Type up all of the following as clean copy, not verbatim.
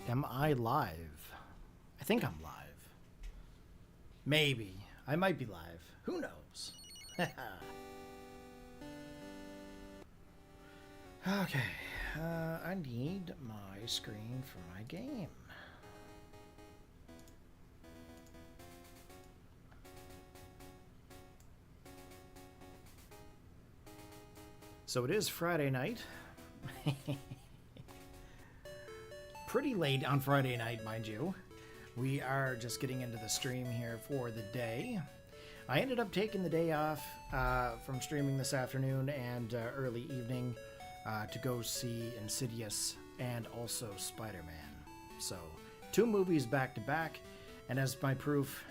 Am I live? I think I'm live. Maybe. I might be live. Who knows? Okay. I need my screen for my game. So it is Friday night. Pretty late on Friday night, mind you. We are just getting into the stream here for the day. I ended up taking the day off from streaming this afternoon and early evening to go see Insidious and also Spider-Man. So, 2 movies back to back, and as my proof,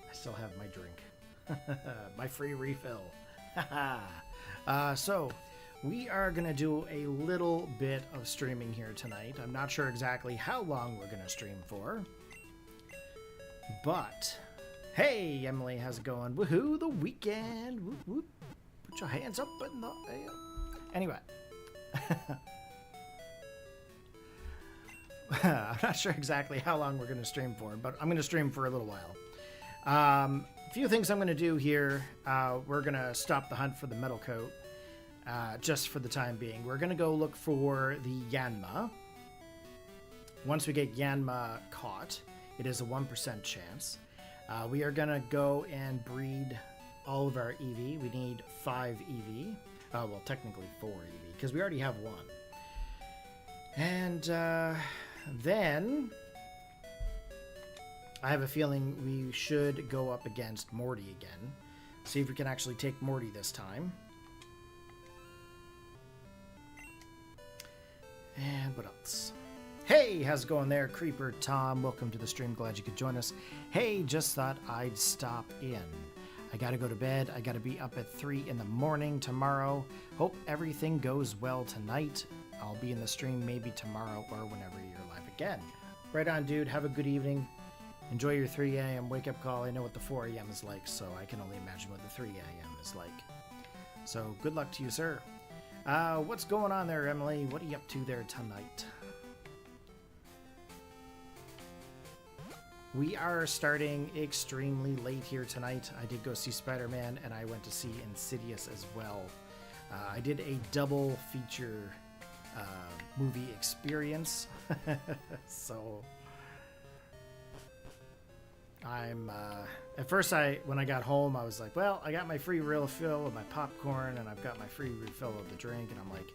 I still have my drink. My free refill. So, we are going to do a little bit of streaming here tonight. I'm not sure exactly how long we're going to stream for. But, hey, Emily, how's it going? Woohoo, the weekend. Whoop, whoop. Put your hands up in the air. Anyway. I'm not sure exactly how long we're going to stream for, but I'm going to stream for a little while. A few things I'm going to do here. We're going to stop the hunt for the metal coat. Just for the time being. We're going to go look for the Yanma. Once we get Yanma caught, it is a 1% chance. We are going to go and breed all of our EV. We need 5 EV. Well, technically 4 EV, because we already have 1. And then I have a feeling we should go up against Morty again. See if we can actually take Morty this time. And what else? Hey, how's it going there, Creeper Tom? Welcome to the stream. Glad you could join us. Hey, just thought I'd stop in. I gotta go to bed. I gotta be up at 3 in the morning tomorrow. Hope everything goes well tonight. I'll be in the stream maybe tomorrow or whenever you're live again. Right on, dude. Have a good evening. Enjoy your 3 a.m. wake-up call. I know what the 4 a.m. is like, so I can only imagine what the 3 a.m. is like. So good luck to you, sir. What's going on there, Emily? What are you up to there tonight? We are starting extremely late here tonight. I did go see Spider-Man, and I went to see Insidious as well. I did a double feature movie experience. So I'm at first when I got home, I was like, well, I got my free refill of my popcorn and I've got my free refill of the drink, and I'm like,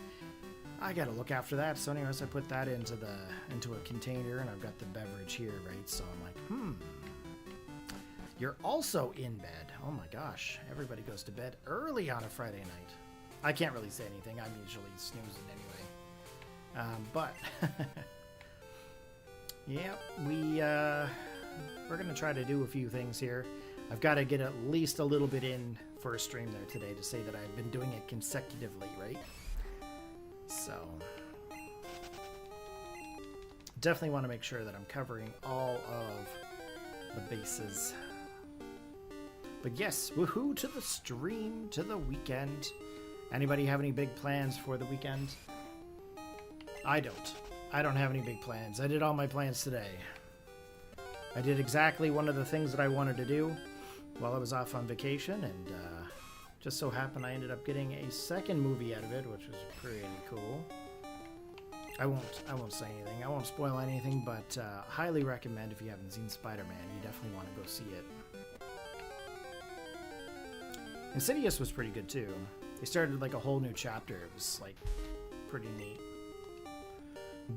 I gotta look after that. So anyways, I put that into a container, and I've got the beverage here, right? So I'm like, you're also in bed. Oh my gosh, everybody goes to bed early on a Friday night. I can't really say anything. I'm usually snoozing anyway. But yeah, we're going to try to do a few things here. I've got to get at least a little bit in for a stream there today to say that I've been doing it consecutively, right? So definitely want to make sure that I'm covering all of the bases. But yes, woohoo to the stream, to the weekend. Anybody have any big plans for the weekend? I don't. I don't have any big plans. I did all my plans today. I did exactly one of the things that I wanted to do while I was off on vacation, and just so happened I ended up getting a second movie out of it, which was pretty cool. I won't say anything. I won't spoil anything, but highly recommend if you haven't seen Spider-Man. You definitely want to go see it. Insidious was pretty good too. They started like a whole new chapter. It was like pretty neat.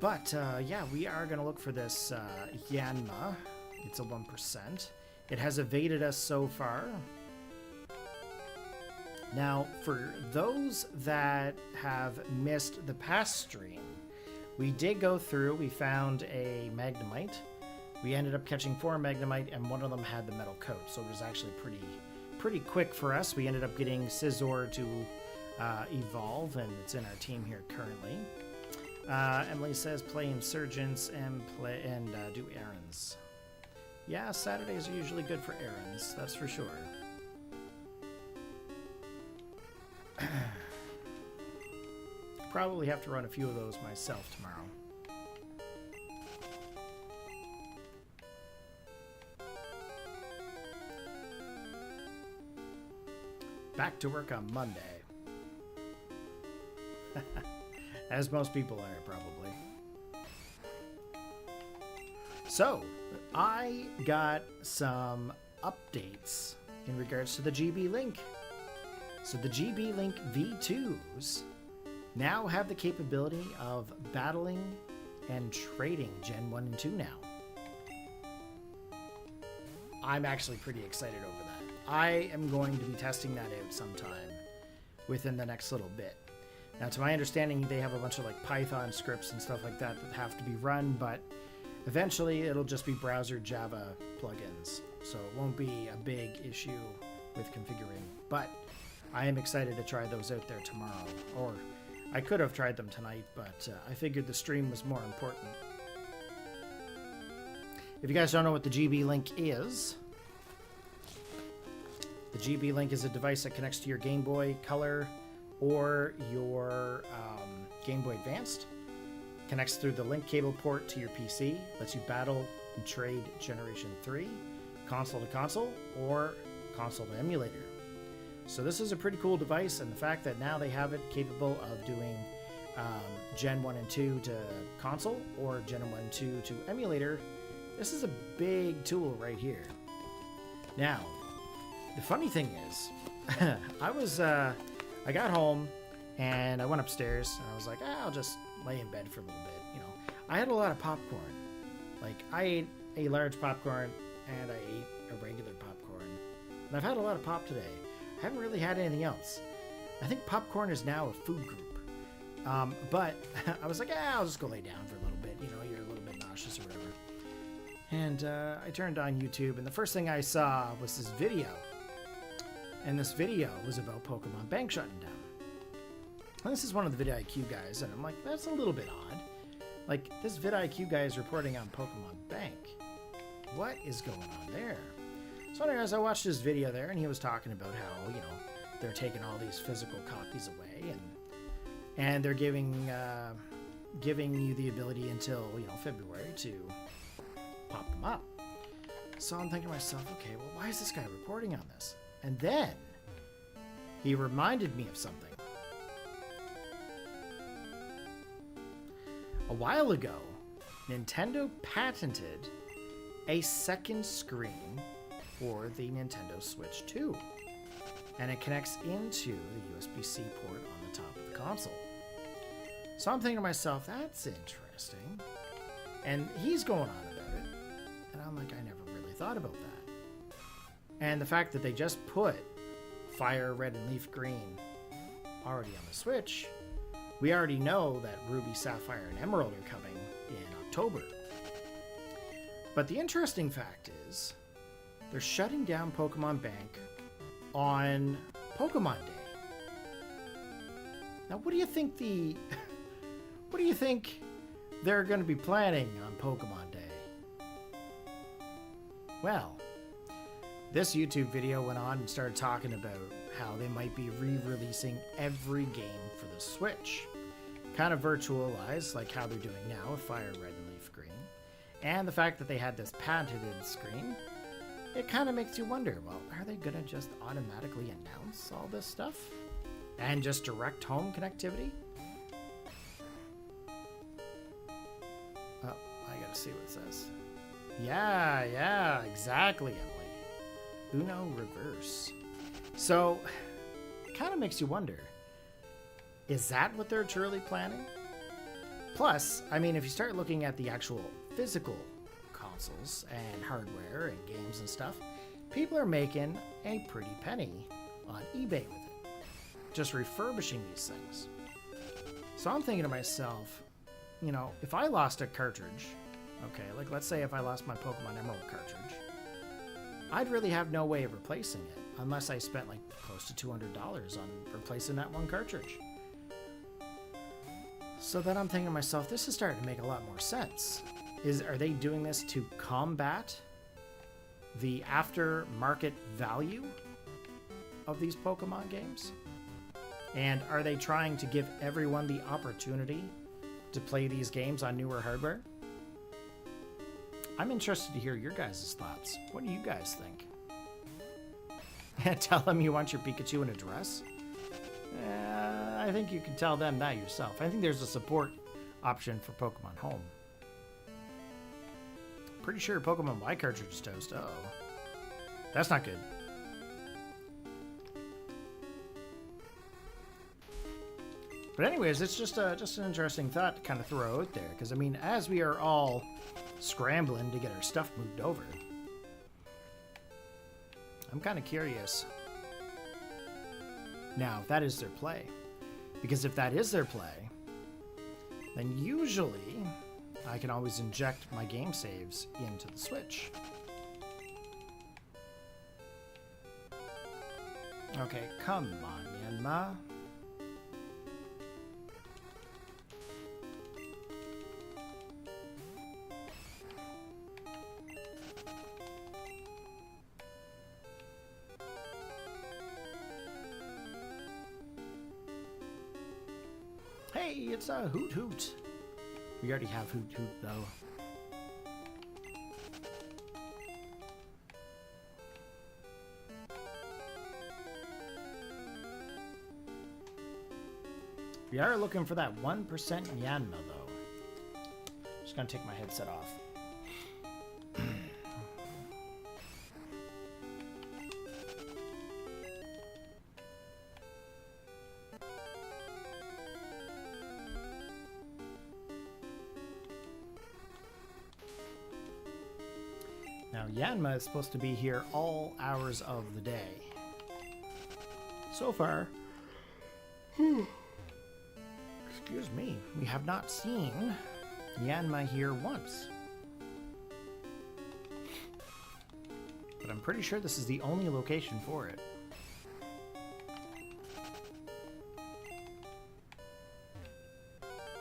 But yeah, we are gonna look for this Yanma. It's a 1%. It has evaded us so far. Now, for those that have missed the past stream, we did go through, we found a Magnemite. We ended up catching 4 Magnemite, and one of them had the metal coat, so it was actually pretty quick for us. We ended up getting Scizor to evolve, and it's in our team here currently. Emily says play Insurgents and do errands. Yeah, Saturdays are usually good for errands, that's for sure. Probably have to run a few of those myself tomorrow. back to work on Monday. As most people are, probably. So, I got some updates in regards to the GB Link. So the GB Link V2s now have the capability of battling and trading Gen 1 and 2 now. I'm actually pretty excited over that. I am going to be testing that out sometime within the next little bit. Now, to my understanding, they have a bunch of like Python scripts and stuff like that that have to be run, but eventually it'll just be browser Java plugins, so it won't be a big issue with configuring. But I am excited to try those out there tomorrow, or I could have tried them tonight, but I figured the stream was more important. If you guys don't know what the GB Link is, the GB Link is a device that connects to your Game Boy Color or your Game Boy Advanced. Connects through the link cable port to your PC, lets you battle and trade Generation 3, console to console, or console to emulator. So this is a pretty cool device, and the fact that now they have it capable of doing Gen 1 and 2 to console, or Gen 1 and 2 to emulator, this is a big tool right here. Now, the funny thing is, I got home, and I went upstairs, and I was like, I'll just lay in bed for a little bit, you know. I had a lot of popcorn. Like, I ate a large popcorn, and I ate a regular popcorn. And I've had a lot of pop today. I haven't really had anything else. I think popcorn is now a food group. But I was like, I'll just go lay down for a little bit. You know, you're a little bit nauseous or whatever. And I turned on YouTube, and the first thing I saw was this video. And this video was about Pokémon Bank shutting down. And this is one of the vidIQ guys, and I'm like, that's a little bit odd. Like, this vidIQ guy is reporting on Pokémon Bank. What is going on there? So anyways, I watched his video there, and he was talking about how, you know, they're taking all these physical copies away, and they're giving you the ability until, you know, February to pop them up. So I'm thinking to myself, okay, well, why is this guy reporting on this? And then he reminded me of something. A while ago, Nintendo patented a second screen for the Nintendo Switch 2, and it connects into the USB-C port on the top of the console. So I'm thinking to myself, that's interesting, and he's going on about it, and I'm like, I never really thought about that. And the fact that they just put Fire Red and Leaf Green already on the Switch, we already know that Ruby, Sapphire, and Emerald are coming in October. But the interesting fact is, they're shutting down Pokémon Bank on Pokémon Day. Now, what do you think they're going to be planning on Pokémon Day? Well, this YouTube video went on and started talking about how they might be re-releasing every game for the Switch. Kind of virtualized, like how they're doing now with Fire Red and Leaf Green. And the fact that they had this patented screen, it kind of makes you wonder, well, are they going to just automatically announce all this stuff? And just direct home connectivity? Oh, I gotta see what it says. Yeah, exactly, Emily. Uno reverse. So, it kind of makes you wonder, is that what they're truly planning? Plus, I mean, if you start looking at the actual physical consoles and hardware and games and stuff, people are making a pretty penny on eBay with it, just refurbishing these things. So I'm thinking to myself, you know, if I lost a cartridge, okay, like let's say if I lost my Pokemon Emerald cartridge, I'd really have no way of replacing it unless I spent like close to $200 on replacing that one cartridge. So then I'm thinking to myself, this is starting to make a lot more sense. Are they doing this to combat the aftermarket value of these Pokemon games? And are they trying to give everyone the opportunity to play these games on newer hardware? I'm interested to hear your guys' thoughts. What do you guys think? Tell them you want your Pikachu in a dress? I think you can tell them that yourself. I think there's a support option for Pokemon Home. Pretty sure Pokemon Y cartridge is toast. Uh oh. That's not good. But anyways, it's just an interesting thought to kind of throw out there. Because, I mean, as we are all scrambling to get our stuff moved over, I'm kind of curious. Now, if that is their play. Because if that is their play, then usually I can always inject my game saves into the Switch. Okay, come on, Yanma. Hey, it's a Hoot Hoot. We already have Hoot Hoot, though. We are looking for that 1% Yanma, though. Just gonna take my headset off. Now, Yanma is supposed to be here all hours of the day. So far, excuse me, we have not seen Yanma here once. But I'm pretty sure this is the only location for it.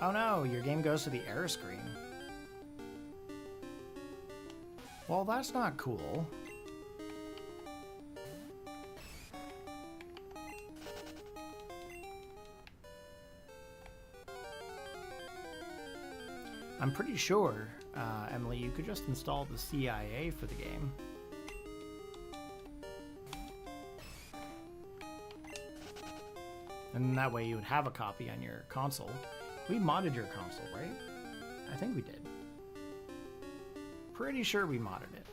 Oh no, your game goes to the error screen. Well, that's not cool. I'm pretty sure, Emily, you could just install the CIA for the game. And that way you would have a copy on your console. We modded your console, right? I think we did. Pretty sure we modded it.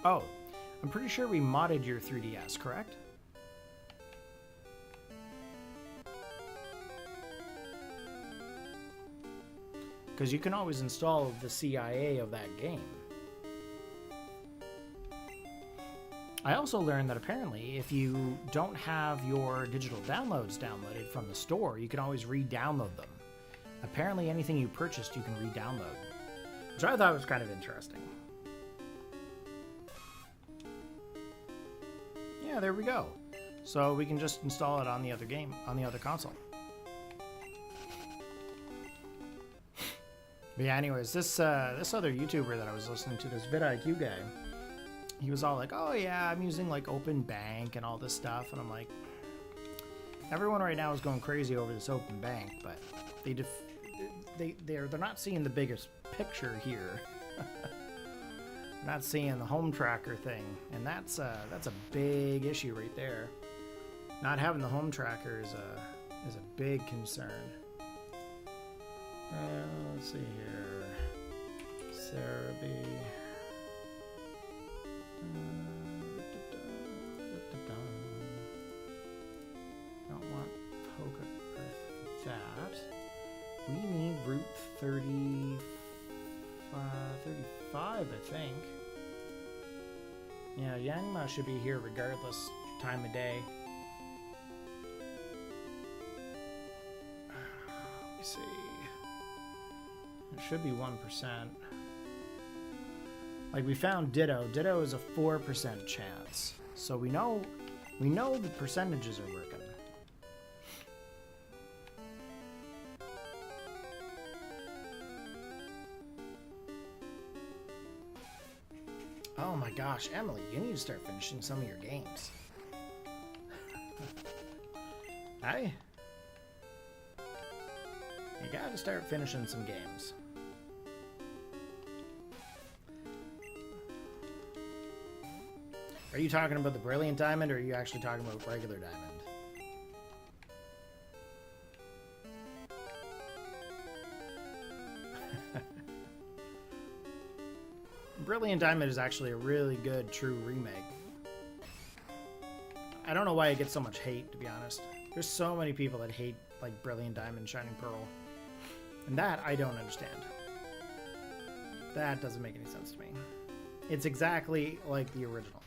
Oh, I'm pretty sure we modded your 3DS, correct? Because you can always install the CIA of that game. I also learned that apparently if you don't have your digital downloads downloaded from the store, you can always re-download them. Apparently anything you purchased you can re-download, which I thought was kind of interesting. Yeah, there we go. So we can just install it on the other game, on the other console. But yeah, anyways, this other YouTuber that I was listening to, this vidIQ guy, he was all like, oh yeah, I'm using like Open Bank and all this stuff. And I'm like, everyone right now is going crazy over this Open Bank, but they're not seeing the biggest picture here. Not seeing the home tracker thing, and that's a big issue right there. Not having the home tracker is a big concern. Let's see here, Sarah B. Don't want Poke Earth that. We need Route 35, I think. Yeah, Yanma should be here regardless time of day. Let me see. It should be 1%. Like we found Ditto. Ditto is a 4% chance. So we know the percentages are working. Oh my gosh, Emily, you need to start finishing some of your games. Hi. You gotta start finishing some games. Are you talking about the Brilliant Diamond, or are you actually talking about regular Diamond? Brilliant Diamond is actually a really good true remake. I don't know why it gets so much hate, to be honest. There's so many people that hate like Brilliant Diamond, Shining Pearl. And that I don't understand. That doesn't make any sense to me. It's exactly like the original.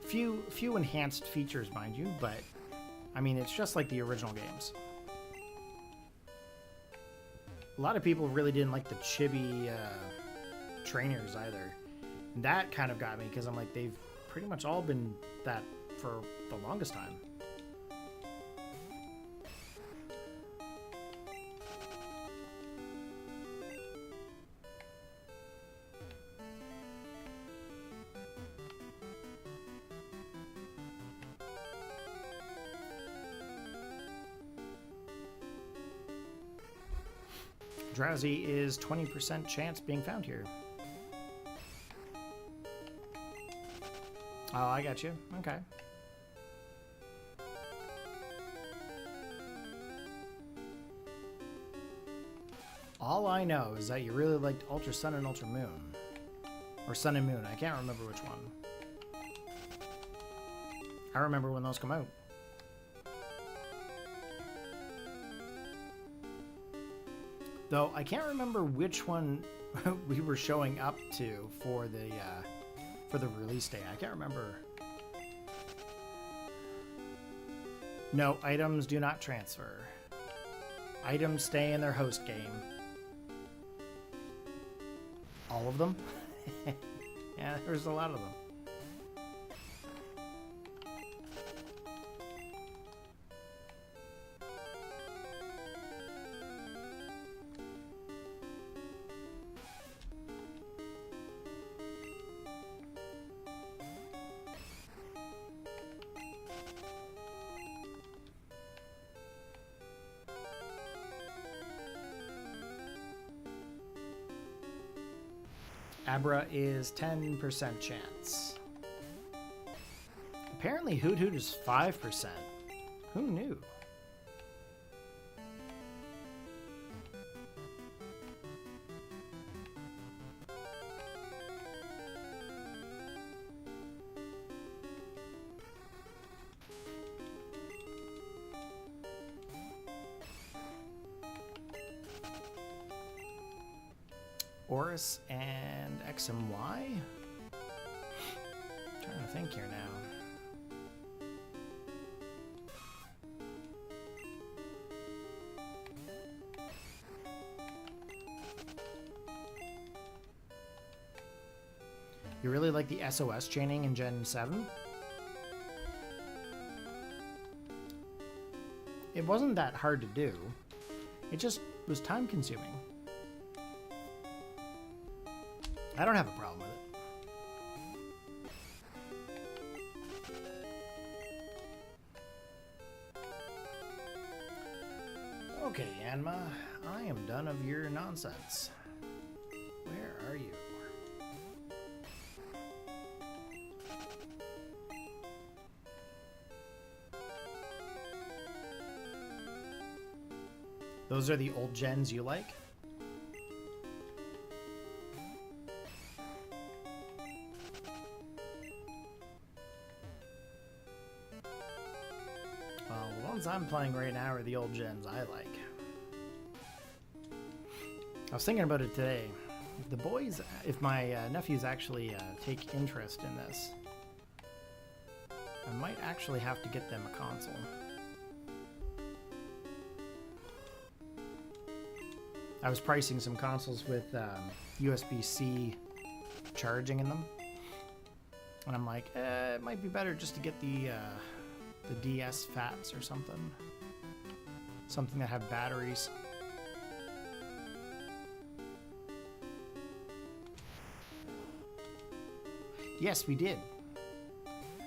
Few enhanced features, mind you, but I mean, it's just like the original games. A lot of people really didn't like the chibi trainers either. And that kind of got me, because I'm like, they've pretty much all been that for the longest time. Drowsy is 20% chance being found here. Oh, I got you. Okay. All I know is that you really liked Ultra Sun and Ultra Moon. Or Sun and Moon. I can't remember which one. I remember when those come out. Though I can't remember which one we were showing up to for the release day. I can't remember. No, items do not transfer. Items stay in their host game. All of them? Yeah, there's a lot of them. Abra is 10% chance. Apparently Hoot Hoot is 5%. Who knew? Oris and X and Y? Trying to think here now. You really like the SOS chaining in Gen 7? It wasn't that hard to do. It just was time consuming. I don't have a problem with it. Okay, Anma, I am done of your nonsense. Where are you? Those are the old gens you like? I'm playing right now are the old gens I like. I was thinking about it today. If the boys, if my nephews actually take interest in this, I might actually have to get them a console. I was pricing some consoles with USB-C charging in them. And I'm like, it might be better just to get the DS Fats or something. Something that have batteries. Yes, we did.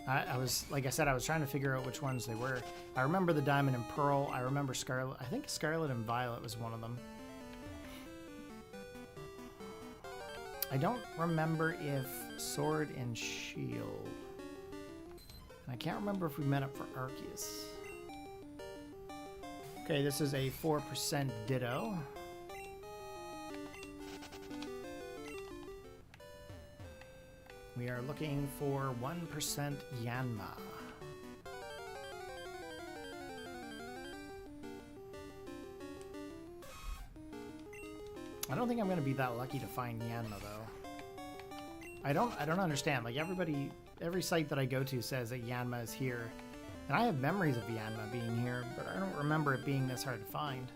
I was, like I said, I was trying to figure out which ones they were. I remember the Diamond and Pearl. I remember Scarlet. I think Scarlet and Violet was one of them. I don't remember if Sword and Shield. I can't remember if we met up for Arceus. Okay, this is a 4% Ditto. We are looking for 1% Yanma. I don't think I'm going to be that lucky to find Yanma, though. I don't understand. Like, every site that I go to says that Yanma is here. And I have memories of Yanma being here, but I don't remember it being this hard to find.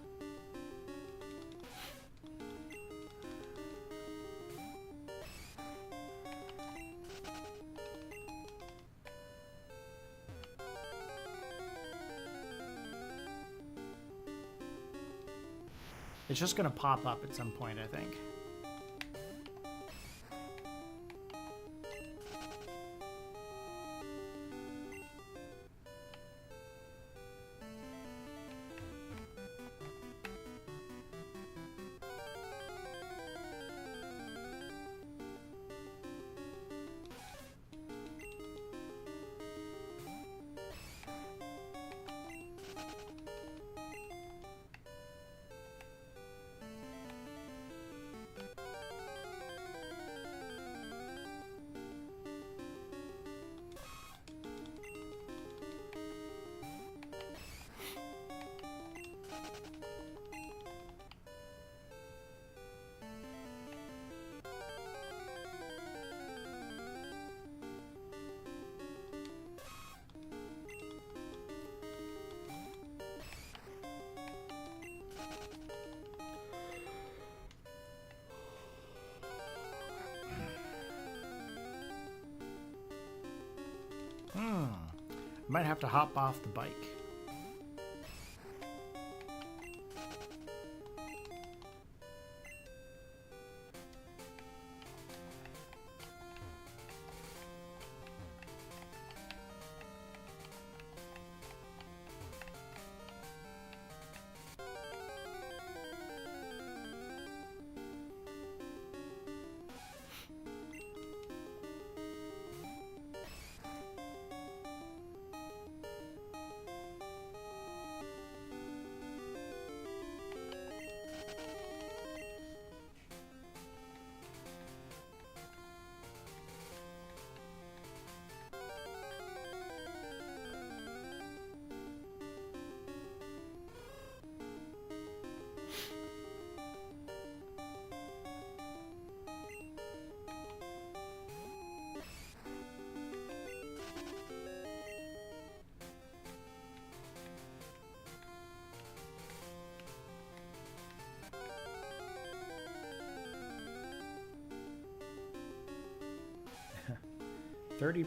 It's just going to pop up at some point, I think. Might have to hop off the bike.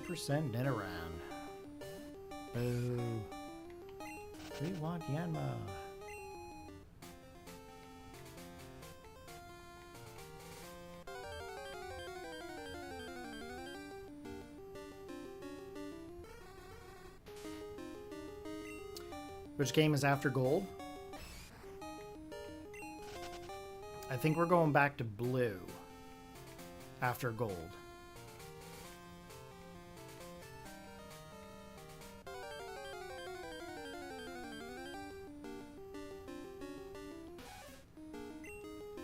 %, net around. Boo. We want Yanma. Which game is after gold? I think we're going back to blue after gold.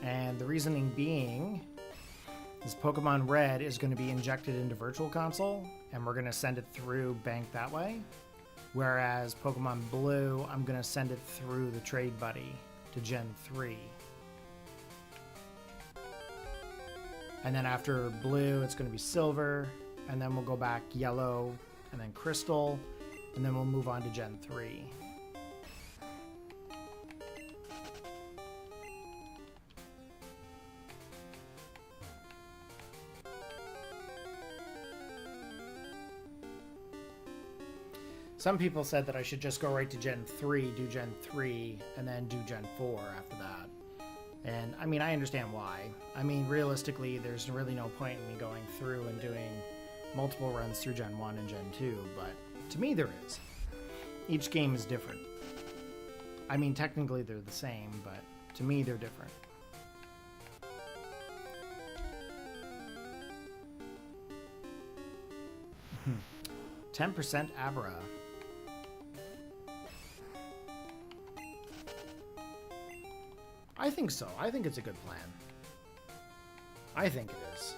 And the reasoning being is Pokemon Red is going to be injected into Virtual Console, and we're going to send it through Bank that way. Whereas Pokemon Blue, I'm going to send it through the Trade Buddy to Gen 3. And then after Blue, it's going to be Silver, and then we'll go back Yellow, and then Crystal, and then we'll move on to Gen 3. Some people said that I should just go right to Gen 3, do Gen 3, and then do Gen 4 after that. And, I mean, I understand why. I mean, realistically, there's really no point in me going through and doing multiple runs through Gen 1 and Gen 2, but to me there is. Each game is different. I mean, technically they're the same, but to me they're different. 10% Abra. I think so. I think it's a good plan. I think it is.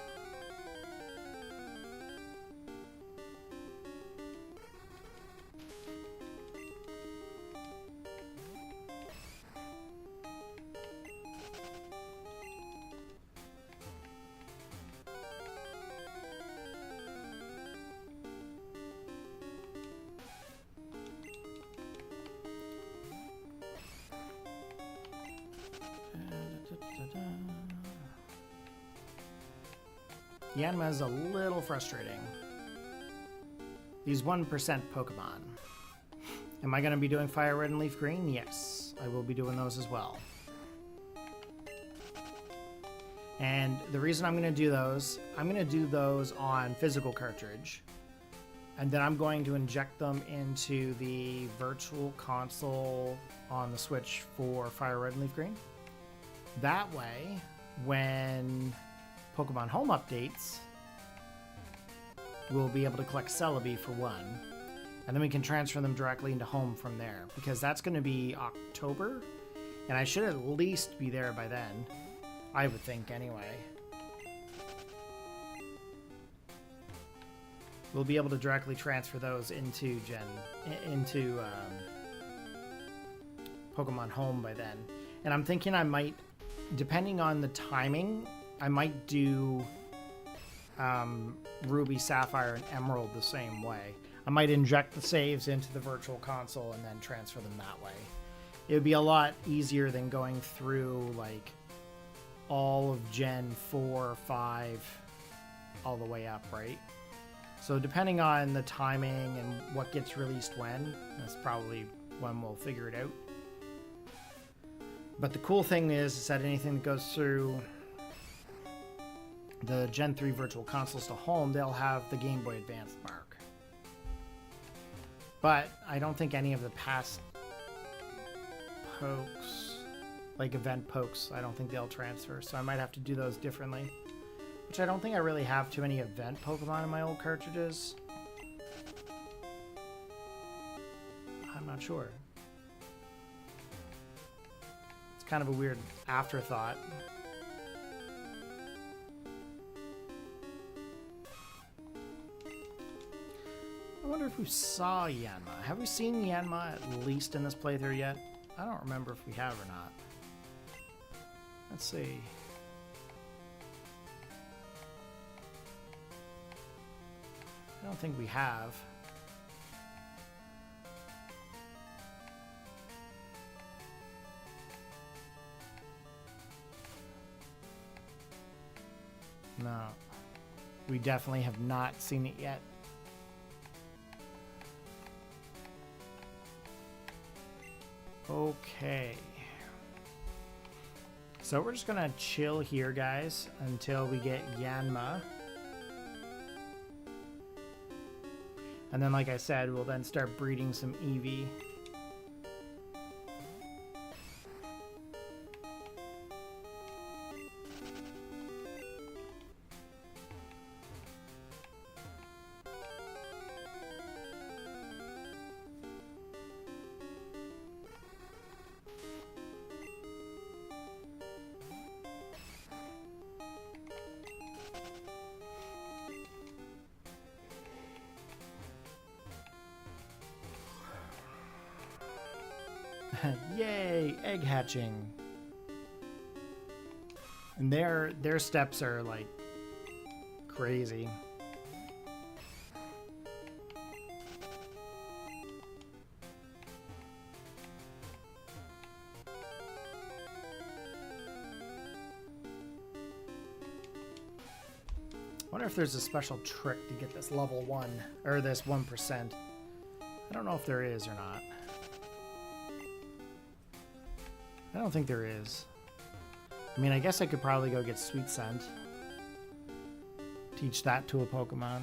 Yanma is a little frustrating. These 1% Pokemon. Am I going to be doing Fire Red and Leaf Green? Yes, I will be doing those as well. And the reason I'm going to do those, I'm going to do those on physical cartridge. And then I'm going to inject them into the virtual console on the Switch for Fire Red and Leaf Green. That way, when Pokemon Home updates, we'll be able to collect Celebi for one, and then we can transfer them directly into Home from there, because that's going to be October, and I should at least be there by then, I would think anyway. We'll be able to directly transfer those into Pokemon Home by then, and I'm thinking I might, depending on the timing, I might do Ruby, Sapphire, and Emerald the same way. I might inject the saves into the virtual console and then transfer them that way. It would be a lot easier than going through like all of Gen 4, 5, all the way up, right? So depending on the timing and what gets released when, that's probably when we'll figure it out. But the cool thing is that anything that goes through the Gen 3 Virtual Consoles to Home, they'll have the Game Boy Advance mark. But I don't think any of the past pokes, like event pokes, I don't think they'll transfer, so I might have to do those differently. Which I don't think I really have too many event Pokemon in my old cartridges. I'm not sure. It's kind of a weird afterthought. I wonder if we saw Yanma. Have we seen Yanma at least in this playthrough yet? I don't remember if we have or not. Let's see. I don't think we have. No. We definitely have not seen it yet. Okay. So we're just gonna chill here, guys, until we get Yanma. And then, like I said, we'll then start breeding some Eevee. Yay, egg hatching. And their steps are like crazy. I wonder if there's a special trick to get this level 1 or this 1%. I don't know if there is or not. I don't think there is. I mean, I guess I could probably go get Sweet Scent. Teach that to a Pokemon.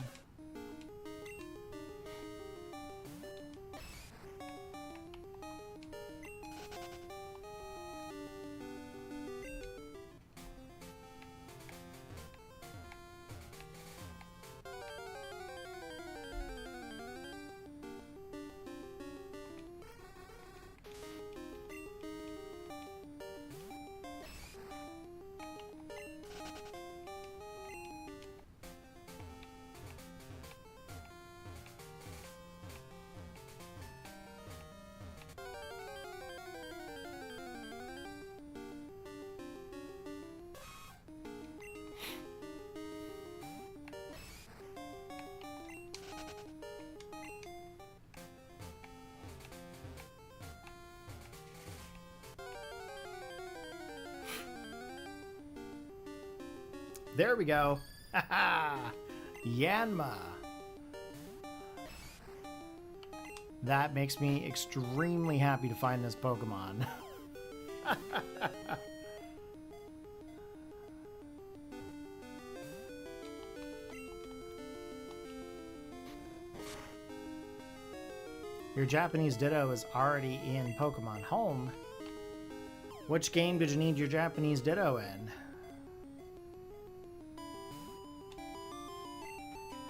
There we go. Haha. Yanma. That makes me extremely happy to find this Pokemon. Your Japanese Ditto is already in Pokemon Home. Which game did you need your Japanese Ditto in?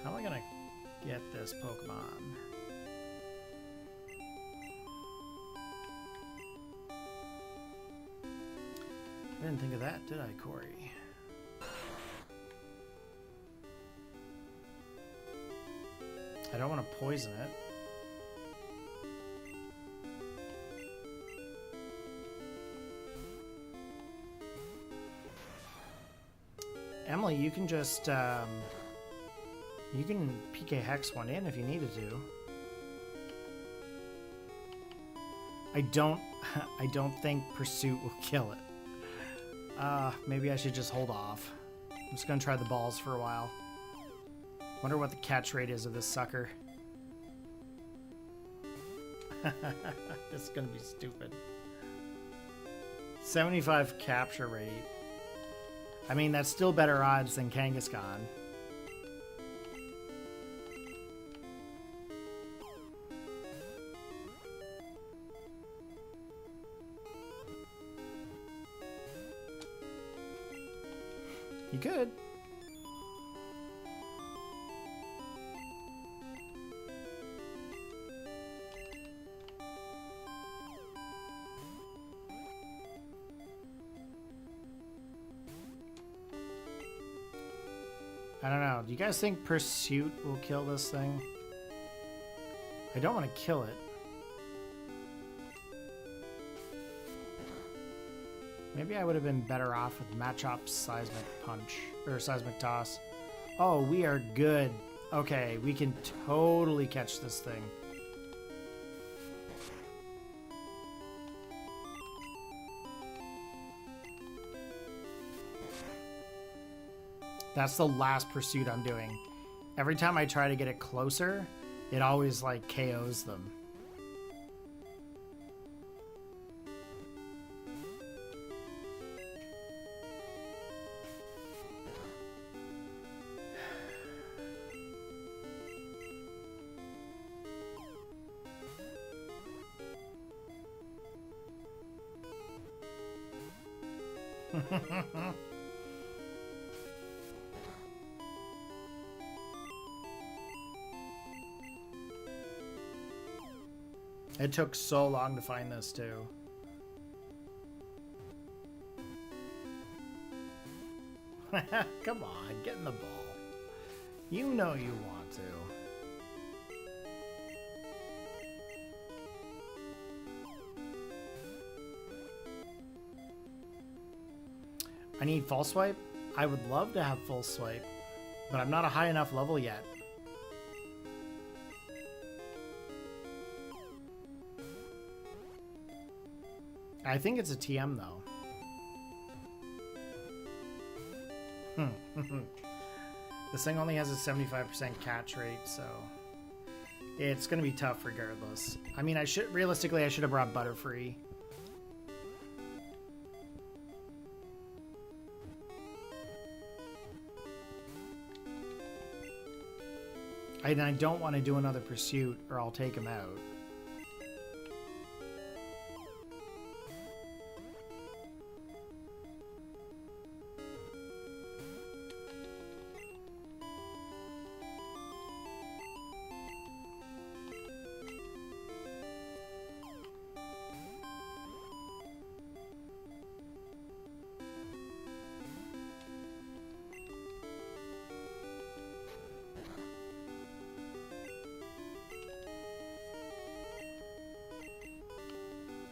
How am I gonna get this Pokemon? I didn't think of that, did I, Corey? I don't want to poison it. Emily, you can just, you can PK Hex one in if you needed to. I don't think Pursuit will kill it. Maybe I should just hold off. I'm just gonna try the balls for a while. Wonder what the catch rate is of this sucker. This is gonna be stupid. 75 capture rate. I mean, that's still better odds than Kangaskhan. You could. I don't know. Do you guys think Pursuit will kill this thing? I don't want to kill it. Maybe I would have been better off with Machop's Seismic Punch, or Seismic Toss. Oh, we are good. Okay, we can totally catch this thing. That's the last pursuit I'm doing. Every time I try to get it closer, it always like KOs them. It took so long to find this too. Come on, get in the ball. You know you want to. I need Full Swipe? I would love to have Full Swipe, but I'm not a high enough level yet. I think it's a TM though. This thing only has a 75% catch rate, so It's gonna be tough regardless. I mean, I should have brought Butterfree. And I don't want to do another pursuit or I'll take him out.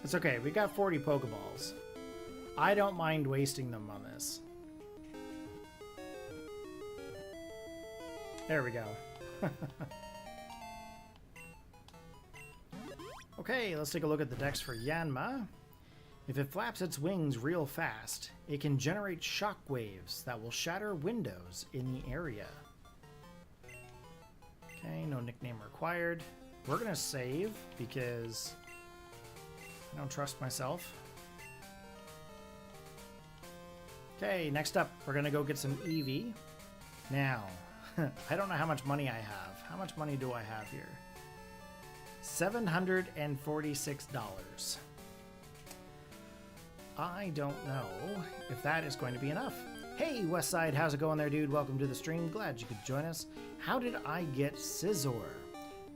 It's okay, we got 40 Pokeballs. I don't mind wasting them on this. There we go. Okay, let's take a look at the dex for Yanma. If it flaps its wings real fast, it can generate shock waves that will shatter windows in the area. Okay, no nickname required. We're gonna save because I don't trust myself. Okay, next up, we're gonna go get some Eevee. Now, I don't know how much money I have. How much money do I have here? $746. I don't know if that is going to be enough. Hey, Westside, how's it going there, dude? Welcome to the stream. Glad you could join us. How did I get Scizor?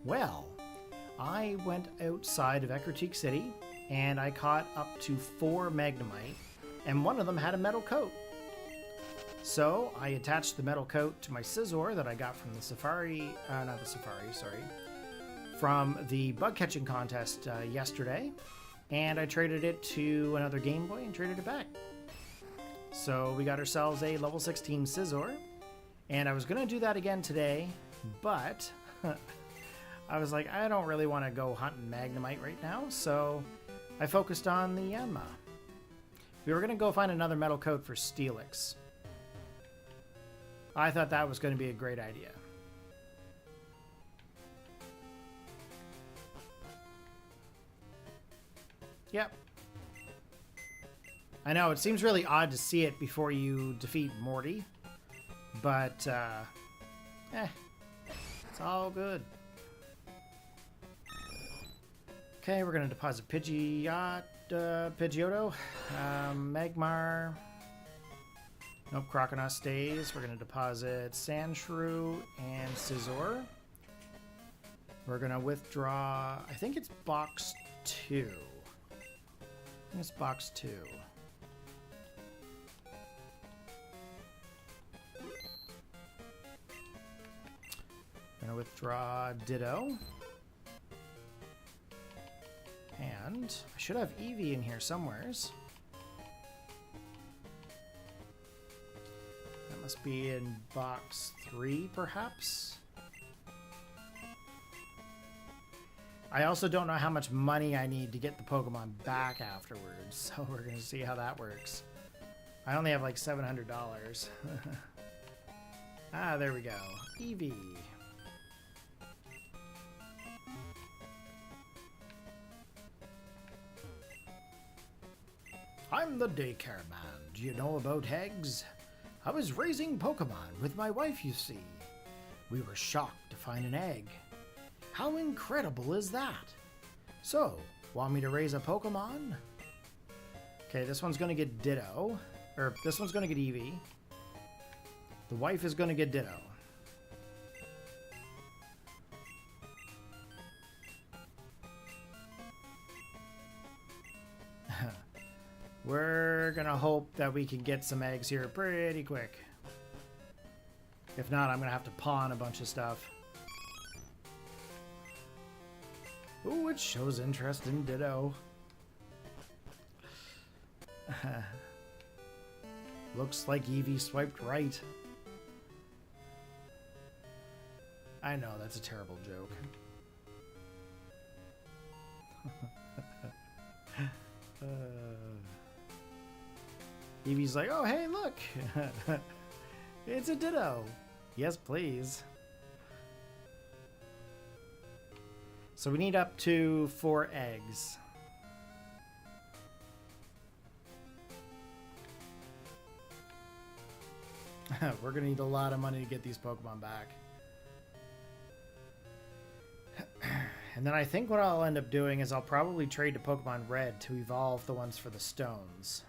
Well, I went outside of Ecruteak City, and I caught up to 4 Magnemite, and one of them had a metal coat. So I attached the metal coat to my Scizor that I got from the from the bug catching contest yesterday, and I traded it to another Game Boy and traded it back. So we got ourselves a level 16 Scizor, and I was going to do that again today, but I was like, I don't really want to go hunting Magnemite right now, so I focused on the Yanma. We were going to go find another metal coat for Steelix. I thought that was going to be a great idea. Yep. I know, it seems really odd to see it before you defeat Morty, but, it's all good. Okay, we're gonna deposit Pidgeotto, Magmar. Nope, Croconaw stays. We're gonna deposit Sandshrew and Scizor. We're gonna withdraw, I think it's box 2. I think it's box 2. Gonna withdraw Ditto. And I should have Eevee in here somewheres. That must be in box 3, perhaps. I also don't know how much money I need to get the Pokemon back afterwards, so we're gonna see how that works. I only have like $700. Ah, there we go. Eevee. I'm the daycare man. Do you know about eggs? I was raising Pokemon with my wife, you see. We were shocked to find an egg. How incredible is that? So, want me to raise a Pokemon? Okay, this one's gonna get Ditto. Or, this one's gonna get Eevee. The wife is gonna get Ditto. We're gonna hope that we can get some eggs here pretty quick. If not, I'm gonna have to pawn a bunch of stuff. Ooh, it shows interest in Ditto. Looks like Eevee swiped right. I know, that's a terrible joke. Eevee's like, oh, hey, look. It's a Ditto. Yes, please. So we need up to 4 eggs. We're going to need a lot of money to get these Pokemon back. And then I think what I'll end up doing is I'll probably trade to Pokemon Red to evolve the ones for the stones.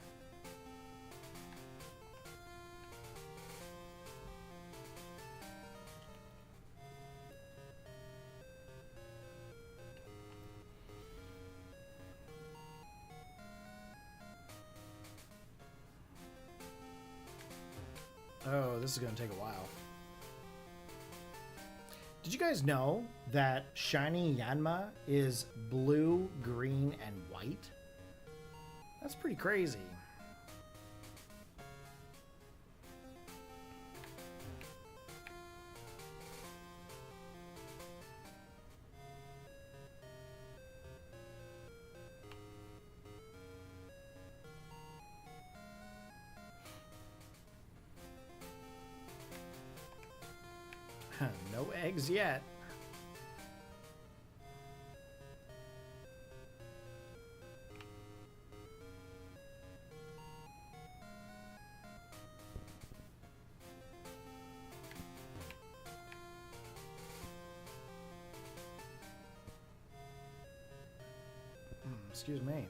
Oh, this is going to take a while. Did you guys know that Shiny Yanma is blue, green, and white? That's pretty crazy. No eggs yet. Excuse me.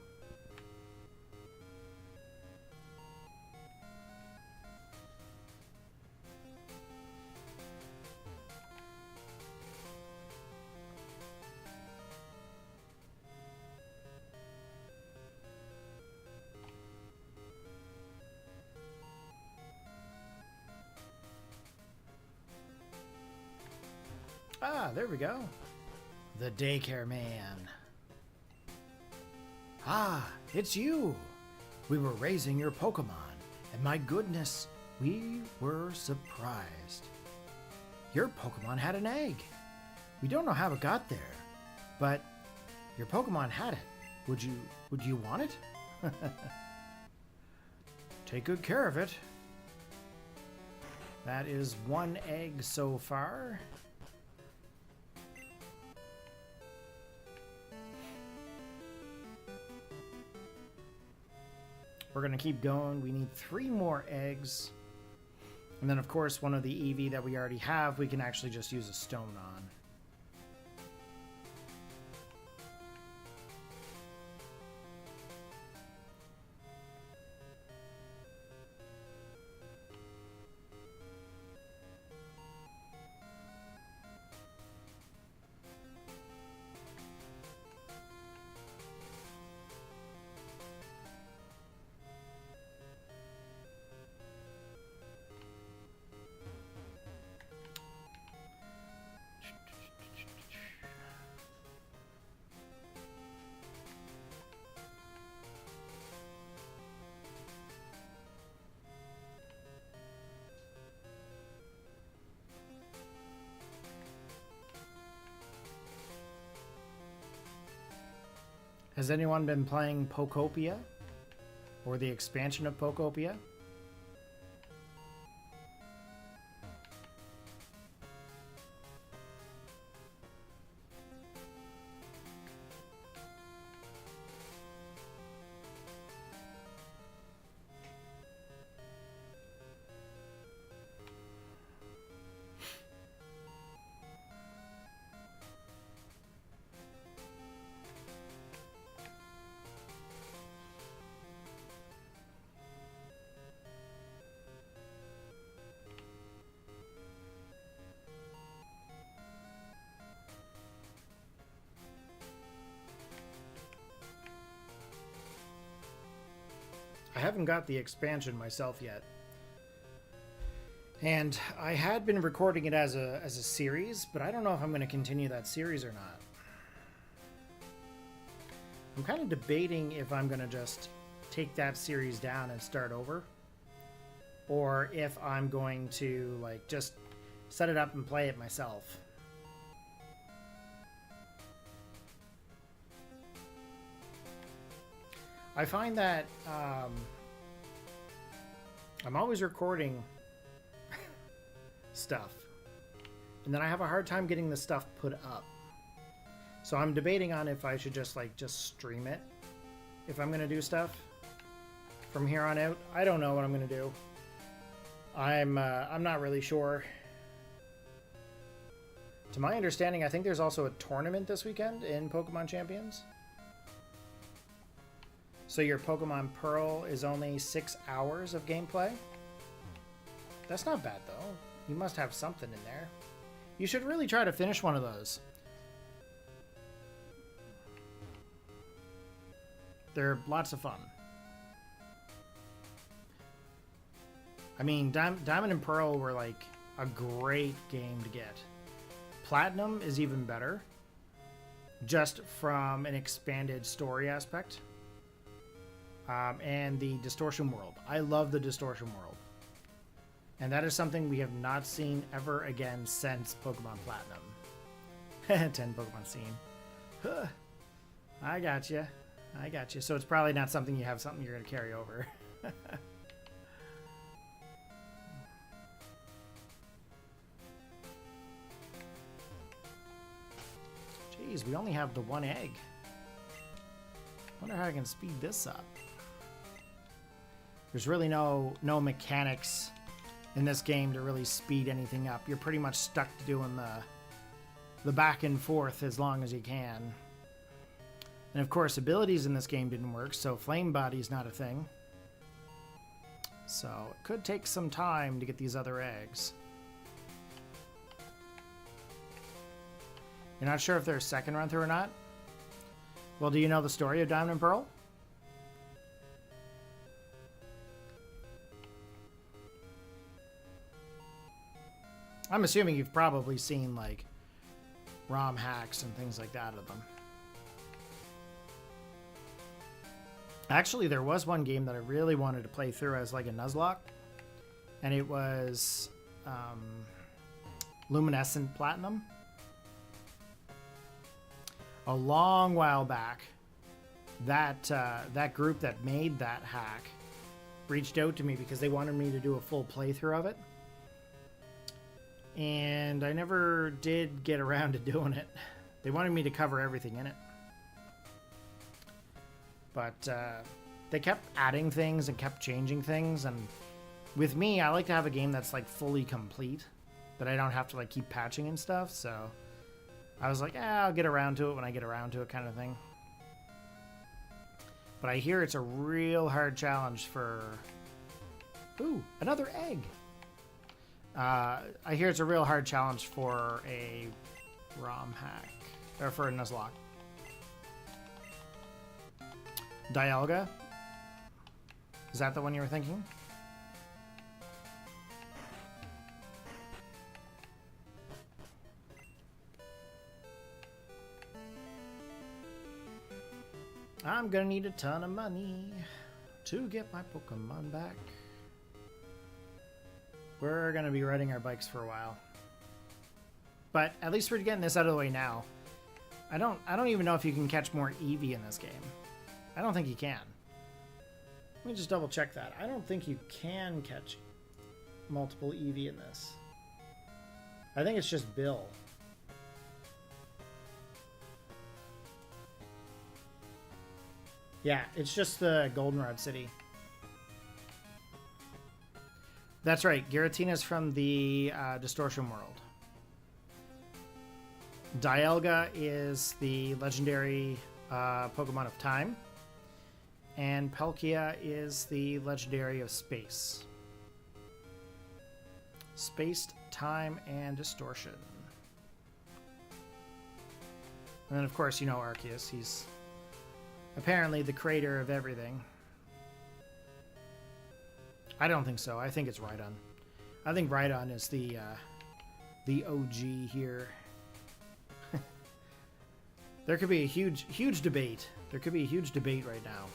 Ah, there we go. The daycare man. Ah, it's you. We were raising your Pokemon, and my goodness, we were surprised. Your Pokemon had an egg. We don't know how it got there, but your Pokemon had it. Would you want it? Take good care of it. That is 1 egg so far. We're going to keep going. We need 3 more eggs. And then, of course, one of the Eevee that we already have, we can actually just use a stone on. Has anyone been playing Pokopia? Or the expansion of Pokopia? I haven't got the expansion myself yet. And I had been recording it as a series, but I don't know if I'm going to continue that series or not. I'm kind of debating if I'm going to just take that series down and start over, or if I'm going to like just set it up and play it myself. I find that I'm always recording stuff, and then I have a hard time getting the stuff put up. So I'm debating on if I should just stream it if I'm gonna do stuff from here on out. I don't know what I'm gonna do. I'm not really sure. To my understanding, I think there's also a tournament this weekend in Pokemon Champions. So your Pokemon Pearl is only 6 hours of gameplay. That's not bad though. You must have something in there. You should really try to finish one of those. They're lots of fun. I mean, Diamond and Pearl were like a great game to get. Platinum is even better, just from an expanded story aspect. And the Distortion World. I love the Distortion World. And that is something we have not seen ever again since Pokemon Platinum. 10 Pokemon scene. I got you. I got you. So it's probably not something you're going to carry over. Jeez, we only have the one egg. Wonder how I can speed this up. There's really no mechanics in this game to really speed anything up. You're pretty much stuck doing the back and forth as long as you can. And of course, abilities in this game didn't work, so Flame Body's not a thing. So it could take some time to get these other eggs. You're not sure if they're a second run through or not? Well, do you know the story of Diamond and Pearl? I'm assuming you've probably seen like ROM hacks and things like that of them. Actually, there was one game that I really wanted to play through as like a Nuzlocke, and it was Luminescent Platinum. A long while back, that group that made that hack reached out to me because they wanted me to do a full playthrough of it. And I never did get around to doing it. They wanted me to cover everything in it. But they kept adding things and kept changing things. And with me, I like to have a game that's like fully complete, that I don't have to like keep patching and stuff. So I was like, I'll get around to it when I get around to it, kind of thing. But I hear it's a real hard challenge for... Ooh, another egg! I hear it's a real hard challenge for a ROM hack. Or for a Nuzlocke. Dialga? Is that the one you were thinking? I'm gonna need a ton of money to get my Pokemon back. We're gonna be riding our bikes for a while. But at least we're getting this out of the way now. I don't even know if you can catch more Eevee in this game. I don't think you can. Let me just double check that. I don't think you can catch multiple Eevee in this. I think it's just Bill. Yeah, it's just the Goldenrod City. That's right, Giratina's from the Distortion World. Dialga is the legendary Pokemon of Time. And Palkia is the legendary of Space. Spaced, Time, and Distortion. And then, of course, you know Arceus. He's apparently the creator of everything. I don't think so. I think it's Rhydon. I think Rhydon is the OG here. There could be a huge debate. There could be a huge debate right now.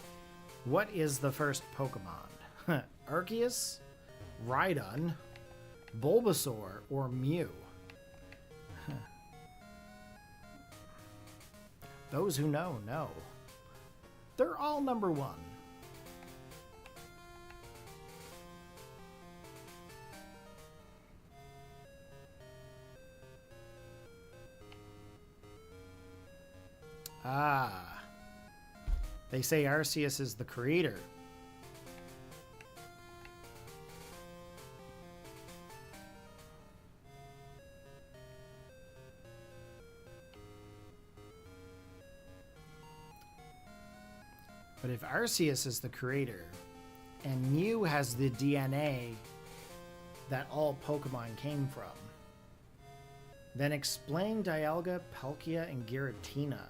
What is the first Pokemon? Arceus, Rhydon, Bulbasaur, or Mew? Those who know, know. They're all number one. Ah. They say Arceus is the creator. But if Arceus is the creator, and Mew has the DNA that all Pokemon came from, then explain Dialga, Palkia, and Giratina.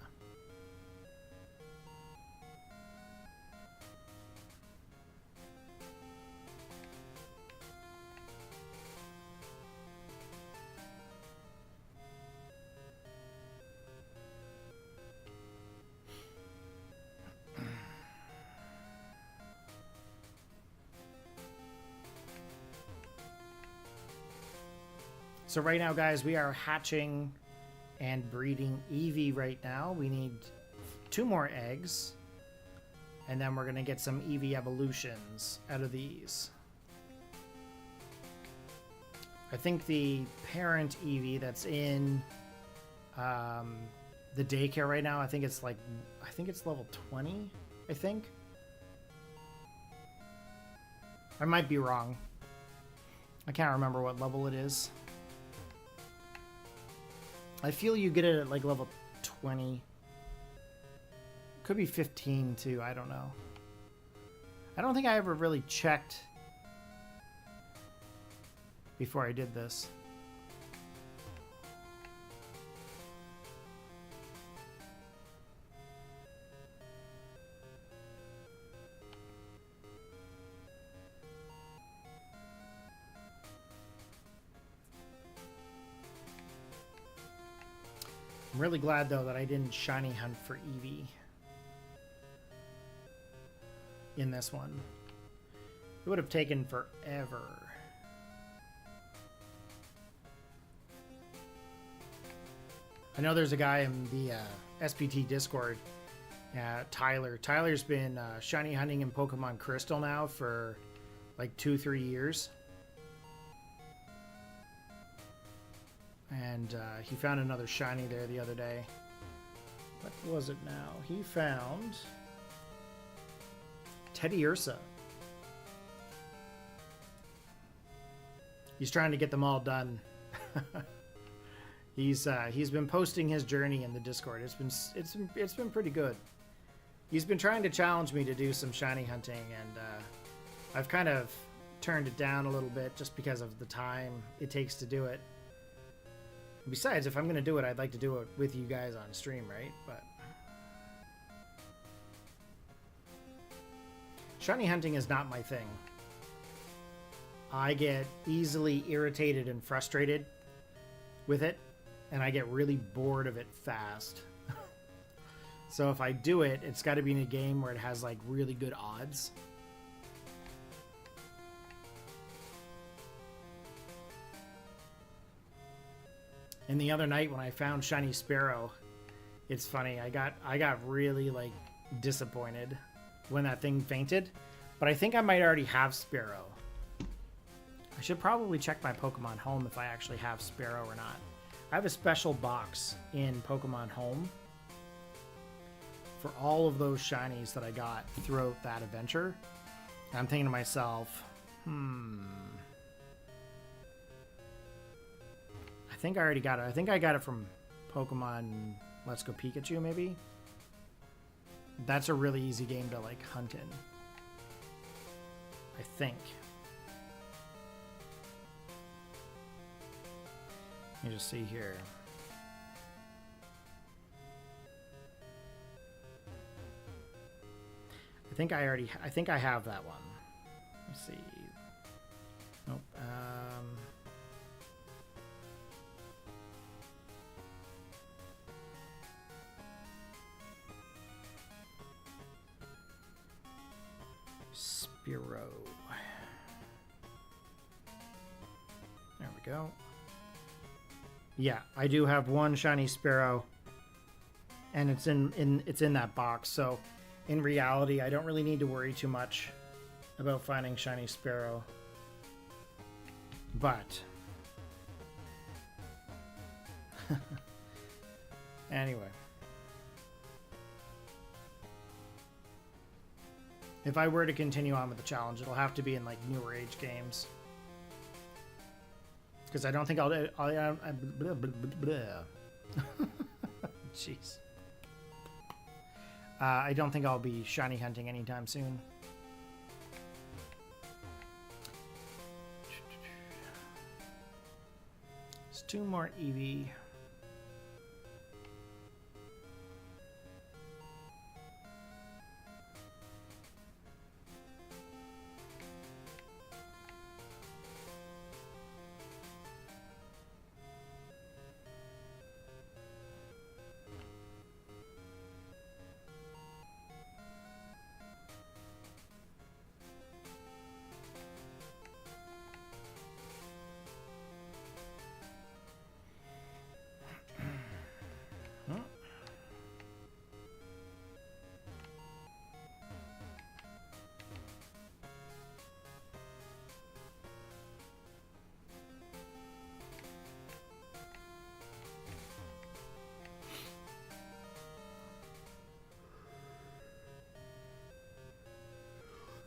So right now, guys, we are hatching and breeding Eevee right now. We need 2 more eggs, and then we're going to get some Eevee evolutions out of these. I think the parent Eevee that's in the daycare right now, I think it's level 20, I think. I might be wrong. I can't remember what level it is. I feel you get it at like level 20. Could be 15 too, I don't know. I don't think I ever really checked before I did this. I'm really glad, though, that I didn't shiny hunt for Eevee in this one. It would have taken forever. I know there's a guy in the SPT Discord, Tyler. Tyler's been shiny hunting in Pokemon Crystal now for like 2-3 years. And he found another shiny there the other day. What was it now? He found Teddy Ursa. He's trying to get them all done. He's been posting his journey in the Discord. It's been pretty good. He's been trying to challenge me to do some shiny hunting, and I've kind of turned it down a little bit just because of the time it takes to do it. Besides, if I'm going to do it, I'd like to do it with you guys on stream, right? But shiny hunting is not my thing. I get easily irritated and frustrated with it, and I get really bored of it fast. So if I do it, it's got to be in a game where it has like really good odds. And the other night when I found Shiny Sparrow, it's funny, I got really like disappointed when that thing fainted, but I think I might already have Sparrow. I should probably check my Pokemon Home if I actually have Sparrow or not. I have a special box in Pokemon Home for all of those shinies that I got throughout that adventure. And I'm thinking to myself, I think I already got it. I think I got it from Pokemon Let's Go Pikachu, maybe. That's a really easy game to like hunt in, I think. Let me just see here. I think I have that one. Let me see. Nope. Spearow. There we go. Yeah, I do have one shiny Spearow, and it's in that box. So, in reality, I don't really need to worry too much about finding shiny Spearow. But anyway, If I were to continue on with the challenge, it'll have to be in like newer age games. Because I don't think I'll blah, blah, blah. Jeez. I don't think I'll be shiny hunting anytime soon. There's 2 more Eevee.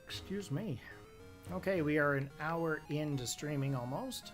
Excuse me. Okay, we are an hour into streaming almost.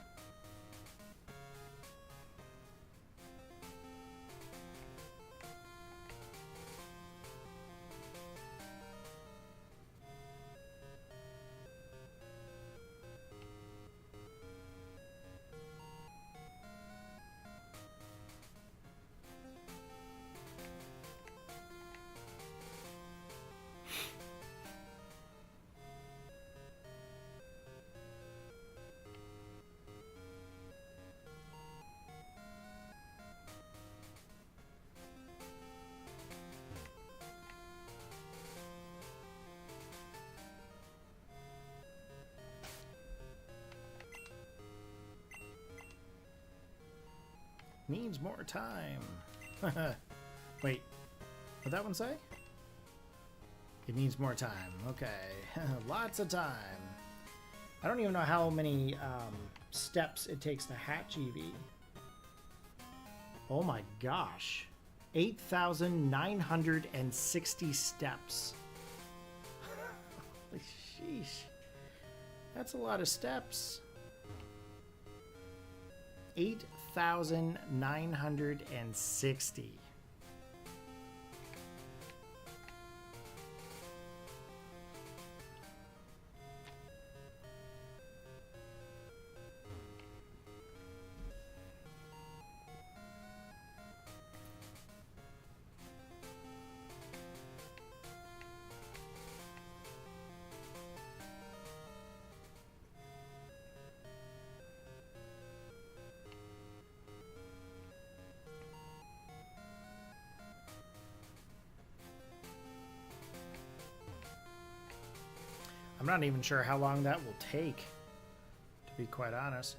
Needs more time. Wait, what'd that one say? It needs more time. Okay, lots of time. I don't even know how many steps it takes to hatch Eevee. Oh my gosh. 8,960 steps. Sheesh. That's a lot of steps. 8,960. I'm not even sure how long that will take, to be quite honest.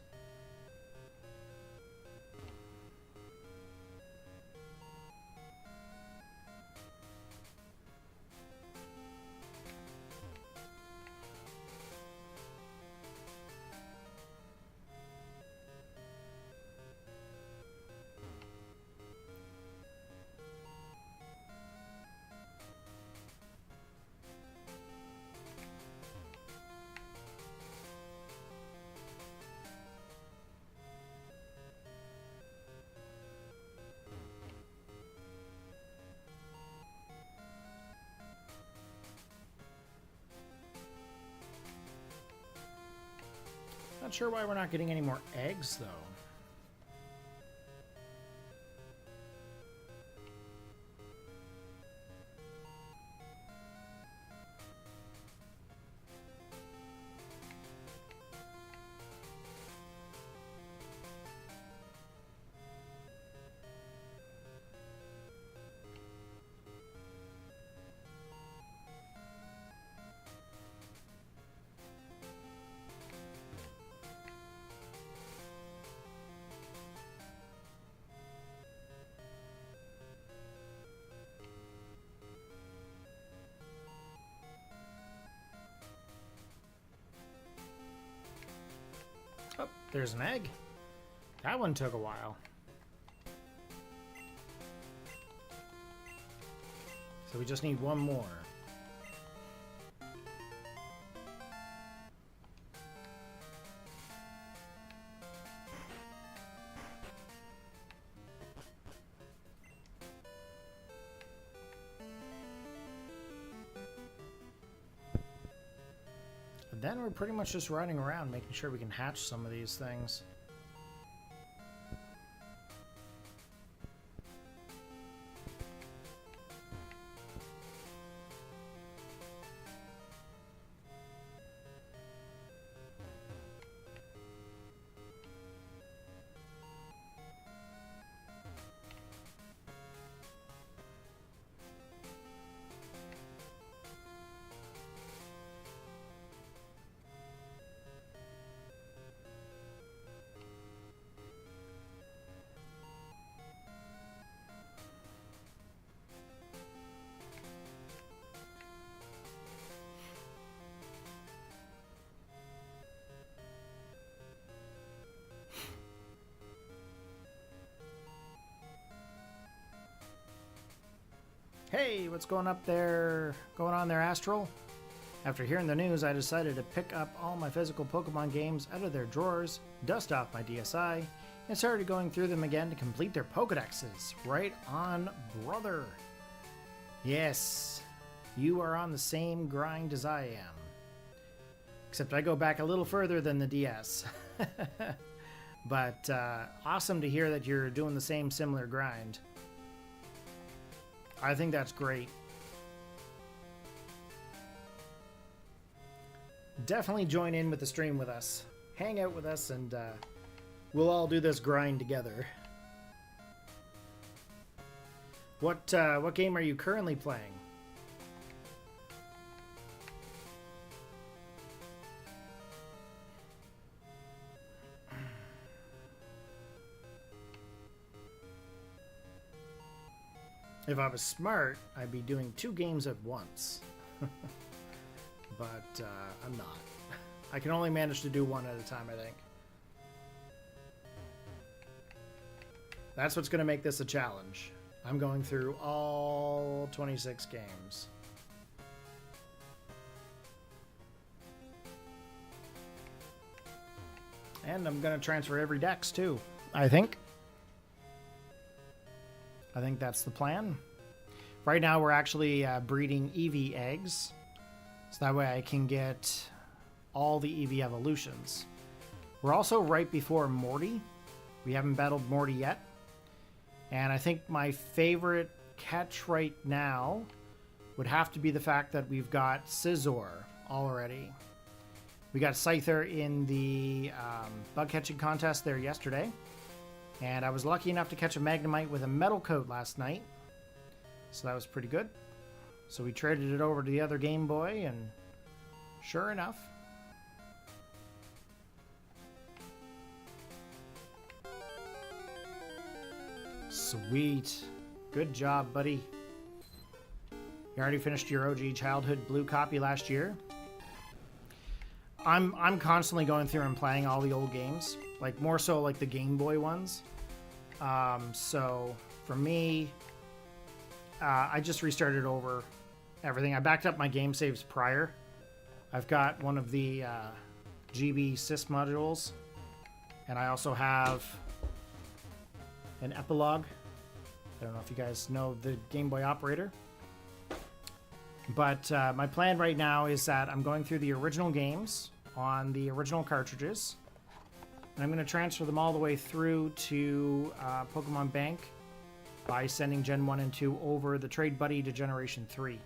Not sure why we're not getting any more eggs, though. Oh, there's an egg. That one took a while. So we just need one more. then we're pretty much just riding around, making sure we can hatch some of these things. Hey, what's going on there, Astral? After hearing the news, I decided to pick up all my physical Pokemon games out of their drawers, dust off my DSi, and started going through them again to complete their Pokédexes. Right on, brother. Yes, you are on the same grind as I am. Except I go back a little further than the DS. But awesome to hear that you're doing the same similar grind. I think that's great. Definitely join in with the stream with us. Hang out with us and we'll all do this grind together. What game are you currently playing? If I was smart, I'd be doing 2 games at once. But I'm not. I can only manage to do 1 at a time, I think. That's what's going to make this a challenge. I'm going through all 26 games. And I'm going to transfer every dex, too, I think. I think that's the plan. Right now we're actually breeding Eevee eggs. So that way I can get all the Eevee evolutions. We're also right before Morty. We haven't battled Morty yet. And I think my favorite catch right now would have to be the fact that we've got Scizor already. We got Scyther in the bug catching contest there yesterday. And I was lucky enough to catch a Magnemite with a metal coat last night. So that was pretty good. So we traded it over to the other Game Boy, and sure enough. Sweet. Good job, buddy. You already finished your OG Childhood Blue copy last year? I'm constantly going through and playing all the old games. Like, more so like the Game Boy ones. So for me, I just restarted over everything. I backed up my game saves prior. I've got one of the GB sys modules, and I also have an epilogue. I don't know if you guys know the Game Boy operator. But my plan right now is that I'm going through the original games on the original cartridges. And I'm going to transfer them all the way through to Pokémon Bank by sending Gen 1 and 2 over the Trade Buddy to Generation 3.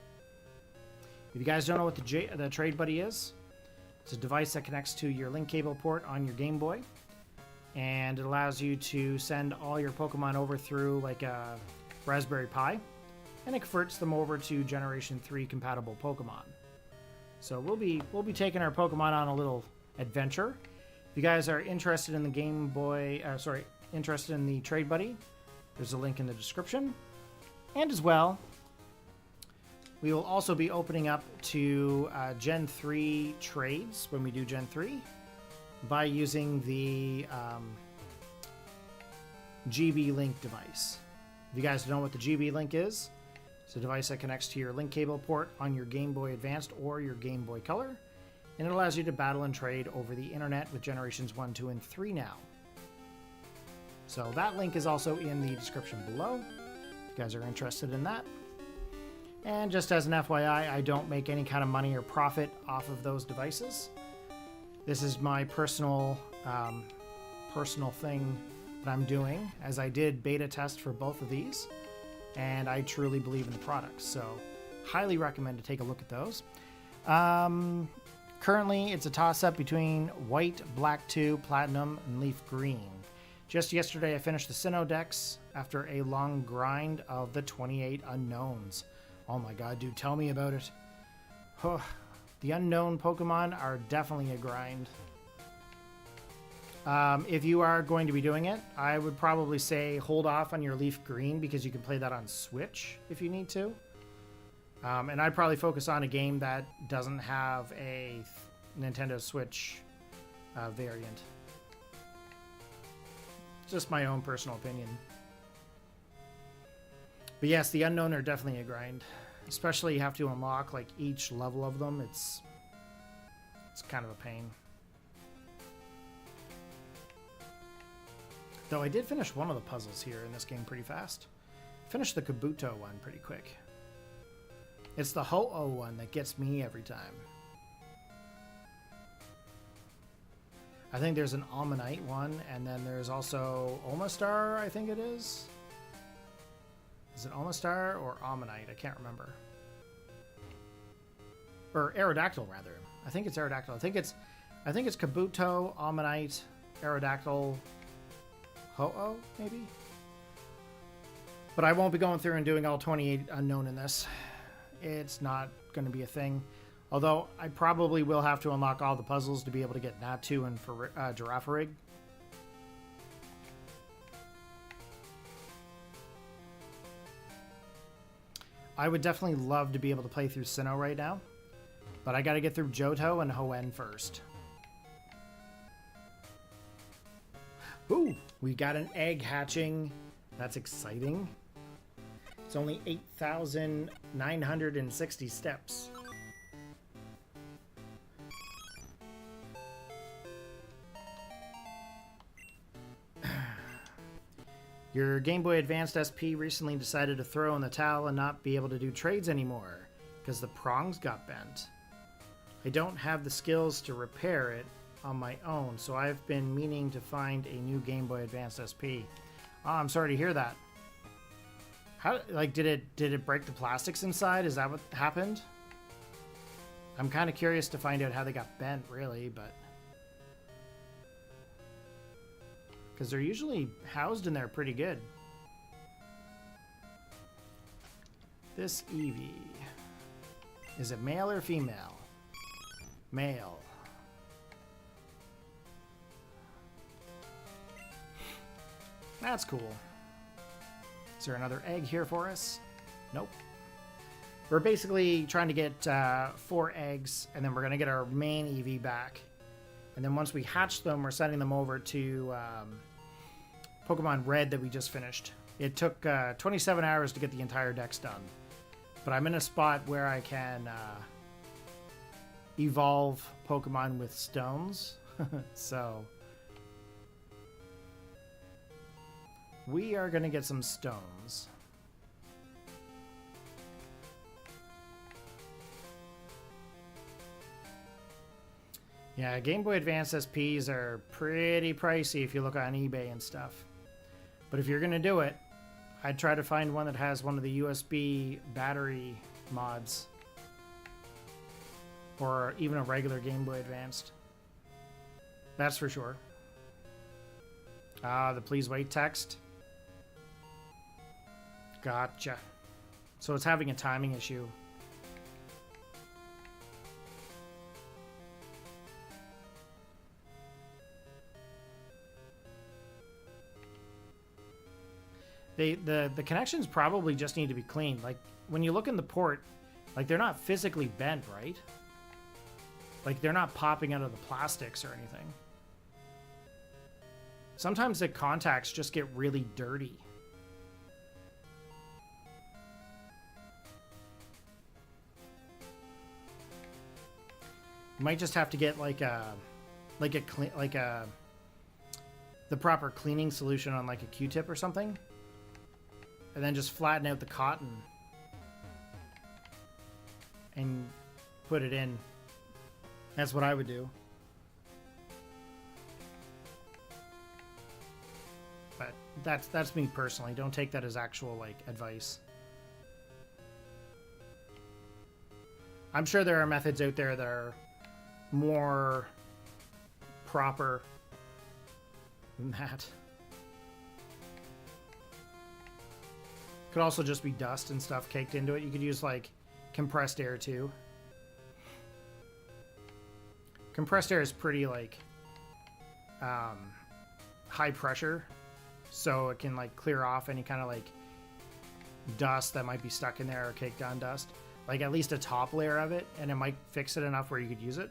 If you guys don't know what the Trade Buddy is, it's a device that connects to your link cable port on your Game Boy. And it allows you to send all your Pokemon over through like a Raspberry Pi. And it converts them over to Generation 3 compatible Pokemon. So we'll be taking our Pokemon on a little adventure. If you guys are interested in the Game Boy, interested in the Trade Buddy, there's a link in the description. And as well, we will also be opening up to Gen 3 trades when we do Gen 3 by using the GB Link device. If you guys don't know what the GB Link is, it's a device that connects to your link cable port on your Game Boy Advanced or your Game Boy Color, and it allows you to battle and trade over the internet with Generations 1, 2, and 3 now. So that link is also in the description below, if you guys are interested in that. And just as an FYI, I don't make any kind of money or profit off of those devices. This is my personal thing that I'm doing, as I did beta test for both of these, and I truly believe in the products. So highly recommend to take a look at those. Currently, it's a toss-up between White, Black 2, Platinum, and Leaf Green. Just yesterday, I finished the Sinnoh Dex after a long grind of the 28 unknowns. Oh my god, dude, tell me about it. The unknown Pokemon are definitely a grind. If you are going to be doing it, I would probably say hold off on your Leaf Green because you can play that on Switch if you need to. And I'd probably focus on a game that doesn't have a Nintendo Switch variant. Just my own personal opinion. But yes, the unknown are definitely a grind. Especially you have to unlock like each level of them. It's kind of a pain. Though I did finish one of the puzzles here in this game pretty fast. Finished the Kabuto one pretty quick. It's the Ho-Oh one that gets me every time. I think there's an Almanite one, and then there's also Omastar, I think it is. Is it Omastar or Almanite? I can't remember. Or Aerodactyl, rather. I think it's Aerodactyl. I think it's Kabuto, Almanite, Aerodactyl, Ho-Oh, maybe? But I won't be going through and doing all 28 unknown in this. It's not going to be a thing. Although I probably will have to unlock all the puzzles to be able to get Natu and Girafarig. I would definitely love to be able to play through Sinnoh right now. But I got to get through Johto and Hoenn first. Ooh, we got an egg hatching. That's exciting. It's only 8,960 steps. Your Game Boy Advanced SP recently decided to throw in the towel and not be able to do trades anymore because the prongs got bent. I don't have the skills to repair it on my own, so I've been meaning to find a new Game Boy Advanced SP. Oh, I'm sorry to hear that. How, like, did it break the plastics inside? Is that what happened? I'm kind of curious to find out how they got bent, really, but... because they're usually housed in there pretty good. This Eevee. Is it male or female? Male. That's cool. Is there another egg here for us? Nope. We're basically trying to get 4 eggs, and then we're going to get our main Eevee back. And then once we hatch them, we're sending them over to Pokemon Red that we just finished. It took 27 hours to get the entire dex done. But I'm in a spot where I can evolve Pokemon with stones. So we are going to get some stones. Yeah, Game Boy Advance SPs are pretty pricey if you look on eBay and stuff. But if you're going to do it, I'd try to find one that has one of the USB battery mods. Or even a regular Game Boy Advanced. That's for sure. The please wait text. Gotcha. So it's having a timing issue. The connections probably just need to be cleaned. Like, when you look in the port, like, they're not physically bent, right? Like, they're not popping out of the plastics or anything. Sometimes the contacts just get really dirty. You might just have to get the proper cleaning solution on like a Q-tip or something. And then just flatten out the cotton and put it in. That's what I would do. But that's me personally. Don't take that as actual like advice. I'm sure there are methods out there that are more proper than that. Could also just be dust and stuff caked into it. You could use like compressed air too. Compressed air is pretty like high pressure, so it can like clear off any kind of like dust that might be stuck in there or caked on dust. Like at least a top layer of it, and it might fix it enough where you could use it.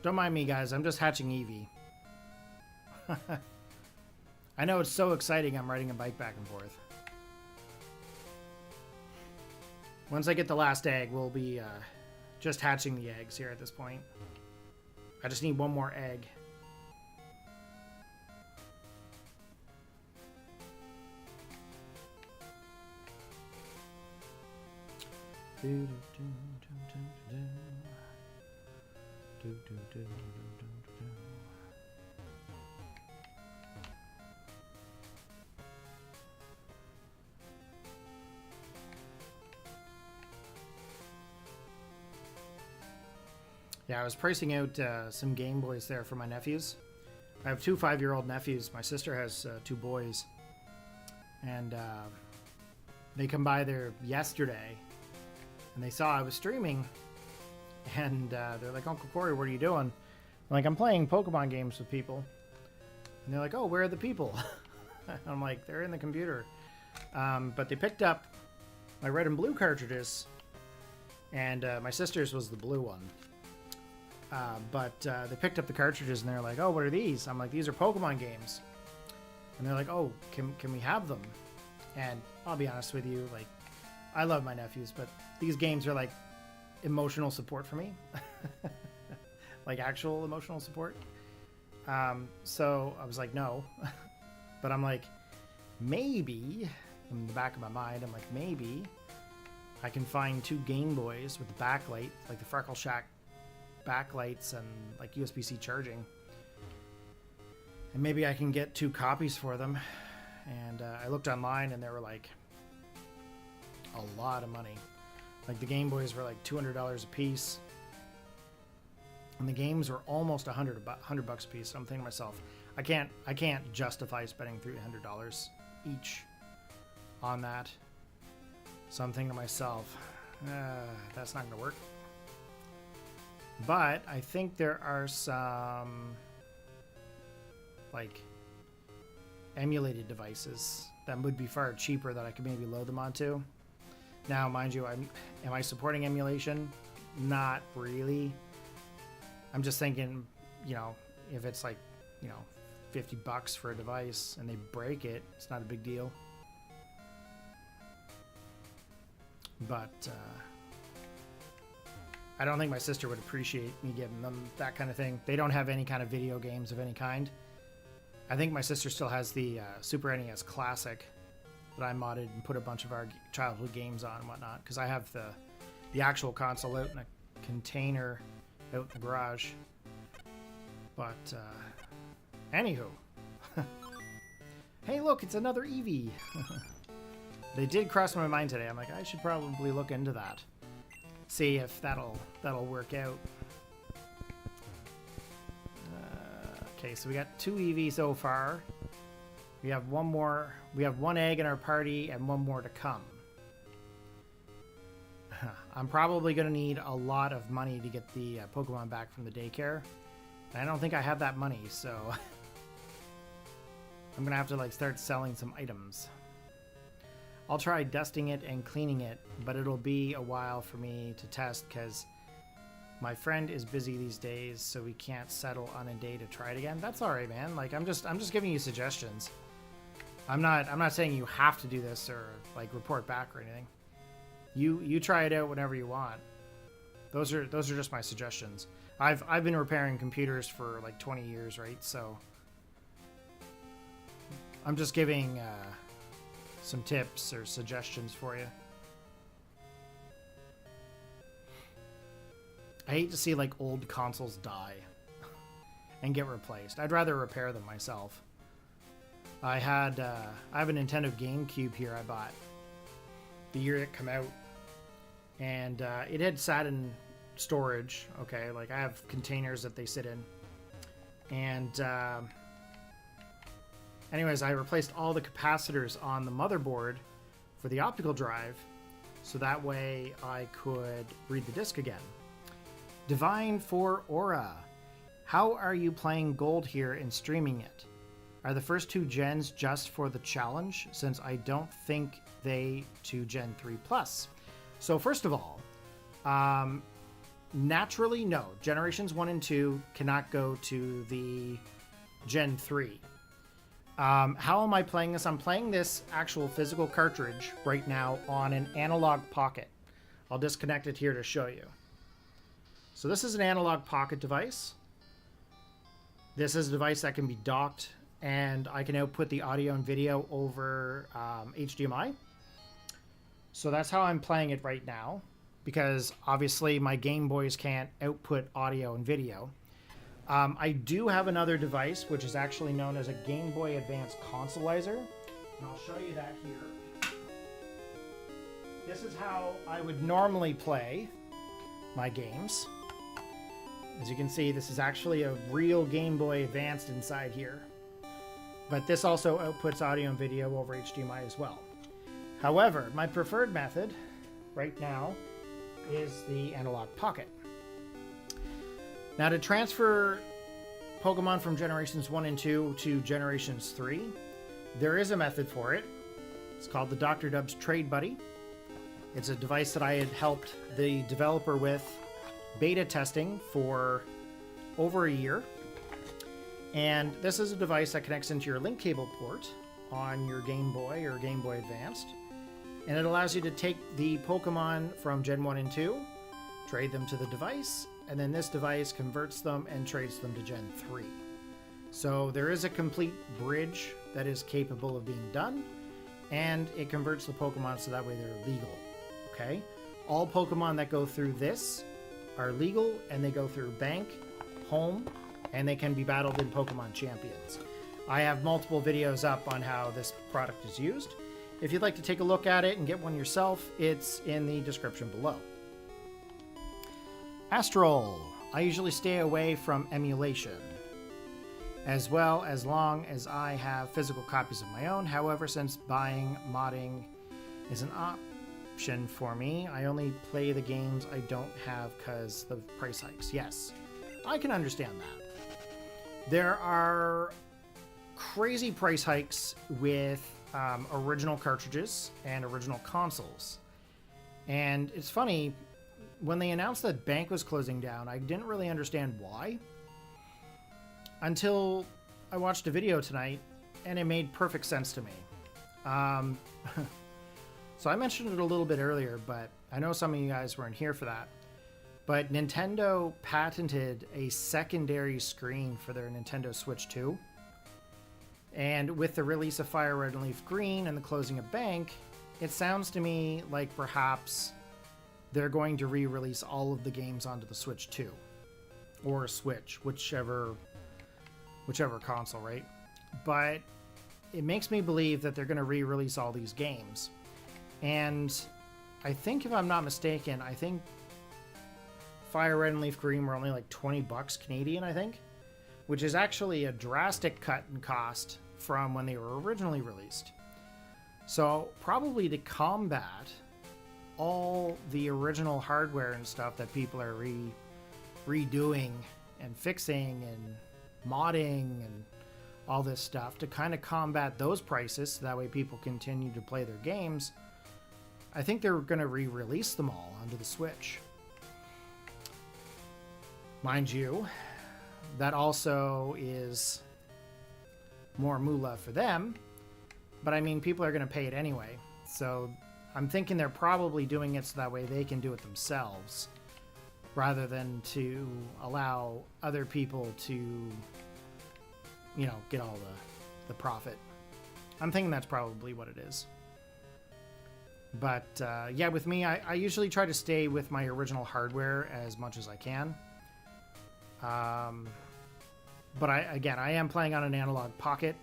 Don't mind me, guys. I'm just hatching Eevee. I know it's so exciting. I'm riding a bike back and forth. Once I get the last egg, we'll be just hatching the eggs here at this point. I just need one more egg. Yeah, I was pricing out some Game Boys there for my nephews. I have two 5-year-old nephews. My sister has 2 boys. And they come by there yesterday, and they saw I was streaming. And they're like, Uncle Corey, what are you doing? I'm like, I'm playing Pokemon games with people. And they're like, oh, where are the people? I'm like, they're in the computer. But they picked up my red and blue cartridges, and my sister's was the blue one. But they picked up the cartridges, and they're like, oh, what are these? I'm like, these are Pokemon games. And they're like, oh, can we have them? And I'll be honest with you, like, I love my nephews, but these games are like emotional support for me. Like actual emotional support. So I was like, no. But I'm like, maybe, in the back of my mind, I'm like, maybe I can find 2 Game Boys with the backlight, like the Freckle Shack backlights and like USB-C charging. And maybe I can get 2 copies for them. And I looked online, and they were like a lot of money. Like the Game Boys were like $200 a piece, and the games were almost $100 bucks a piece. So I'm thinking to myself, I can't justify spending $300 each on that. So I'm thinking to myself, that's not gonna work. But I think there are some like emulated devices that would be far cheaper that I could maybe load them onto. Now, mind you, am I supporting emulation? Not really. I'm just thinking, you know, if it's like, you know, 50 bucks for a device and they break it, it's not a big deal. But I don't think my sister would appreciate me giving them that kind of thing. They don't have any kind of video games of any kind. I think my sister still has the Super NES Classic that I modded and put a bunch of our childhood games on and whatnot, because I have the actual console out in a container out in the garage. But anywho, hey, look, it's another Eevee. They did cross my mind today. I'm like, I should probably look into that, see if that'll work out. Okay, so we got 2 Eevee so far. We have one more. We have 1 egg in our party and 1 more to come. I'm probably going to need a lot of money to get the Pokemon back from the daycare. And I don't think I have that money, so I'm going to have to like start selling some items. I'll try dusting it and cleaning it, but it'll be a while for me to test because My friend is busy these days, so we can't settle on a day to try it again. That's all right, man. Like, I'm just giving you suggestions. I'm not saying you have to do this or like report back or anything. You try it out whenever you want. Those are just my suggestions. I've been repairing computers for like 20 years, right? So I'm just giving some tips or suggestions for you. I hate to see like old consoles die and get replaced. I'd rather repair them myself. I have a Nintendo GameCube here I bought the year it came out, and it had sat in storage. Okay, like I have containers that they sit in, and anyways, I replaced all the capacitors on the motherboard for the optical drive, so that way I could read the disc again. Divine for Aura, how are you playing Gold here and streaming it? Are the first 2 gens just for the challenge, since I don't think they to Gen 3 Plus? So first of all, naturally, no. Generations 1 and 2 cannot go to the Gen 3. How am I playing this? I'm playing this actual physical cartridge right now on an analog pocket. I'll disconnect it here to show you. So this is an analog pocket device. This is a device that can be docked, and I can output the audio and video over HDMI. So that's how I'm playing it right now, because obviously my Game Boys can't output audio and video. I do have another device, which is actually known as a Game Boy Advance Consoleizer, and I'll show you that here. This is how I would normally play my games. As you can see, this is actually a real Game Boy Advanced inside here. But this also outputs audio and video over HDMI as well. However, my preferred method right now is the analog pocket. Now, to transfer Pokemon from Generations 1 and 2 to Generations 3, there is a method for it. It's called the Dr. Dub's Trade Buddy. It's a device that I had helped the developer with beta testing for over a year. And this is a device that connects into your link cable port on your Game Boy or Game Boy Advanced. And it allows you to take the Pokemon from Gen 1 and 2, trade them to the device, and then this device converts them and trades them to Gen 3. So there is a complete bridge that is capable of being done, and it converts the Pokemon so that way they're legal. Okay? All Pokemon that go through this are legal, and they go through Bank, Home, and they can be battled in Pokemon Champions. I have multiple videos up on how this product is used. If you'd like to take a look at it and get one yourself, it's in the description below. Astral. I usually stay away from emulation, as well as long as I have physical copies of my own. However, since buying modding is an option for me, I only play the games I don't have because the price hikes. Yes, I can understand that. There are crazy price hikes with original cartridges and original consoles. And it's funny, when they announced that Bank was closing down, I didn't really understand why. Until I watched a video tonight, and it made perfect sense to me. So I mentioned it a little bit earlier, but I know some of you guys weren't here for that. But Nintendo patented a secondary screen for their Nintendo Switch 2. And with the release of Fire Red and Leaf Green and the closing of Bank, it sounds to me like perhaps they're going to re-release all of the games onto the Switch 2. Or Switch, whichever console, right? But it makes me believe that they're going to re-release all these games. And I think, if I'm not mistaken, I think Fire Red and Leaf Green were only like $20 Canadian, I think, which is actually a drastic cut in cost from when they were originally released. So probably to combat all the original hardware and stuff that people are redoing and fixing and modding and all this stuff, to kind of combat those prices so that way people continue to play their games, I think they're going to re-release them all onto the Switch. Mind you, that also is more moolah for them, but I mean, people are going to pay it anyway. So I'm thinking they're probably doing it so that way they can do it themselves, rather than to allow other people to, you know, get all the profit. I'm thinking that's probably what it is. But yeah, with me, I usually try to stay with my original hardware as much as I can. But I am playing on an analog pocket.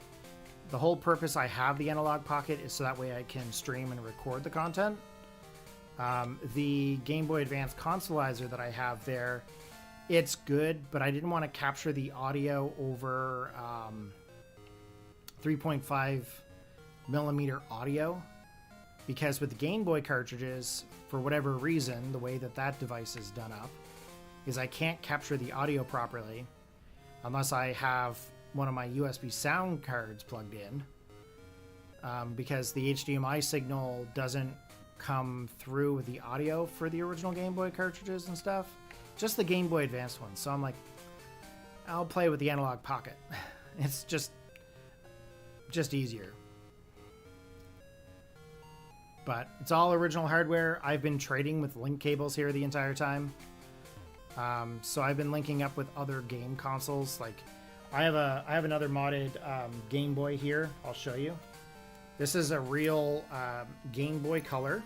The whole purpose I have the analog pocket is so that way I can stream and record the content. The Game Boy Advance consoleizer that I have there, it's good, but I didn't want to capture the audio over 3.5 millimeter audio, because with the Game Boy cartridges, for whatever reason, the way that device is done up is I can't capture the audio properly unless I have one of my USB sound cards plugged in, because the HDMI signal doesn't come through with the audio for the original Game Boy cartridges and stuff, just the Game Boy Advance one. So I'm like, I'll play with the analog pocket. It's just easier. But it's all original hardware. I've been trading with link cables here the entire time. So I've been linking up with other game consoles. Like I have another modded Game Boy here. I'll show you. This is a real Game Boy Color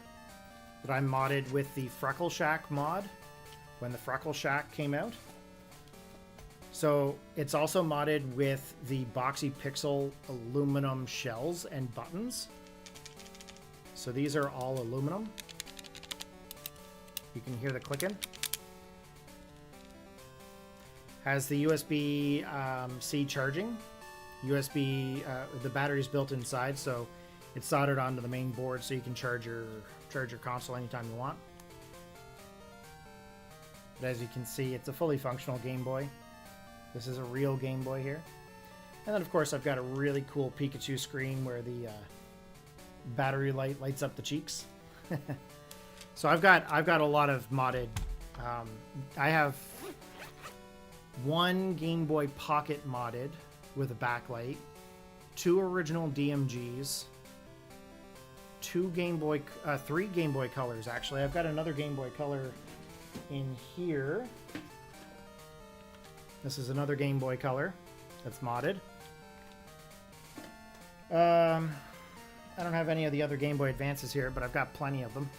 that I modded with the Freckle Shack mod when the Freckle Shack came out. So it's also modded with the Boxy Pixel aluminum shells and buttons. So these are all aluminum. You can hear the clicking. Has the USB-C charging. The battery's built inside, so it's soldered onto the main board, so you can charge your console anytime you want. But as you can see, it's a fully functional Game Boy. This is a real Game Boy here. And then, of course, I've got a really cool Pikachu screen where the battery light lights up the cheeks. So I've got a lot of modded. I have one Game Boy Pocket modded with a backlight, 2 original DMGs, 3 Game Boy Colors. Actually, I've got another Game Boy Color in here. This is another Game Boy Color that's modded. I don't have any of the other Game Boy Advances here, but I've got plenty of them.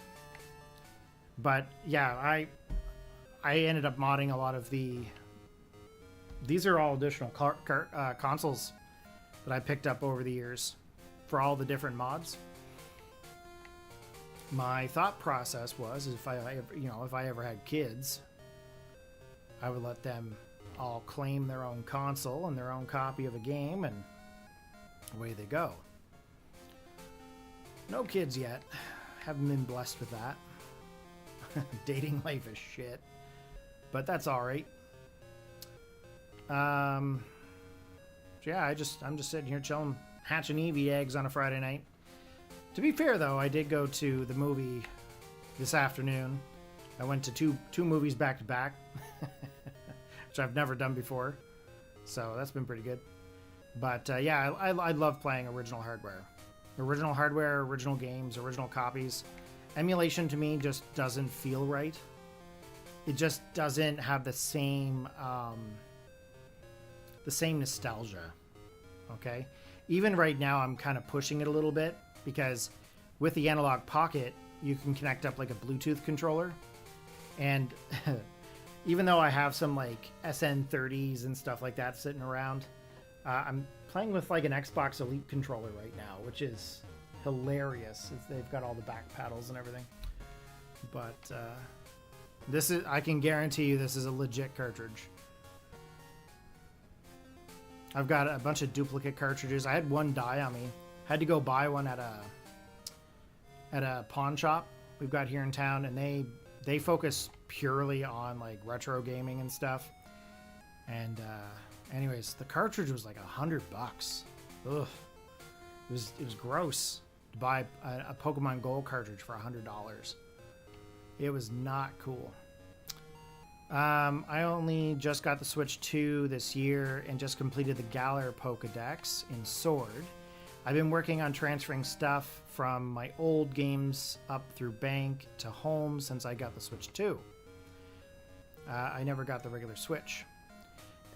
But yeah, I ended up modding a lot of the... These are all additional consoles that I picked up over the years for all the different mods. My thought process was, if I ever had kids, I would let them all claim their own console and their own copy of a game, and away they go. No kids yet. Haven't been blessed with that. Dating life is shit, but that's all right. Yeah, I'm just sitting here chilling, hatching Eevee eggs on a Friday night. To be fair, though, I did go to the movie this afternoon. I went to two movies back to back, which I've never done before, so that's been pretty good. But yeah, I love playing original hardware. Original hardware, original games, original copies. Emulation to me just doesn't feel right. It just doesn't have the same nostalgia. Okay? Even right now, I'm kind of pushing it a little bit, because with the analog pocket, you can connect up like a Bluetooth controller. And even though I have some like SN30s and stuff like that sitting around, I'm playing with like an Xbox Elite controller right now, which is hilarious. They've got all the back paddles and everything. But I can guarantee you this is a legit cartridge. I've got a bunch of duplicate cartridges. I had one die on me. Had to go buy one at a pawn shop we've got here in town, and they focus purely on like retro gaming and stuff. And anyways, the cartridge was like $100. Ugh, it was gross to buy a Pokemon Gold cartridge for $100. It was not cool. I only just got the Switch 2 this year and just completed the EVERY Pokédex in Sword. I've been working on transferring stuff from my old games up through Bank to home since I got the Switch 2. I never got the regular Switch.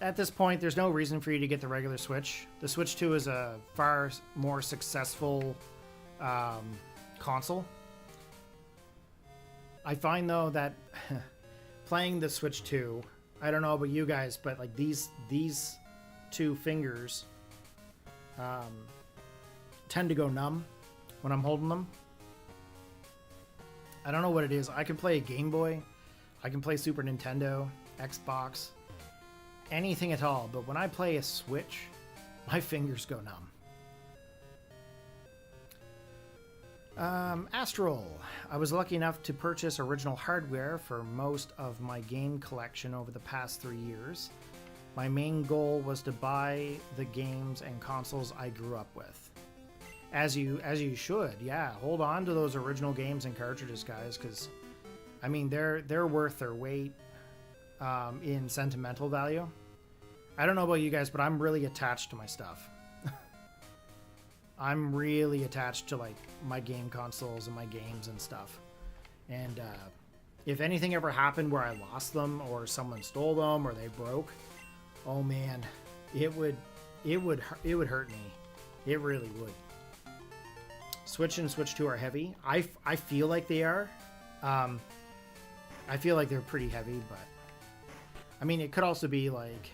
At this point, there's no reason for you to get the regular Switch. The Switch 2 is a far more successful console. I find, though, that playing the Switch 2, I don't know about you guys, but like these two fingers tend to go numb when I'm holding them. I don't know what it is. I can play a Game Boy, I can play Super Nintendo, Xbox, anything at all, but when I play a Switch, my fingers go numb. Astral. I was lucky enough to purchase original hardware for most of my game collection over the past 3 years. My main goal was to buy the games and consoles I grew up with. As you should, yeah. Hold on to those original games and cartridges, guys, because I mean they're worth their weight in sentimental value. I don't know about you guys, but I'm really attached to my stuff. I'm really attached to like my game consoles and my games and stuff. And if anything ever happened where I lost them or someone stole them or they broke, oh man, it would hurt me. It really would. Switch and Switch 2 are heavy. I feel like they are. I feel like they're pretty heavy, but I mean, it could also be like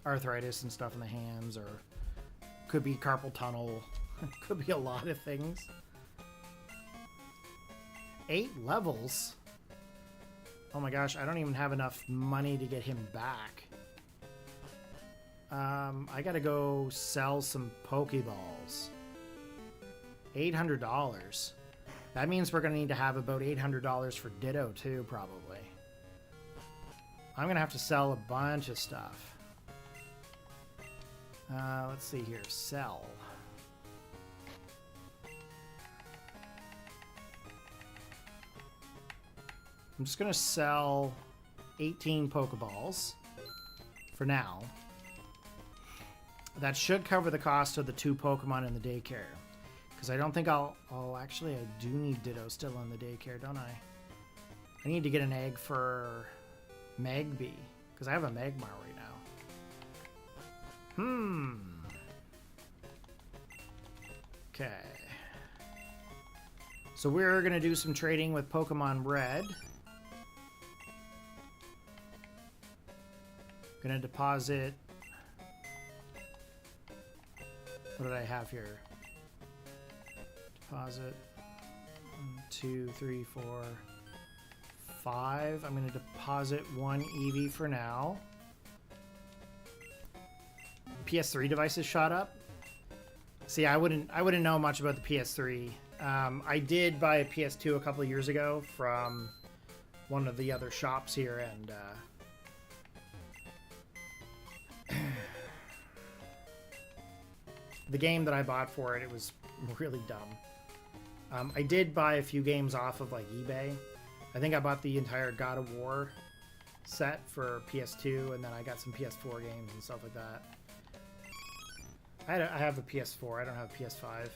arthritis and stuff in the hands, or could be carpal tunnel. Could be a lot of things. 8 levels? Oh my gosh, I don't even have enough money to get him back. I gotta go sell some Pokeballs. $800. That means we're gonna need to have about $800 for Ditto too, probably. I'm gonna have to sell a bunch of stuff. Let's see here. Sell. I'm just gonna sell 18 Pokeballs for now. That should cover the cost of the 2 Pokemon in the daycare. Because I don't think I'll... Oh, actually, I do need Ditto still in the daycare, don't I? I need to get an egg for Magby. Because I have a Magmar right now. Okay. So we're going to do some trading with Pokemon Red. Going to deposit... What did I have here? Deposit 1, 2, 3, 4, 5. I'm going to deposit 1 Eevee for now. PS3 devices shot up. See, I wouldn't know much about the PS3. I did buy a PS2 a couple of years ago from one of the other shops here, and the game that I bought for it, it was really dumb. I did buy a few games off of like eBay. I think I bought the entire God of War set for PS2, and then I got some PS4 games and stuff like that. I have a PS4. I don't have a PS5,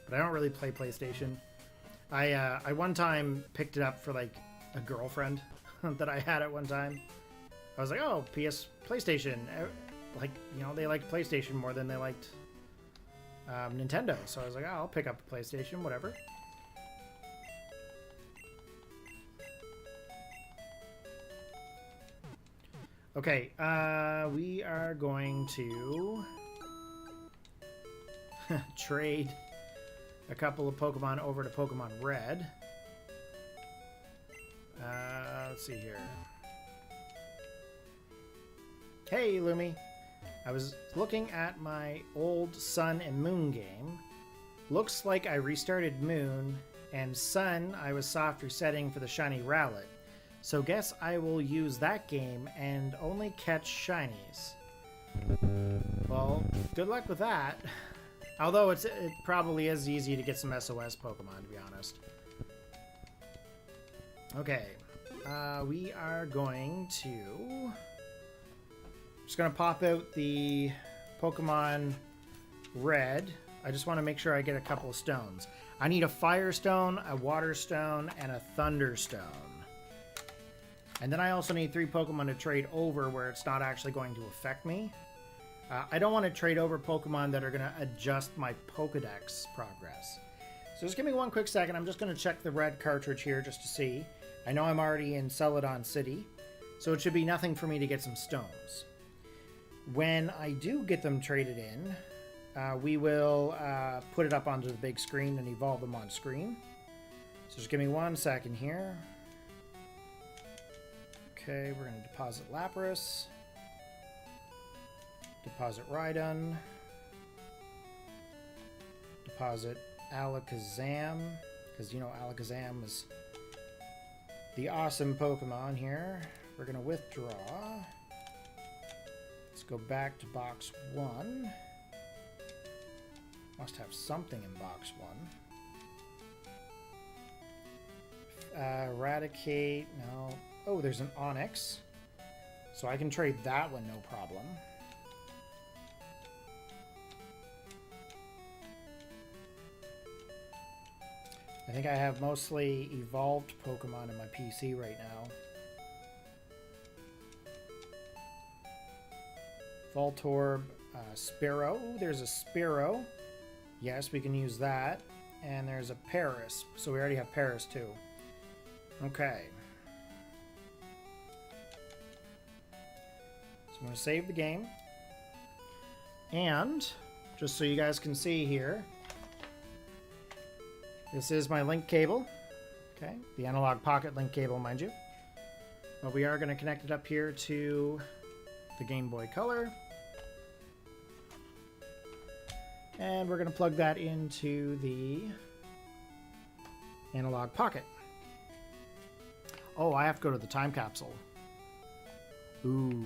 but I don't really play PlayStation. I one time picked it up for like a girlfriend that I had at one time. I was like, oh, PlayStation. Like, you know, they liked PlayStation more than they liked Nintendo. So I was like, oh, I'll pick up a PlayStation, whatever. Okay, we are going to trade a couple of Pokemon over to Pokemon Red. Let's see here. Hey, Lumi. I was looking at my old Sun and Moon game. Looks like I restarted Moon, and Sun I was soft resetting for the shiny Rowlet. So guess I will use that game and only catch shinies. Well, good luck with that. Although it probably is easy to get some SOS Pokemon, to be honest. Okay. we are going to... Just going to pop out the Pokemon Red. I just want to make sure I get a couple of stones. I need a Fire Stone, a Water Stone, and a Thunder Stone. And then I also need 3 Pokemon to trade over where it's not actually going to affect me. I don't want to trade over Pokemon that are going to adjust my Pokédex progress. So just give me one quick second. I'm just going to check the red cartridge here just to see. I know I'm already in Celadon City, so it should be nothing for me to get some stones. When I do get them traded in, we will put it up onto the big screen and evolve them on screen. So just give me one second here. Okay, we're going to deposit Lapras. Deposit Rhydon. Deposit Alakazam. Because, you know, Alakazam is the awesome Pokemon here. We're going to withdraw. Let's go back to box 1. Must have something in box 1. Eradicate, no. Oh, there's an Onyx. So I can trade that one, no problem. I think I have mostly evolved Pokemon in my PC right now. Voltorb, Sparrow. Ooh, there's a Sparrow. Yes, we can use that. And there's a Paris. So we already have Paris too. Okay. So I'm going to save the game. And, just so you guys can see here, this is my link cable. Okay, the analog pocket link cable, mind you. But we are going to connect it up here to the Game Boy Color. And we're going to plug that into the analog pocket. Oh, I have to go to the time capsule. Ooh.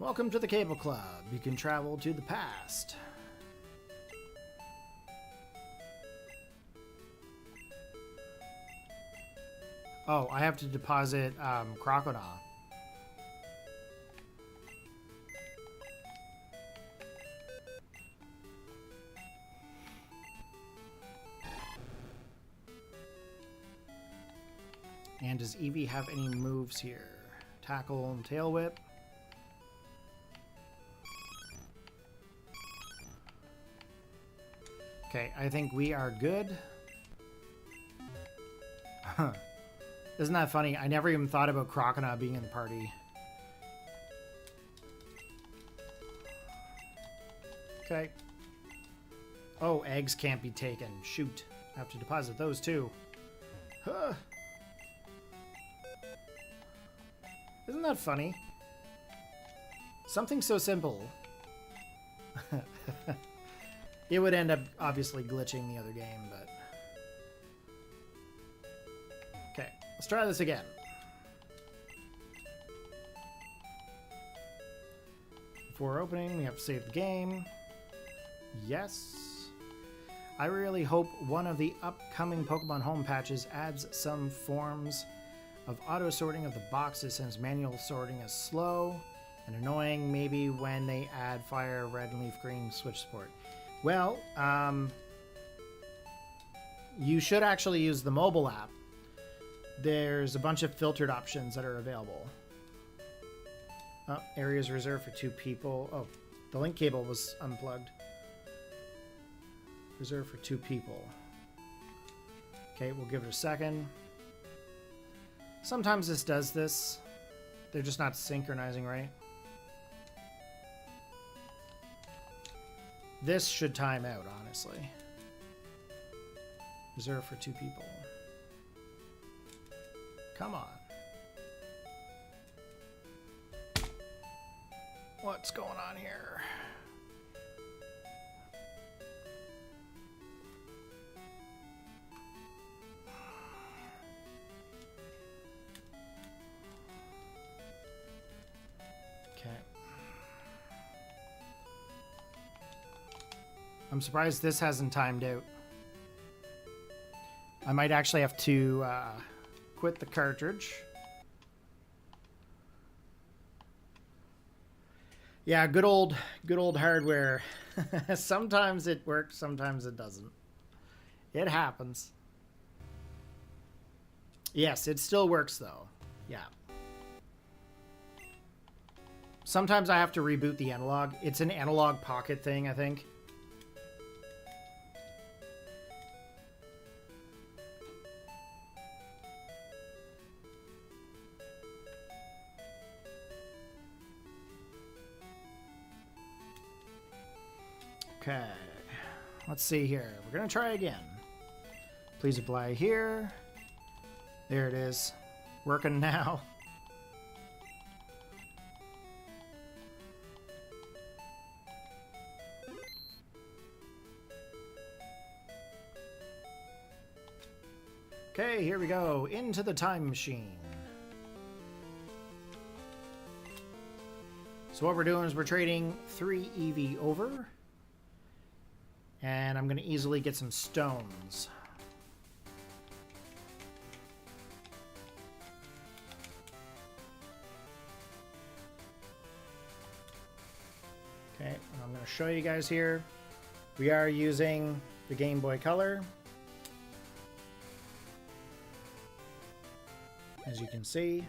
Welcome to the Cable Club. You can travel to the past. Oh, I have to deposit Crocodile. And does Eevee have any moves here? Tackle and Tail Whip. Okay, I think we are good. Isn't that funny? I never even thought about Crocodile being in the party. Okay. Oh, eggs can't be taken. Shoot. I have to deposit those too. Huh. Isn't that funny? Something so simple. It would end up obviously glitching the other game, but... Okay, let's try this again. Before opening, we have to save the game. Yes. I really hope one of the upcoming Pokemon Home patches adds some forms of auto-sorting of the boxes, since manual sorting is slow and annoying. Maybe when they add Fire, Red, and Leaf Green switch support. Well, you should actually use the mobile app. There's a bunch of filtered options that are available. Oh, areas reserved for 2 people. Oh, the link cable was unplugged. Reserved for 2 people. Okay, we'll give it a second. Sometimes this does this. They're just not synchronizing right. This should time out, honestly. Reserved for 2 people. Come on. What's going on here? Okay. I'm surprised this hasn't timed out. I might actually have to quit the cartridge. Yeah, good old hardware. Sometimes it works, sometimes it doesn't. It happens. Yes, it still works though. Yeah. Sometimes I have to reboot the analog. It's an analog pocket thing, I think. Okay. Let's see here. We're going to try again. Please apply here. There it is. Working now. Okay, here we go. Into the time machine. So what we're doing is we're trading 3 EV over. And I'm going to easily get some stones. Okay, I'm going to show you guys here. We are using the Game Boy Color. As you can see.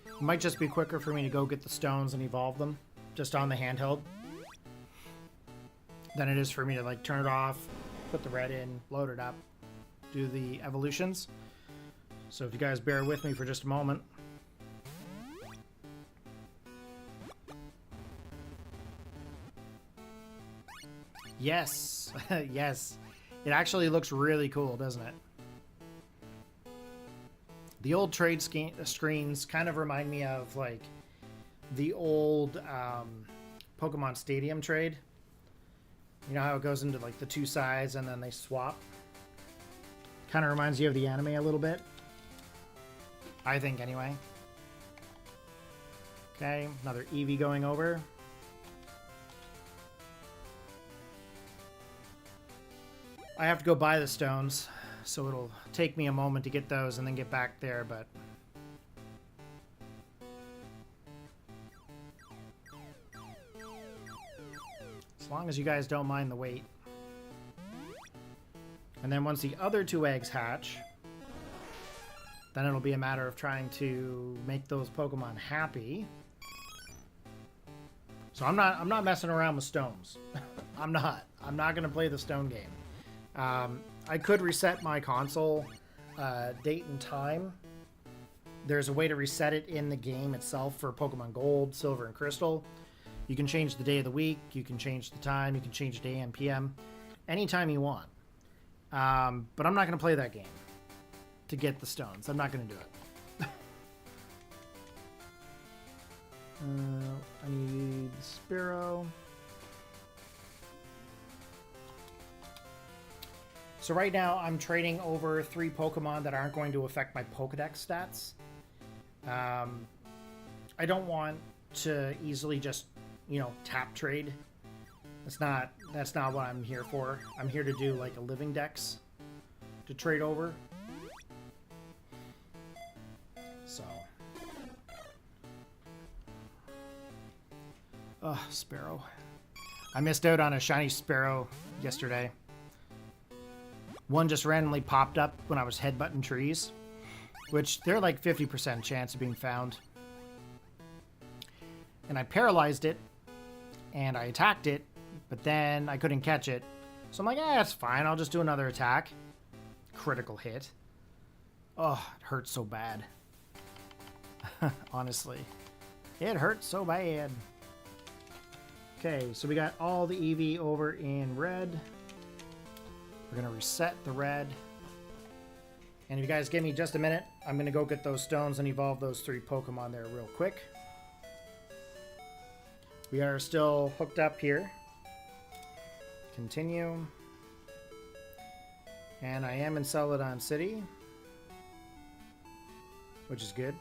It might just be quicker for me to go get the stones and evolve them just on the handheld than it is for me to like turn it off, put the red in, load it up, do the evolutions. So if you guys bear with me for just a moment. Yes, yes. It actually looks really cool, doesn't it? The old trade screens kind of remind me of like the old Pokemon Stadium trade. You know how it goes into like the two sides and then they swap? Kind of reminds you of the anime a little bit. I think anyway. Okay, another Eevee going over. I have to go buy the stones, so it'll take me a moment to get those and then get back there, but... as long as you guys don't mind the wait. And then once the other 2 eggs hatch, then it'll be a matter of trying to make those Pokemon happy. So I'm not messing around with stones. I'm not going to play the stone game. I could reset my console date and time. There's a way to reset it in the game itself for Pokemon Gold, Silver, and Crystal. You can change the day of the week, you can change the time, you can change day and PM, anytime you want. But I'm not going to play that game to get the stones. I'm not going to do it. I need Spearow. So right now, I'm trading over 3 Pokemon that aren't going to affect my Pokédex stats. I don't want to easily just, you know, tap trade. That's not what I'm here for. I'm here to do like a living dex to trade over. So. Oh, Spearow. I missed out on a shiny Spearow yesterday. One just randomly popped up when I was headbutting trees, which they're like 50% chance of being found. And I paralyzed it, and I attacked it, but then I couldn't catch it. So I'm like, that's fine, I'll just do another attack. Critical hit. Oh, it hurts so bad. Honestly. It hurts so bad. Okay, so we got all the Eevee over in red. We're going to reset the red. And if you guys give me just a minute, I'm going to go get those stones and evolve those 3 Pokemon there real quick. We are still hooked up here. Continue. And I am in Celadon City, which is good.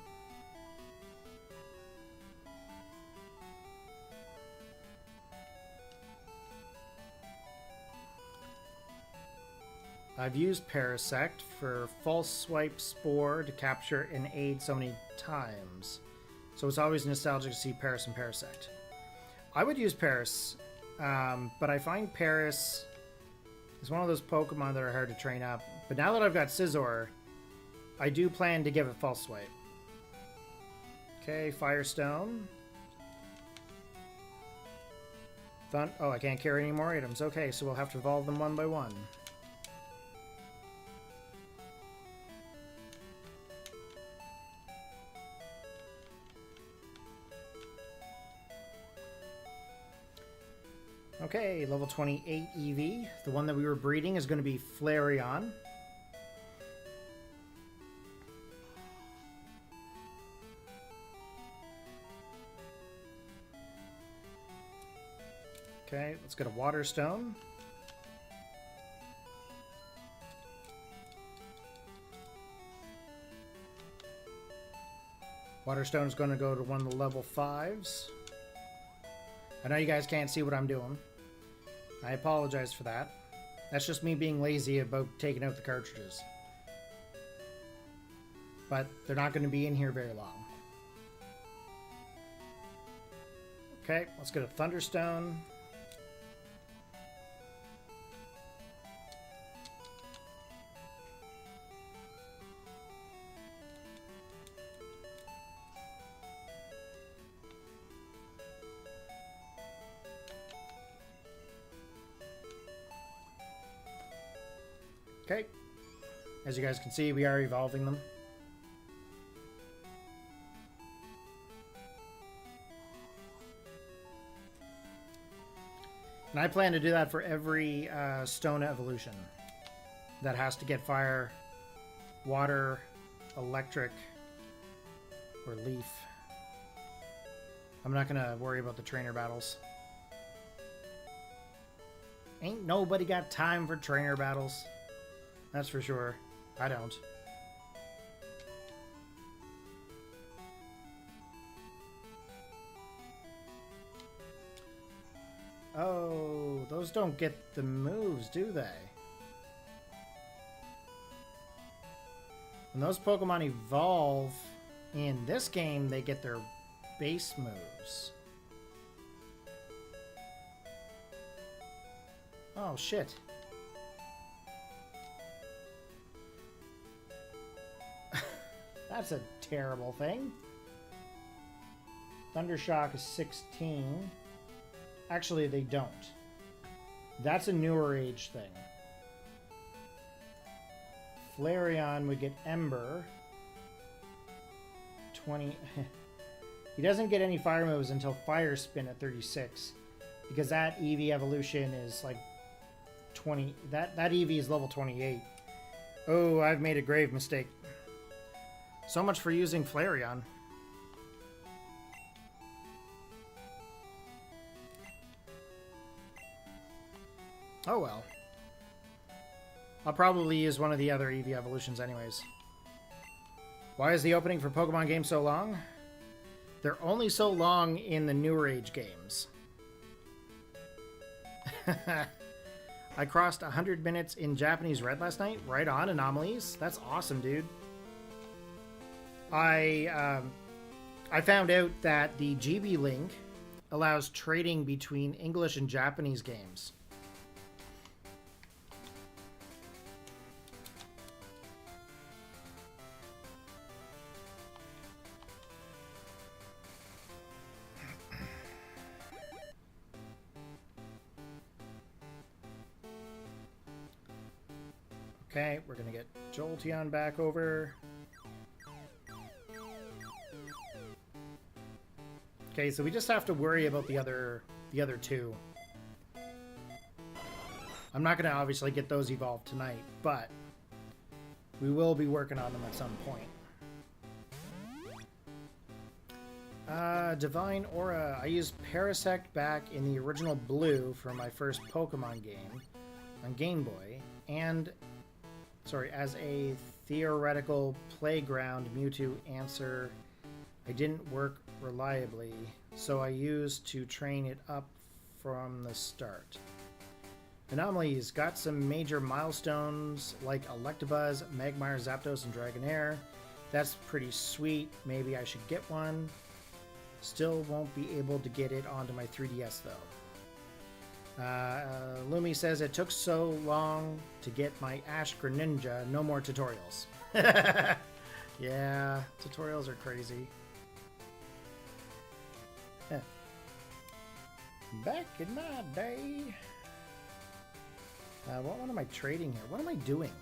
I've used Parasect for False Swipe Spore to capture and aid so many times. So it's always nostalgic to see Paris and Parasect. I would use Paris, but I find Paris is one of those Pokemon that are hard to train up. But now that I've got Scizor, I do plan to give it False Swipe. Okay, Firestone. Oh, I can't carry any more items. Okay, so we'll have to evolve them one by one. Okay, level 28 Eevee. The one that we were breeding is going to be Flareon. Okay, let's get a Water Stone. Water Stone is going to go to one of the level 5s. I know you guys can't see what I'm doing. I apologize for that. That's just me being lazy about taking out the cartridges. But they're not going to be in here very long. Okay, let's get a Thunderstone. Okay, as you guys can see, we are evolving them. And I plan to do that for every stone evolution that has to get fire, water, electric, or leaf. I'm not going to worry about the trainer battles. Ain't nobody got time for trainer battles. That's for sure. I don't. Oh, those don't get the moves, do they? When those Pokemon evolve in this game, they get their base moves. Oh, shit. That's a terrible thing. Thundershock is 16. Actually, they don't. That's a newer age thing. Flareon would get Ember. 20. He doesn't get any fire moves until Fire Spin at 36. Because that Eevee evolution is like 20. That Eevee is level 28. Oh, I've made a grave mistake. So much for using Flareon. Oh well. I'll probably use one of the other Eevee evolutions anyways. Why is the opening for Pokemon games so long? They're only so long in the newer age games. I crossed 100 minutes in Japanese Red last night. Right on, Anomalies. That's awesome, dude. I found out that the GB link allows trading between English and Japanese games. Okay, we're gonna get Jolteon back over. Okay, so we just have to worry about the other two. I'm not gonna obviously get those evolved tonight, but we will be working on them at some point. Divine Aura. I used Parasect back in the original Blue for my first Pokemon game on Game Boy, and as a theoretical playground Mewtwo answer. I didn't work reliably, so I used to train it up from the start. Anomalies got some major milestones like Electabuzz, Magmar, Zapdos, and Dragonair. That's pretty sweet. Maybe I should get one. Still won't be able to get it onto my 3DS though. Lumi says it took so long to get my Ash Greninja. No more tutorials. Yeah, tutorials are crazy. Back in my day. What one am I trading here? What am I doing?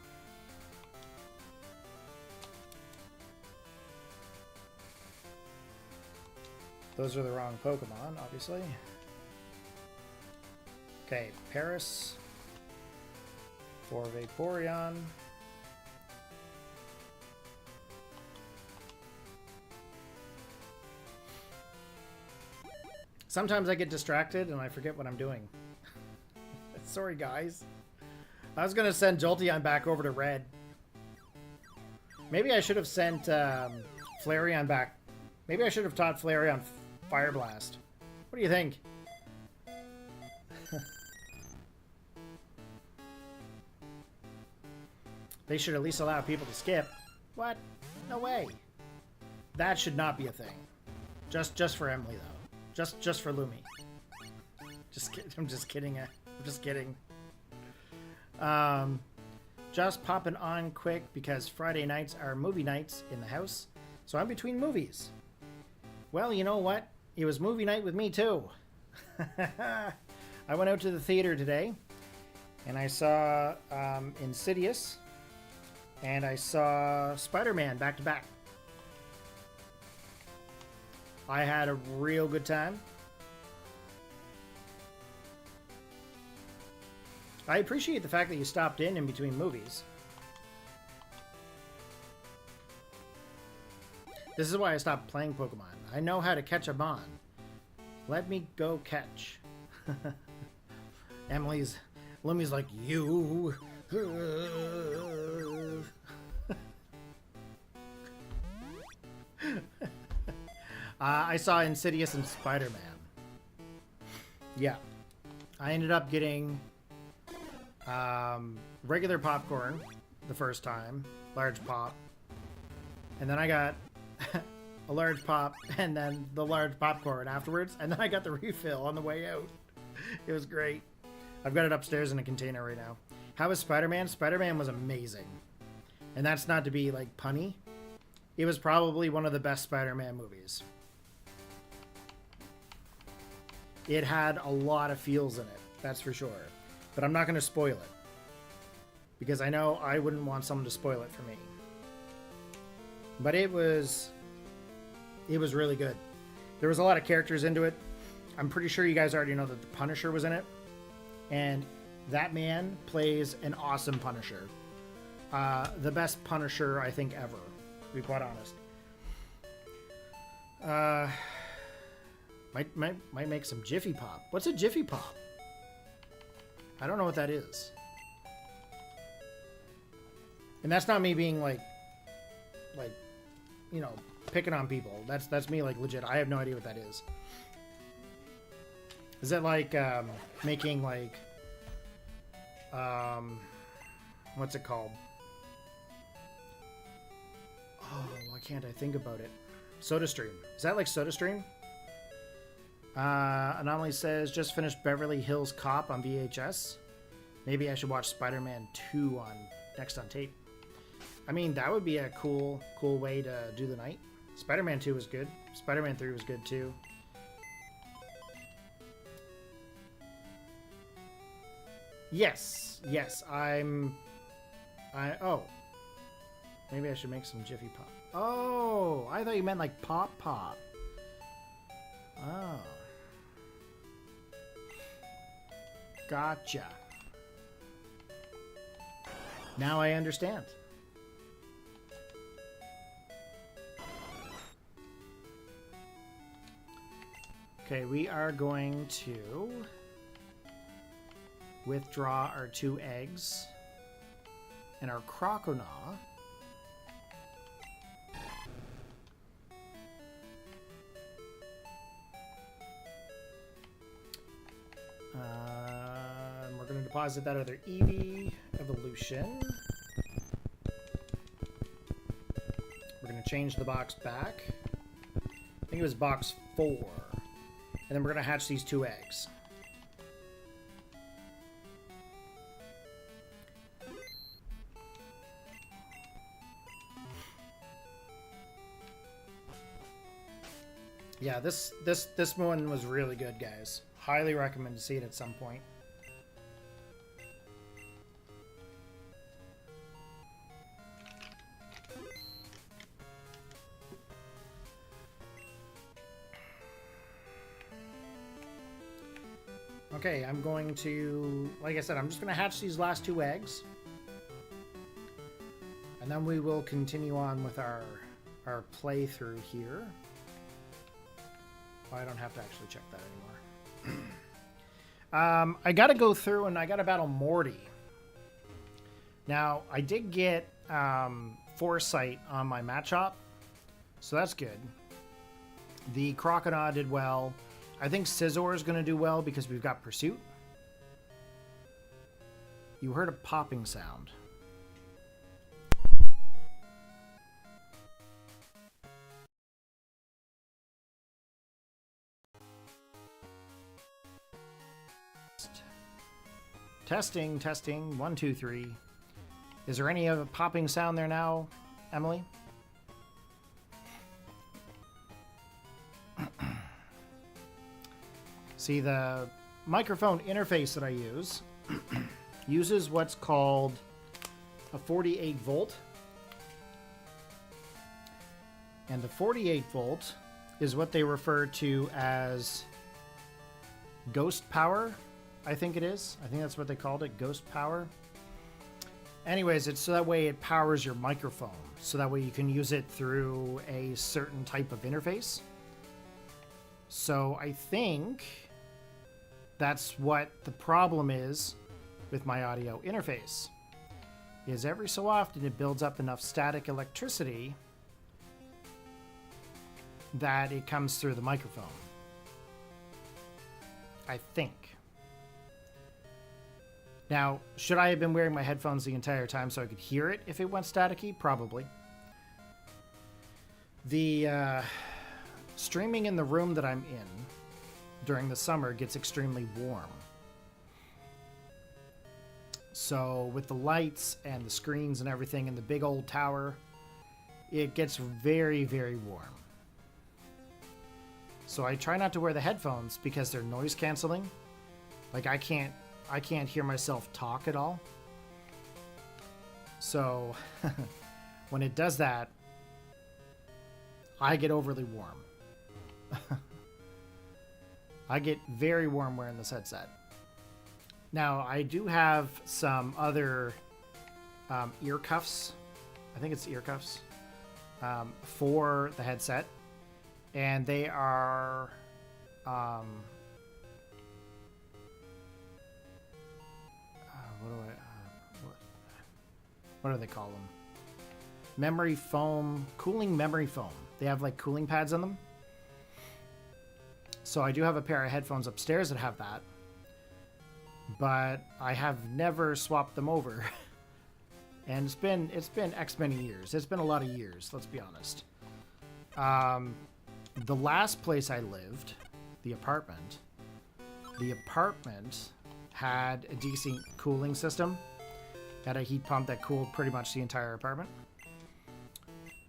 Those are the wrong Pokemon, obviously. Okay, Paris for Vaporeon. Sometimes I get distracted and I forget what I'm doing. Sorry, guys. I was going to send Jolteon back over to Red. Maybe I should have sent Flareon back. Maybe I should have taught Flareon Fire Blast. What do you think? They should at least allow people to skip. What? No way. That should not be a thing. Just for Emily though. Just for Lumi. I'm just kidding. I'm just kidding. Just popping on quick because Friday nights are movie nights in the house, so I'm between movies. Well, you know what? It was movie night with me too. I went out to the theater today, and I saw Insidious, and I saw Spider-Man back to back. I had a real good time. I appreciate the fact that you stopped in between movies. This is why I stopped playing Pokemon. I know how to catch a mon. Let me go catch. Lumi's like, you. I saw Insidious and Spider-Man. Yeah. I ended up getting regular popcorn the first time, large pop, and then I got a large pop and then the large popcorn afterwards, and then I got the refill on the way out. It was great. I've got it upstairs in a container right now. How was Spider-Man? Spider-Man was amazing, and that's not to be like punny. It was probably one of the best Spider-Man movies. It had a lot of feels in it, that's for sure. But I'm not going to spoil it, because I know I wouldn't want someone to spoil it for me. But it was really good. There was a lot of characters into it. I'm pretty sure you guys already know that the Punisher was in it, and that man plays an awesome Punisher. The best Punisher I think ever, to be quite honest. Might make some Jiffy Pop. What's a Jiffy Pop? I don't know what that is. And that's not me being like, you know, picking on people. That's me like legit. I have no idea what that is. Is it like making like what's it called? Oh, why can't I think about it? SodaStream. Is that like SodaStream? Anomaly says, just finished Beverly Hills Cop on VHS. Maybe I should watch Spider-Man 2 next on tape. I mean, that would be a cool way to do the night. Spider-Man 2 was good. Spider-Man 3 was good too. Yes. Oh. Maybe I should make some Jiffy Pop. Oh, I thought you meant like Pop. Oh. Gotcha. Now I understand. Okay, we are going to withdraw our 2 eggs and our Croconaw. We're going to deposit that other Eevee evolution. We're going to change the box back. I think it was box 4. And then we're going to hatch these 2 eggs. Yeah, this one was really good, guys. Highly recommend to see it at some point. Okay, I'm going to, like I said, I'm just going to hatch these last 2 eggs. And then we will continue on with our playthrough here. Oh, I don't have to actually check that anymore. I got to go through and I got to battle Morty. Now, I did get Foresight on my Machop, so that's good. The Crocodile did well. I think Scizor is going to do well because we've got Pursuit. You heard a popping sound. Testing, testing. 1, 2, 3. Is there any of a popping sound there now, Emily? See, the microphone interface that I use uses what's called a 48 volt. And the 48 volt is what they refer to as ghost power, I think it is. I think that's what they called it, ghost power. Anyways, it's so that way it powers your microphone. So that way you can use it through a certain type of interface. So I think that's what the problem is with my audio interface. Is every so often it builds up enough static electricity that it comes through the microphone. I think. Now, should I have been wearing my headphones the entire time so I could hear it if it went staticky? Probably. The streaming in the room that I'm in during the summer gets extremely warm. So with the lights and the screens and everything in the big old tower, it gets very, very warm. So I try not to wear the headphones because they're noise canceling. Like I can't hear myself talk at all. So when it does that, I get overly warm. I get very warm wearing this headset. Now, I do have some other ear cuffs. I think it's ear cuffs for the headset. And they are... what do they call them? Memory foam, cooling memory foam. They have like cooling pads on them. So I do have a pair of headphones upstairs that have that. But I have never swapped them over. And it's been X many years. It's been a lot of years, let's be honest. The last place I lived, the apartment had a decent cooling system. Had a heat pump that cooled pretty much the entire apartment.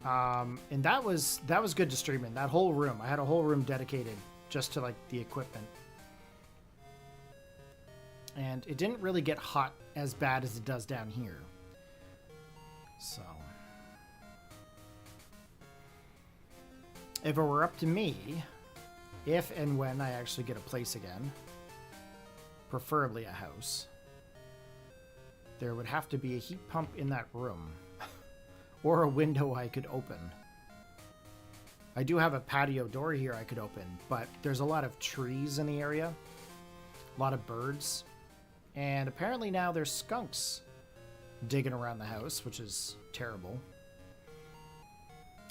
And that was good to stream in. That whole room. I had a whole room dedicated just to like the equipment. And it didn't really get hot as bad as it does down here. So if it were up to me, if and when I actually get a place again, preferably a house, there would have to be a heat pump in that room or a window I could open. I do have a patio door here I could open, but there's a lot of trees in the area, a lot of birds, and apparently now there's skunks digging around the house, which is terrible.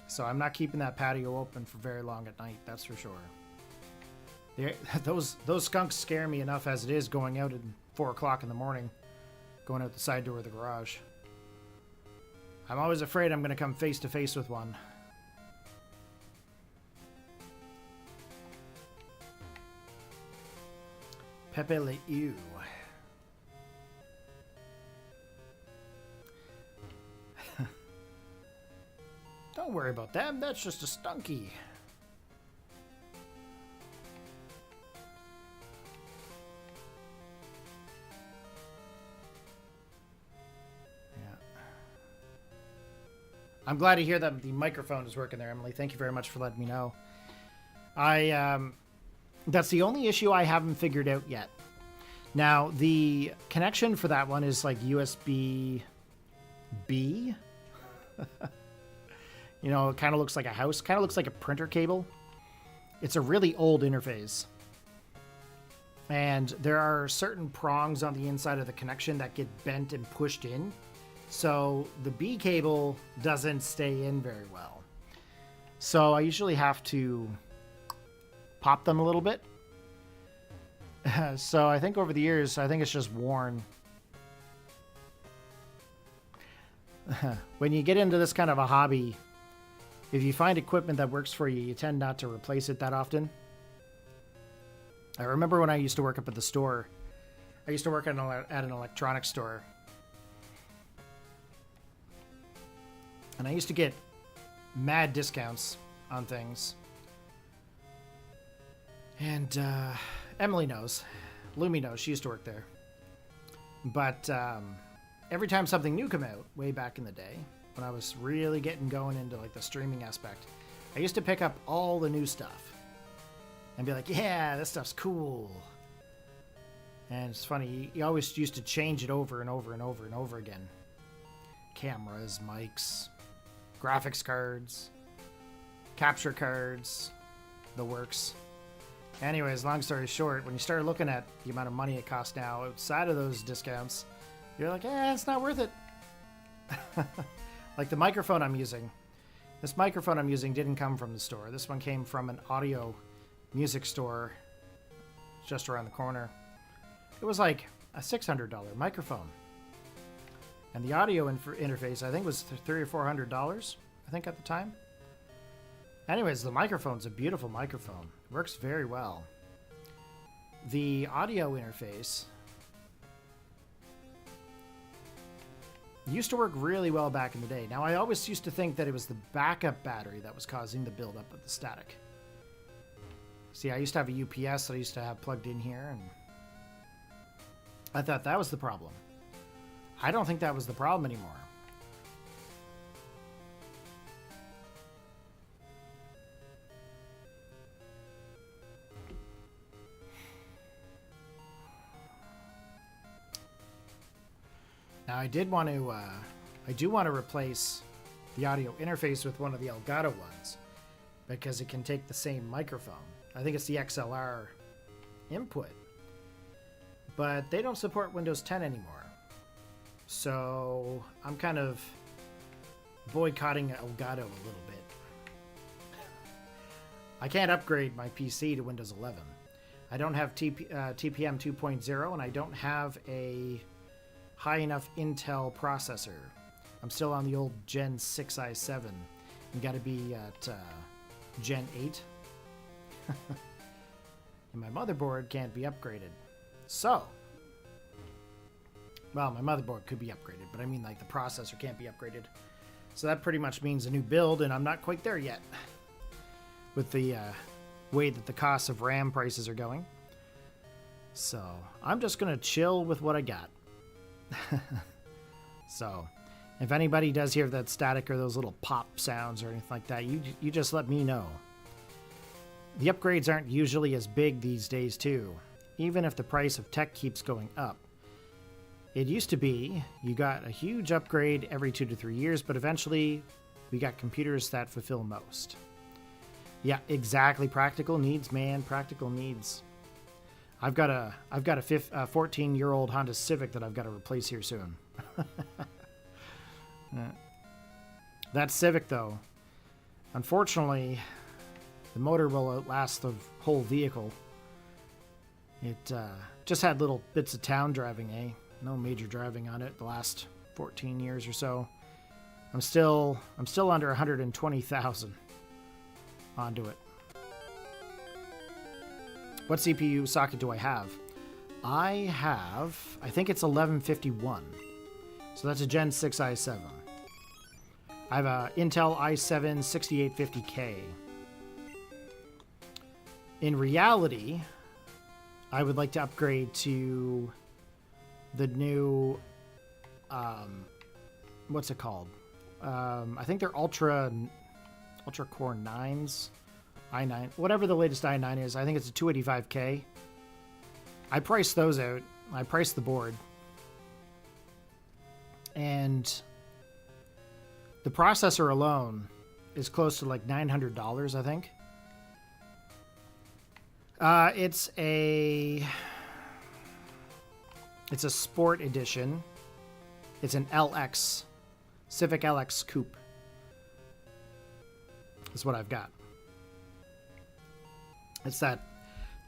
So I'm not keeping that patio open for very long at night, that's for sure. Those skunks scare me enough as it is going out in 4 o'clock in the morning, going out the side door of the garage. I'm always afraid I'm going to come face to face with one. Pepe Le Ew. Don't worry about them, that's just a stunky. I'm glad to hear that the microphone is working there, Emily. Thank you very much for letting me know. That's the only issue I haven't figured out yet. Now, the connection for that one is like USB-B. You know, it kind of looks like a house. Kind of looks like a printer cable. It's a really old interface. And there are certain prongs on the inside of the connection that get bent and pushed in. So the B cable doesn't stay in very well. So I usually have to pop them a little bit. So I think over the years, I think it's just worn. When you get into this kind of a hobby, if you find equipment that works for you, you tend not to replace it that often. I remember when I used to work up at the store. I used to work at an electronics store. And I used to get mad discounts on things. And Emily knows. Lumi knows. She used to work there. But every time something new came out, way back in the day, when I was really getting going into like the streaming aspect, I used to pick up all the new stuff. And be like, yeah, this stuff's cool. And it's funny, you always used to change it over and over and over and over again. Cameras, mics, graphics cards, capture cards, the works. Anyways, long story short, when you start looking at the amount of money it costs now outside of those discounts, you're like, it's not worth it. Like the microphone I'm using. This microphone I'm using didn't come from the store. This one came from an audio music store just around the corner. It was like a $600 microphone. And the audio interface, I think, was $300 or $400, I think, at the time. Anyways, the microphone's a beautiful microphone. It works very well. The audio interface used to work really well back in the day. Now, I always used to think that it was the backup battery that was causing the buildup of the static. See, I used to have a UPS that I used to have plugged in here, and I thought that was the problem. I don't think that was the problem anymore. Now, I do want to replace the audio interface with one of the Elgato ones because it can take the same microphone. I think it's the XLR input, but they don't support Windows 10 anymore. So I'm kind of boycotting Elgato a little bit. I can't upgrade my PC to Windows 11. I don't have TPM 2.0, and I don't have a high enough Intel processor. I'm still on the old Gen 6 i7. You got to be at Gen 8. And my motherboard can't be upgraded. So, well, my motherboard could be upgraded, but I mean like the processor can't be upgraded. So that pretty much means a new build, and I'm not quite there yet with the way that the costs of RAM prices are going. So I'm just going to chill with what I got. So if anybody does hear that static or those little pop sounds or anything like that, you just let me know. The upgrades aren't usually as big these days too, even if the price of tech keeps going up. It used to be you got a huge upgrade every 2 to 3 years, but eventually we got computers that fulfill most. Yeah, exactly. Practical needs, man. Practical needs. I've got a 14-year-old Honda Civic that I've got to replace here soon. That Civic, though, unfortunately, the motor will outlast the whole vehicle. It just had little bits of town driving, eh? No major driving on it the last 14 years or so. I'm still under 120,000 onto it. What CPU socket do I have? I think it's 1151. So that's a Gen 6 i7. I have a Intel i7 6850K. In reality, I would like to upgrade to the new, what's it called? I think they're Ultra Core 9s, i9, whatever the latest i9 is. I think it's a 285K. I priced those out. I priced the board. And the processor alone is close to like $900, I think. It's a sport edition. It's an LX, Civic LX Coupe. That's what I've got. It's that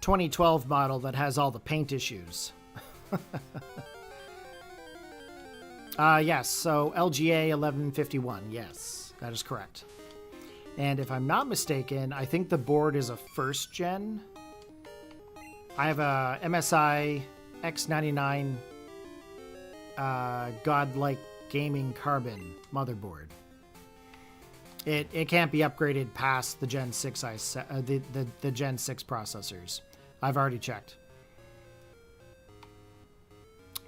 2012 model that has all the paint issues. Yes, so LGA 1151. Yes, that is correct. And if I'm not mistaken, I think the board is a first gen. I have a MSI X99 Godlike Gaming Carbon motherboard. It can't be upgraded past the Gen 6 the Gen 6 processors. I've already checked.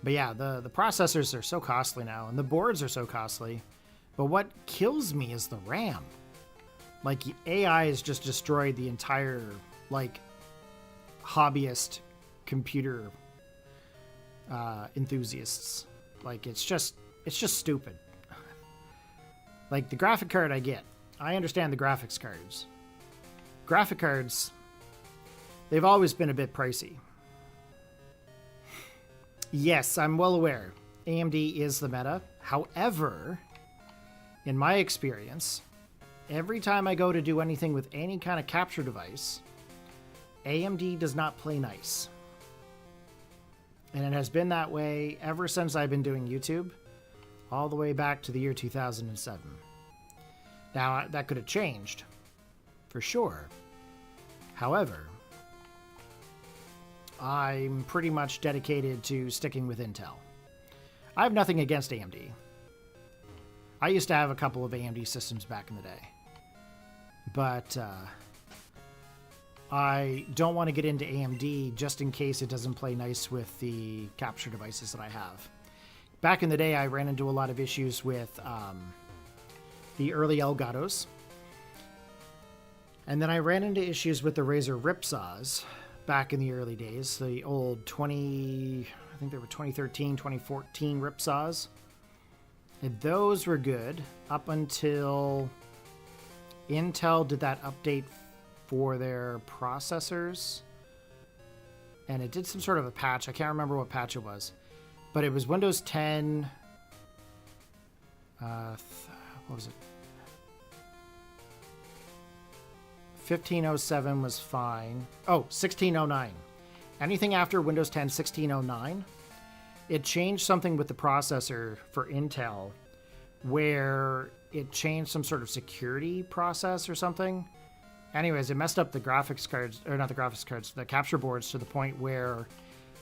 But yeah, the processors are so costly now, and the boards are so costly. But what kills me is the RAM. Like, AI has just destroyed the entire, like, hobbyist computer enthusiasts. Like, it's just stupid. Like, the graphic card I get. I understand the graphics cards. Graphic cards, they've always been a bit pricey. Yes, I'm well aware. AMD is the meta. However, in my experience, every time I go to do anything with any kind of capture device, AMD does not play nice. And it has been that way ever since I've been doing YouTube, all the way back to the year 2007. Now, that could have changed, for sure. However, I'm pretty much dedicated to sticking with Intel. I have nothing against AMD. I used to have a couple of AMD systems back in the day. But I don't want to get into AMD just in case it doesn't play nice with the capture devices that I have. Back in the day, I ran into a lot of issues with the early Elgatos. And then I ran into issues with the Razer Ripsaws back in the early days. The old I think they were 2013, 2014 Ripsaws. And those were good up until Intel did that update for their processors. And it did some sort of a patch. I can't remember what patch it was. But it was Windows 10. What was it? 1507 was fine. Oh, 1609. Anything after Windows 10 1609, it changed something with the processor for Intel where it changed some sort of security process or something. Anyways, it messed up the graphics cards, or not the graphics cards, the capture boards to the point where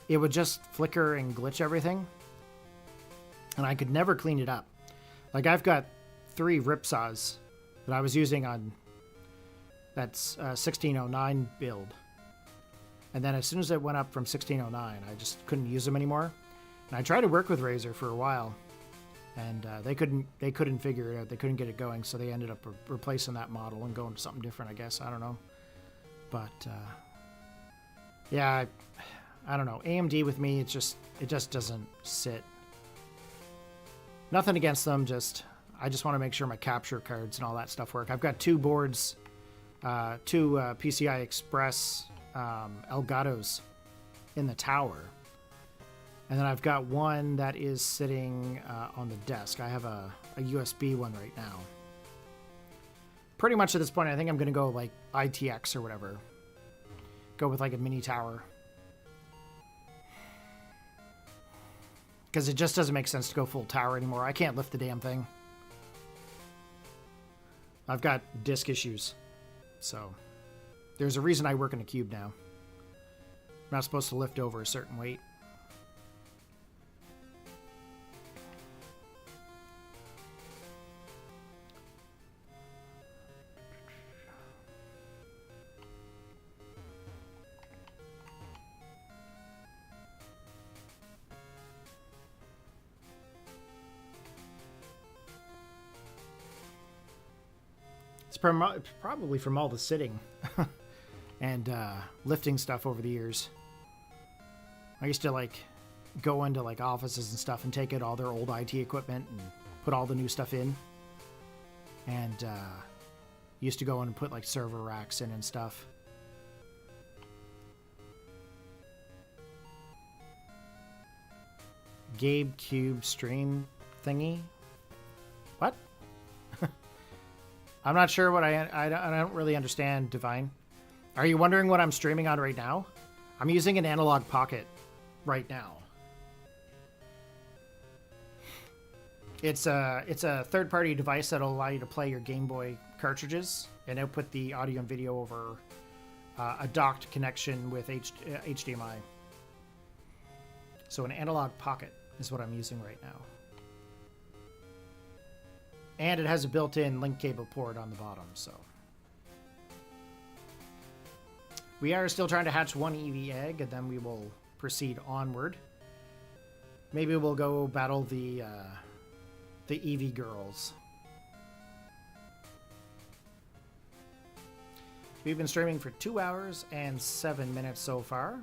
it would just flicker and glitch everything. And I could never clean it up. Like, I've got 3 Ripsaws that I was using on that's 1609 build. And then as soon as it went up from 1609, I just couldn't use them anymore. And I tried to work with Razer for a while, and they couldn't figure it out. They couldn't get it going, so they ended up replacing that model and going to something different, I guess. I don't know. But yeah, I don't know. AMD with me, it just doesn't sit. Nothing against them, I just want to make sure my capture cards and all that stuff work. I've got 2 boards, 2 PCI Express Elgatos in the tower. And then I've got one that is sitting on the desk. I have a USB one right now. Pretty much at this point, I think I'm going to go like ITX or whatever. Go with like a mini tower. Because it just doesn't make sense to go full tower anymore. I can't lift the damn thing. I've got disc issues. So, there's a reason I work in a cube now. I'm not supposed to lift over a certain weight. Probably from all the sitting and lifting stuff over the years. I used to like go into like offices and stuff and take out all their old IT equipment and put all the new stuff in. And used to go in and put like server racks in and stuff. Gabe Cube stream thingy. What? I'm not sure what I don't really understand, Divine. Are you wondering what I'm streaming on right now? I'm using an analog pocket right now. It's a third-party device that'll allow you to play your Game Boy cartridges and output the audio and video over a docked connection with HDMI. So an analog pocket is what I'm using right now. And it has a built-in link cable port on the bottom, so. We are still trying to hatch one EV egg, and then we will proceed onward. Maybe we'll go battle the EV girls. We've been streaming for 2 hours and 7 minutes so far.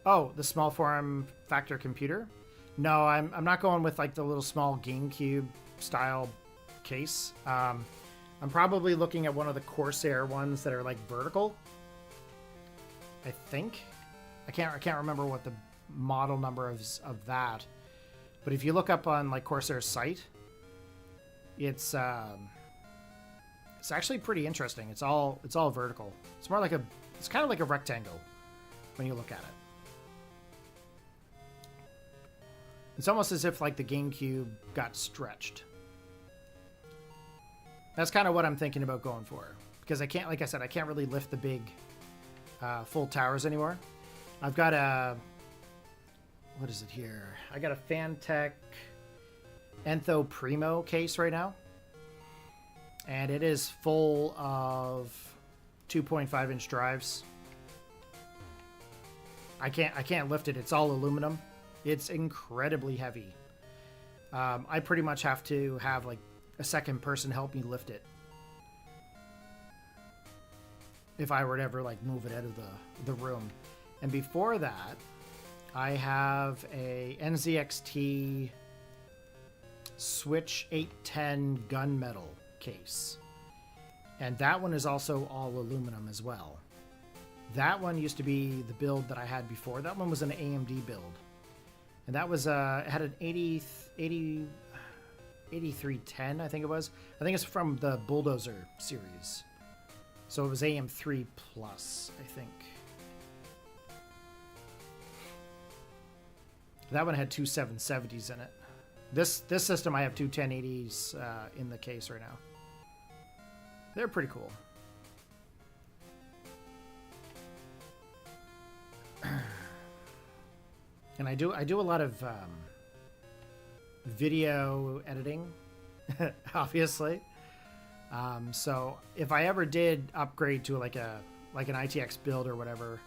Oh, the small form factor computer? No, I'm not going with like the little small GameCube style case. I'm probably looking at one of the Corsair ones that are like vertical. I think. I can't remember what the model number is of that. But if you look up on like Corsair's site, it's actually pretty interesting. It's all vertical. It's more like it's kind of like a rectangle when you look at it. It's almost as if like the GameCube got stretched. That's kind of what I'm thinking about going for. Because I can't, like I said, I can't really lift the big full towers anymore. I've got a, what is it here? I got a Fantech Entho Primo case right now. And it is full of 2.5-inch drives. I can't lift it. It's all aluminum. It's incredibly heavy. I pretty much have to have like a second person help me lift it. If I were to ever like move it out of the room. And before that, I have a NZXT Switch 810 gunmetal case. And that one is also all aluminum as well. That one used to be the build that I had before. That one was an AMD build. And that was, it had an 8310, I think it was. I think it's from the Bulldozer series. So it was AM3 Plus, I think. That one had two 770s in it. This system, I have two 1080s in the case right now. They're pretty cool. And I do a lot of video editing, obviously. So if I ever did upgrade to like an ITX build or whatever,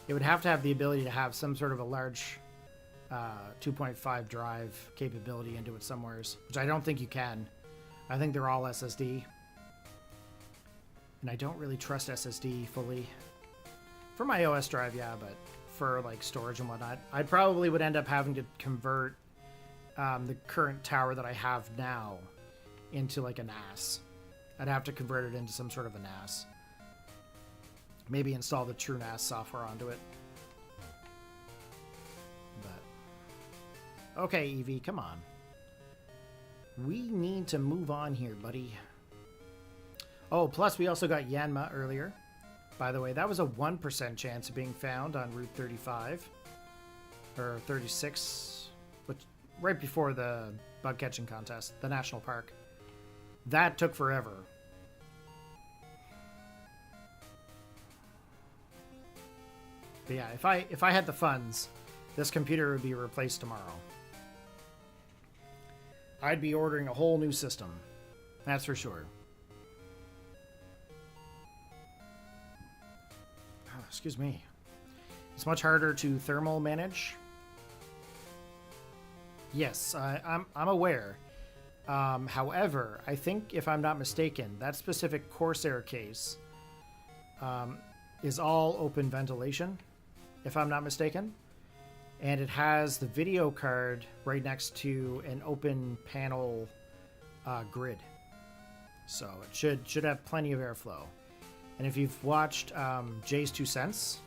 it would have to have the ability to have some sort of a large 2.5 drive capability into it somewheres, which I don't think you can. I think they're all SSD. And I don't really trust SSD fully. For my OS drive, yeah, but for like storage and whatnot, I probably would end up having to convert the current tower that I have now into like a NAS. I'd have to convert it into some sort of a NAS. Maybe install the TrueNAS software onto it. But okay, Evie, come on. We need to move on here, buddy. Oh, plus we also got Yanma earlier. By the way, that was a 1% chance of being found on Route 35. or 36, which right before the bug catching contest, the national park. That took forever. But yeah, if I had the funds, this computer would be replaced tomorrow. I'd be ordering a whole new system. That's for sure. Oh, excuse me. It's much harder to thermal manage. Yes, I'm aware. However, I think, if I'm not mistaken, that specific Corsair case is all open ventilation, if I'm not mistaken. And it has the video card right next to an open panel grid. So it should have plenty of airflow. And if you've watched Jay's 2 Cents,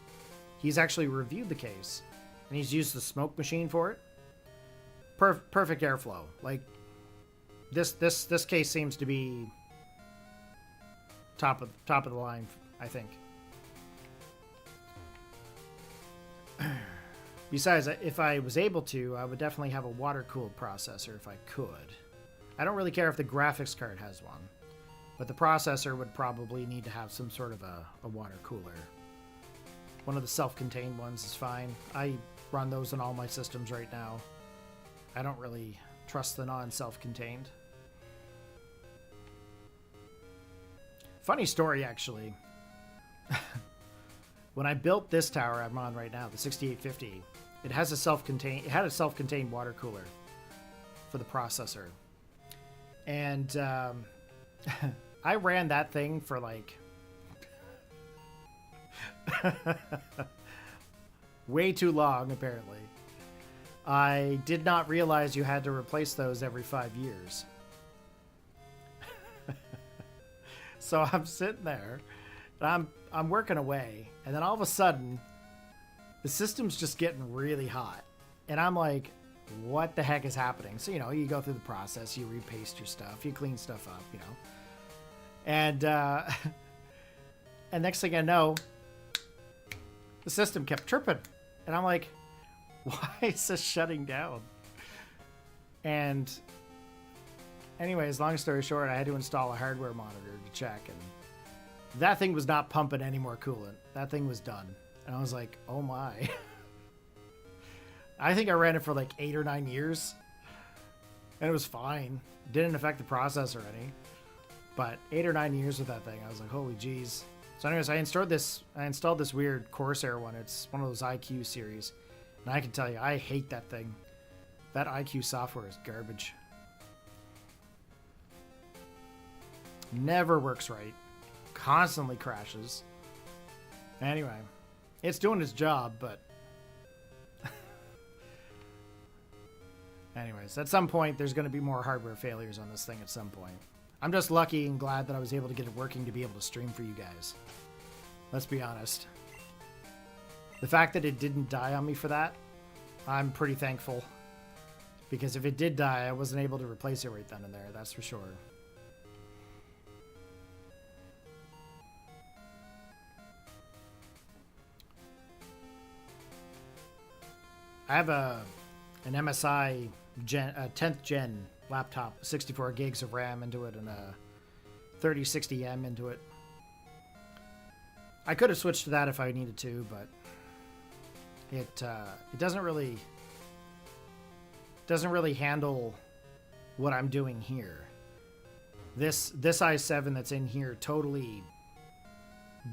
he's actually reviewed the case. And he's used the smoke machine for it. Perfect airflow. Like, this case seems to be top of the line, I think. Besides, if I was able to, I would definitely have a water-cooled processor if I could. I don't really care if the graphics card has one, but the processor would probably need to have some sort of a water cooler. One of the self-contained ones is fine. I run those on all my systems right now. I don't really trust the non-self-contained. Funny story, actually. When I built this tower I'm on right now, the 6850, it had a self-contained water cooler for the processor. And I ran that thing for like way too long, apparently. I did not realize you had to replace those every 5 years. So I'm sitting there, and I'm working away, and then all of a sudden, the system's just getting really hot. And I'm like, what the heck is happening? So, you go through the process, you repaste your stuff, you clean stuff up, And, and next thing I know, the system kept tripping. And I'm like, why is this shutting down? And anyways, long story short, I had to install a hardware monitor to check, and that thing was not pumping any more coolant. That thing was done. And I was like, oh my. I think I ran it for like 8 or 9 years, and it was fine. It didn't affect the processor any. But 8 or 9 years with that thing, I was like, holy jeez. So anyways, I installed this weird Corsair one. It's one of those IQ series. And I can tell you, I hate that thing. That IQ software is garbage. Never works right. Constantly crashes. Anyway, it's doing its job, but anyways, at some point there's going to be more hardware failures on this thing at some point. I'm just lucky and glad that I was able to get it working to be able to stream for you guys. Let's be honest. The fact that it didn't die on me for that, I'm pretty thankful. Because if it did die, I wasn't able to replace it right then and there, that's for sure. I have an MSI 10th gen laptop, 64 gigs of RAM into it, and a 3060M into it. I could have switched to that if I needed to, but it doesn't really handle what I'm doing here. This i7 that's in here totally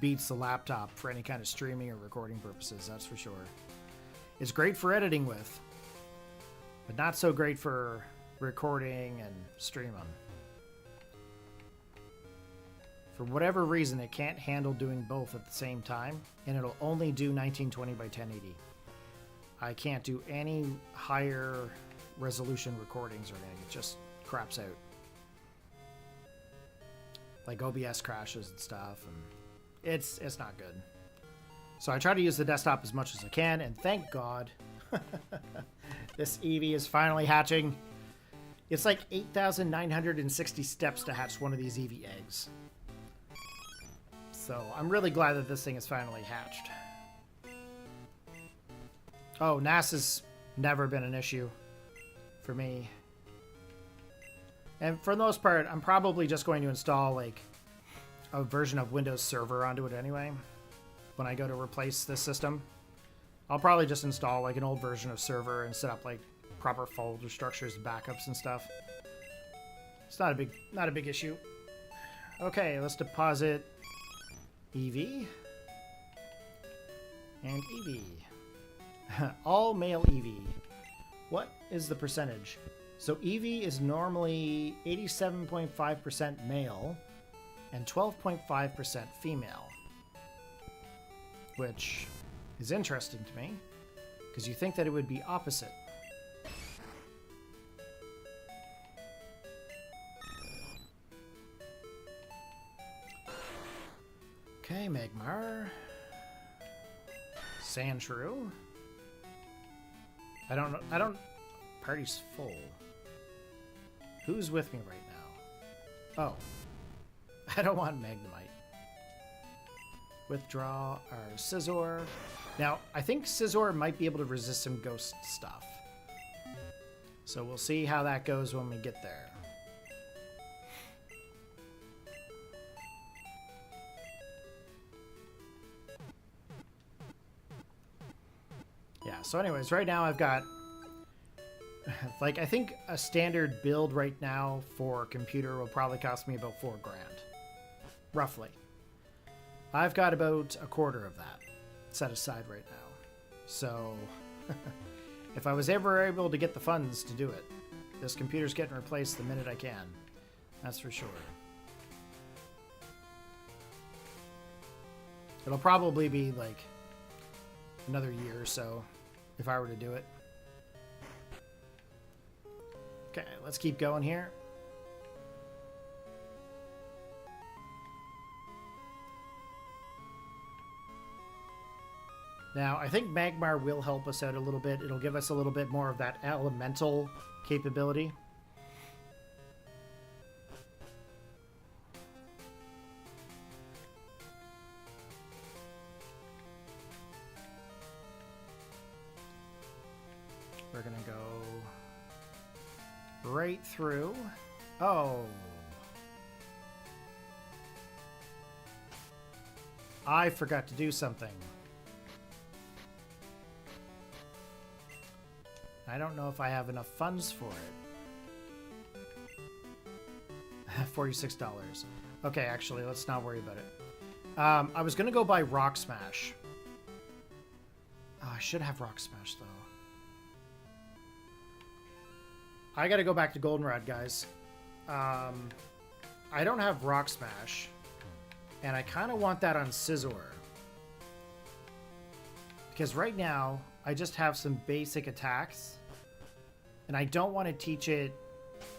beats the laptop for any kind of streaming or recording purposes, that's for sure. It's great for editing with, but not so great for recording and streaming. For whatever reason, it can't handle doing both at the same time, and it'll only do 1920 by 1080. I can't do any higher resolution recordings or anything. It just craps out. Like OBS crashes and stuff, and it's not good. So I try to use the desktop as much as I can, and thank God this Eevee is finally hatching. It's like 8,960 steps to hatch one of these Eevee eggs. So I'm really glad that this thing is finally hatched. Oh, NAS has never been an issue for me. And for the most part, I'm probably just going to install like a version of Windows Server onto it anyway. When I go to replace this system, I'll probably just install like an old version of Server and set up like proper folder structures, backups, and stuff. It's not a big issue. Okay, let's deposit EV and EV. All male EV. What is the percentage? So EV is normally 87.5% male and 12.5% female, which is interesting to me because you think that it would be opposite. Okay, Magmar. Sandshrew. I don't... Party's full. Who's with me right now? Oh. I don't want Magnemite. Withdraw our Scizor. Now, I think Scizor might be able to resist some ghost stuff. So we'll see how that goes when we get there. Yeah, so anyways, right now I've got, like, I think a standard build right now for a computer will probably cost me about $4 grand. Roughly. I've got about a quarter of that set aside right now. So, if I was ever able to get the funds to do it, this computer's getting replaced the minute I can. That's for sure. It'll probably be, like, another year or so if I were to do it. Okay, let's keep going here. Now, I think Magmar will help us out a little bit. It'll give us a little bit more of that elemental capability. We're gonna go right through. Oh. I forgot to do something. I don't know if I have enough funds for it. $46. Okay, actually, let's not worry about it. I was gonna go buy Rock Smash. Oh, I should have Rock Smash, though. I gotta go back to Goldenrod, guys. I don't have Rock Smash, and I kind of want that on Scizor. Because right now, I just have some basic attacks, and I don't want to teach it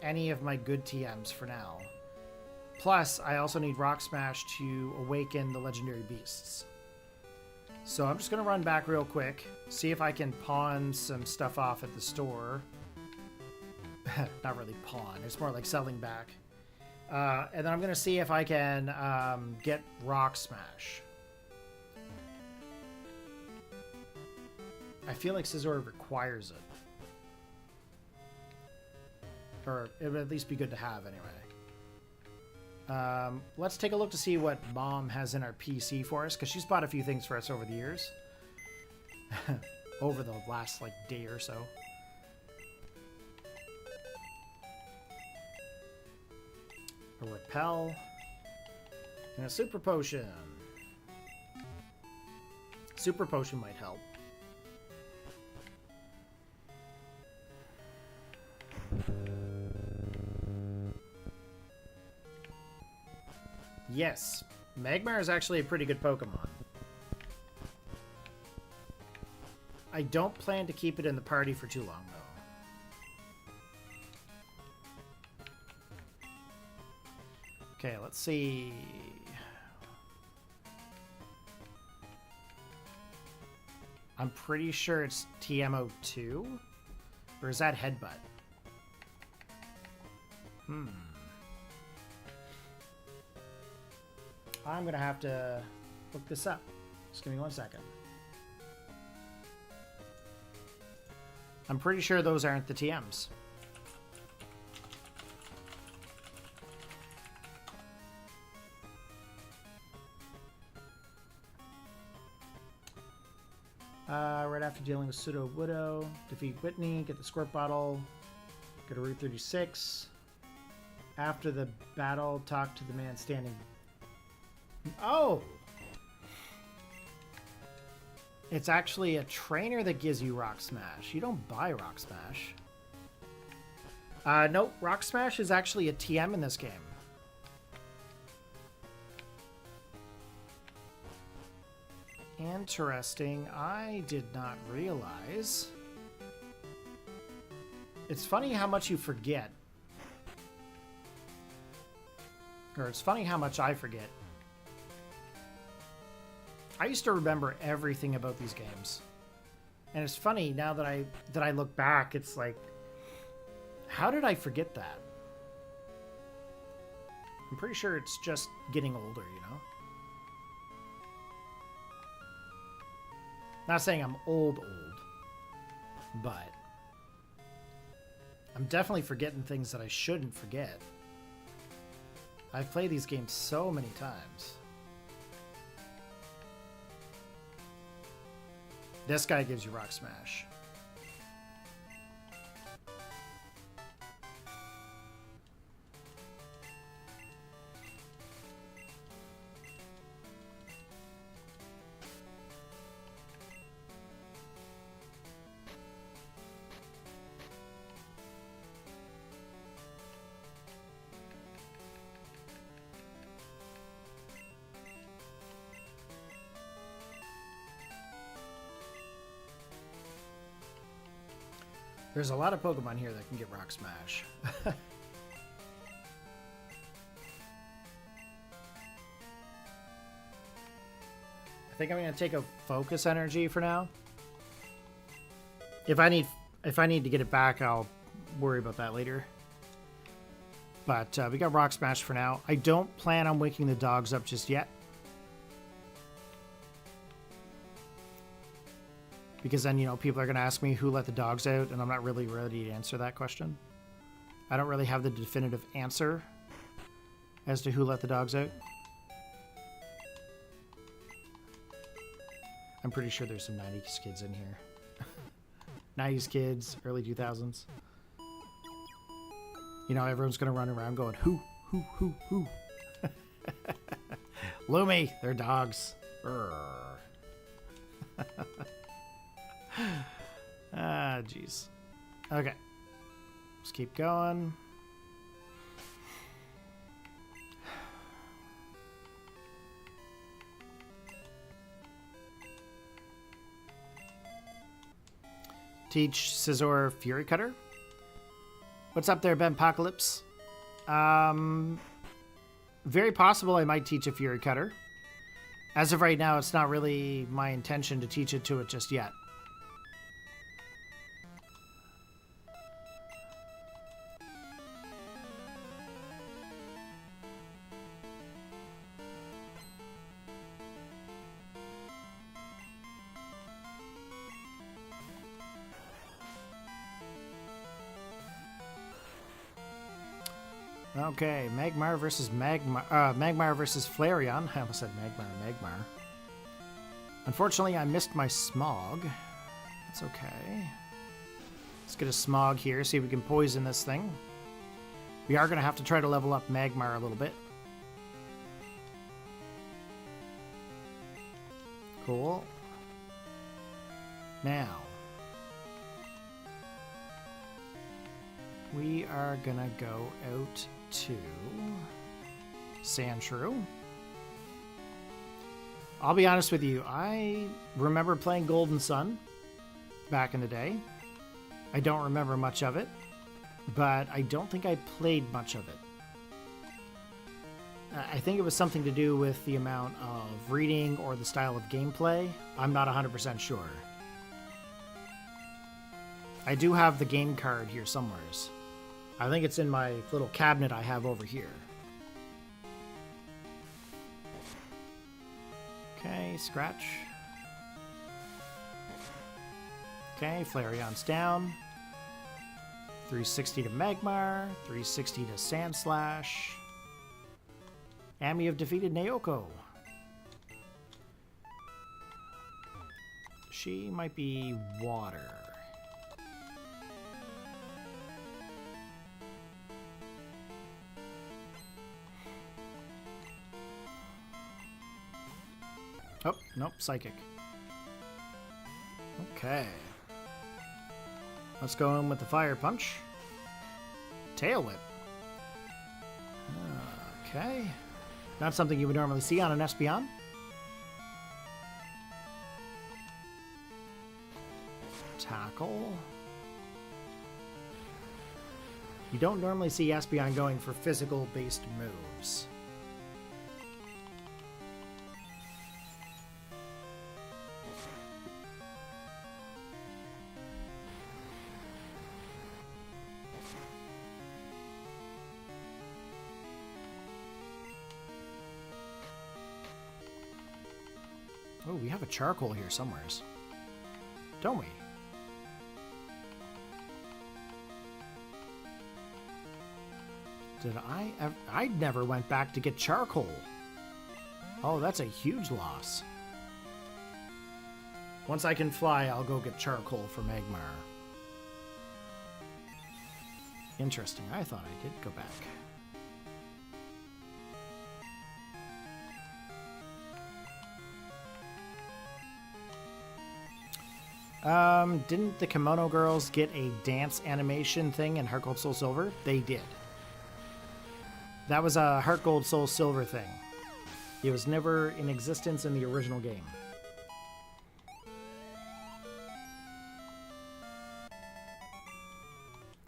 any of my good TMs for now. Plus, I also need Rock Smash to awaken the legendary beasts. So I'm just going to run back real quick, see if I can pawn some stuff off at the store. Not really pawn, it's more like selling back. And then I'm going to see if I can get Rock Smash. I feel like Scizor requires it. Or it would at least be good to have anyway. Let's take a look to see what Mom has in our PC for us, because she's bought a few things for us over the years. Over the last, like, day or so. A Repel. And a Super Potion. Super Potion might help. Yes, Magmar is actually a pretty good Pokemon. I don't plan to keep it in the party for too long, though. Okay, let's see. I'm pretty sure it's TMO2? Or is that Headbutt? I'm gonna have to look this up. Just give me 1 second. I'm pretty sure those aren't the TMs. Right after dealing with Pseudo Widow, defeat Whitney, get the Squirt Bottle, go to Route 36. After the battle, talk to the man standing. Oh! It's actually a trainer that gives you Rock Smash. You don't buy Rock Smash. Nope, Rock Smash is actually a TM in this game. Interesting. I did not realize. It's funny how much you forget. Or it's funny how much I forget. I used to remember everything about these games. And it's funny now that I look back, it's like, how did I forget that? I'm pretty sure it's just getting older, you know? Not saying I'm old, but I'm definitely forgetting things that I shouldn't forget. I've played these games so many times. This guy gives you Rock Smash. There's a lot of Pokemon here that can get Rock Smash. I think I'm going to take a Focus Energy for now. If I need to get it back, I'll worry about that later. But we got Rock Smash for now. I don't plan on waking the dogs up just yet. Because then, you know, people are going to ask me who let the dogs out, and I'm not really ready to answer that question. I don't really have the definitive answer as to who let the dogs out. I'm pretty sure there's some 90s kids in here. 90s kids, early 2000s. You know, everyone's going to run around going, who? Lumi, they're dogs. Ah, jeez. Okay. Let's keep going. Teach Scizor Fury Cutter. What's up there, Ben Apocalypse? Very possible I might teach a Fury Cutter. As of right now, it's not really my intention to teach it to it just yet. Okay, Magmar versus Magmar versus Flareon. I almost said Magmar. Unfortunately, I missed my Smog. That's okay. Let's get a Smog here, see if we can poison this thing. We are going to have to try to level up Magmar a little bit. Cool. Now, we are going to go out to Sandshrew. I'll be honest with you, I remember playing Golden Sun back in the day. I don't remember much of it, but I don't think I played much of it. I think it was something to do with the amount of reading or the style of gameplay. I'm not 100% sure. I do have the game card here somewhere. I think it's in my little cabinet I have over here. Okay, scratch. Okay, Flareon's down. 360 to Magmar. 360 to Sandslash. And we have defeated Naoko. She might be water. Oh, nope, Psychic. Okay. Let's go in with the Fire Punch. Tail Whip. Okay. Not something you would normally see on an Espeon. Tackle. You don't normally see Espeon going for physical-based moves. Oh, we have a charcoal here somewheres. Don't we? Did I never went back to get charcoal. Oh, that's a huge loss. Once I can fly, I'll go get charcoal for Magmar. Interesting. I thought I did go back. Didn't the Kimono Girls get a dance animation thing in Heart Gold Soul Silver? They did. That was a Heart Gold Soul Silver thing. It was never in existence in the original game.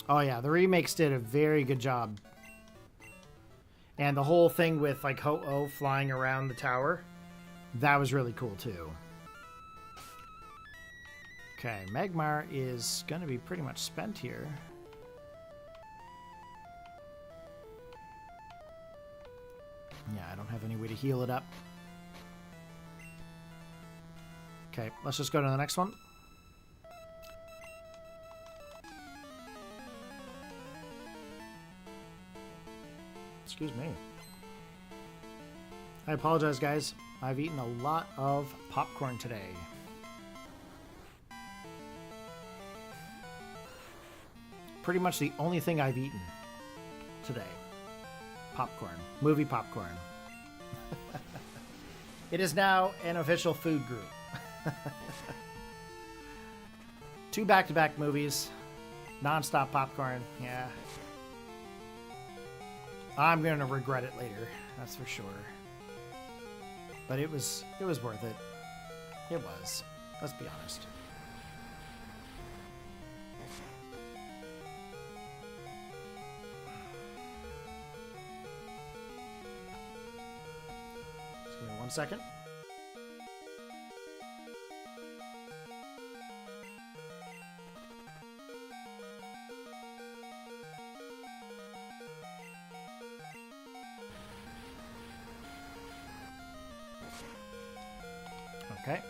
Oh yeah, the remakes did a very good job. And the whole thing with like Ho-Oh flying around the tower, that was really cool too. Okay, Magmar is going to be pretty much spent here. Yeah, I don't have any way to heal it up. Okay, let's just go to the next one. Excuse me. I apologize, guys. I've eaten a lot of popcorn today. Pretty much the only thing I've eaten today. Popcorn. Movie popcorn. It is now an official food group. 2 back-to-back movies. Non-stop popcorn. Yeah. I'm going to regret it later. That's for sure. But it was worth it. It was. Let's be honest. Just give me 1 second. Okay.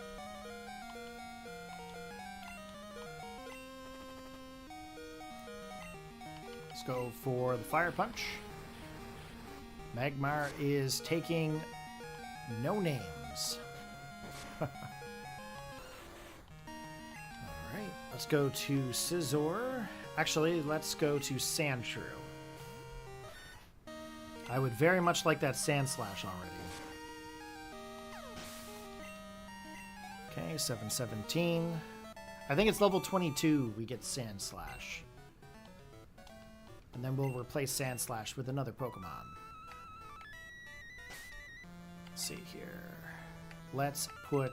Let's go for the Fire Punch. Magmar is taking no names. Alright, let's go to Scizor. Actually, let's go to Sandshrew. I would very much like that Sandslash already. Okay, 717. I think it's level 22 we get Sandslash. And then we'll replace Sandslash with another Pokemon. Let's see here. Let's put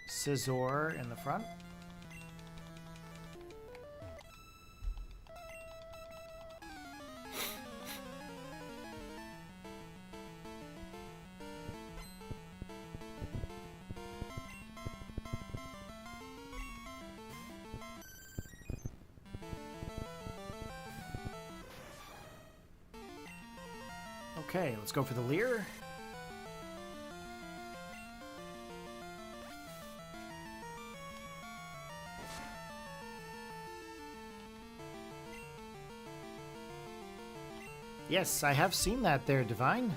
Scizor in the front. Okay, let's go for the Leer. Yes, I have seen that there, Divine.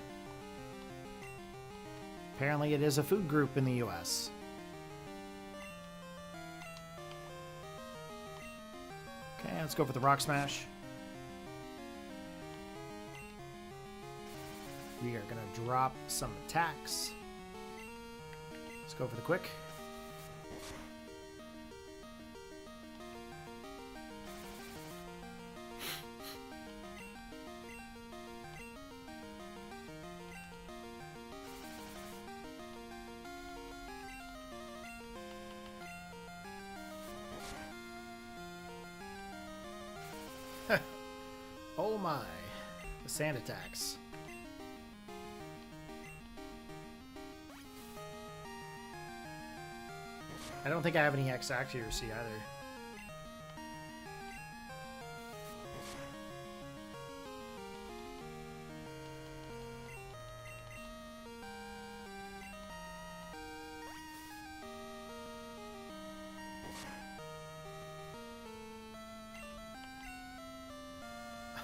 Apparently it is a food group in the US. Okay, let's go for the Rock Smash. We are going to drop some attacks. Let's go for the quick. Oh my, the sand attacks. I don't think I have any X accuracy either.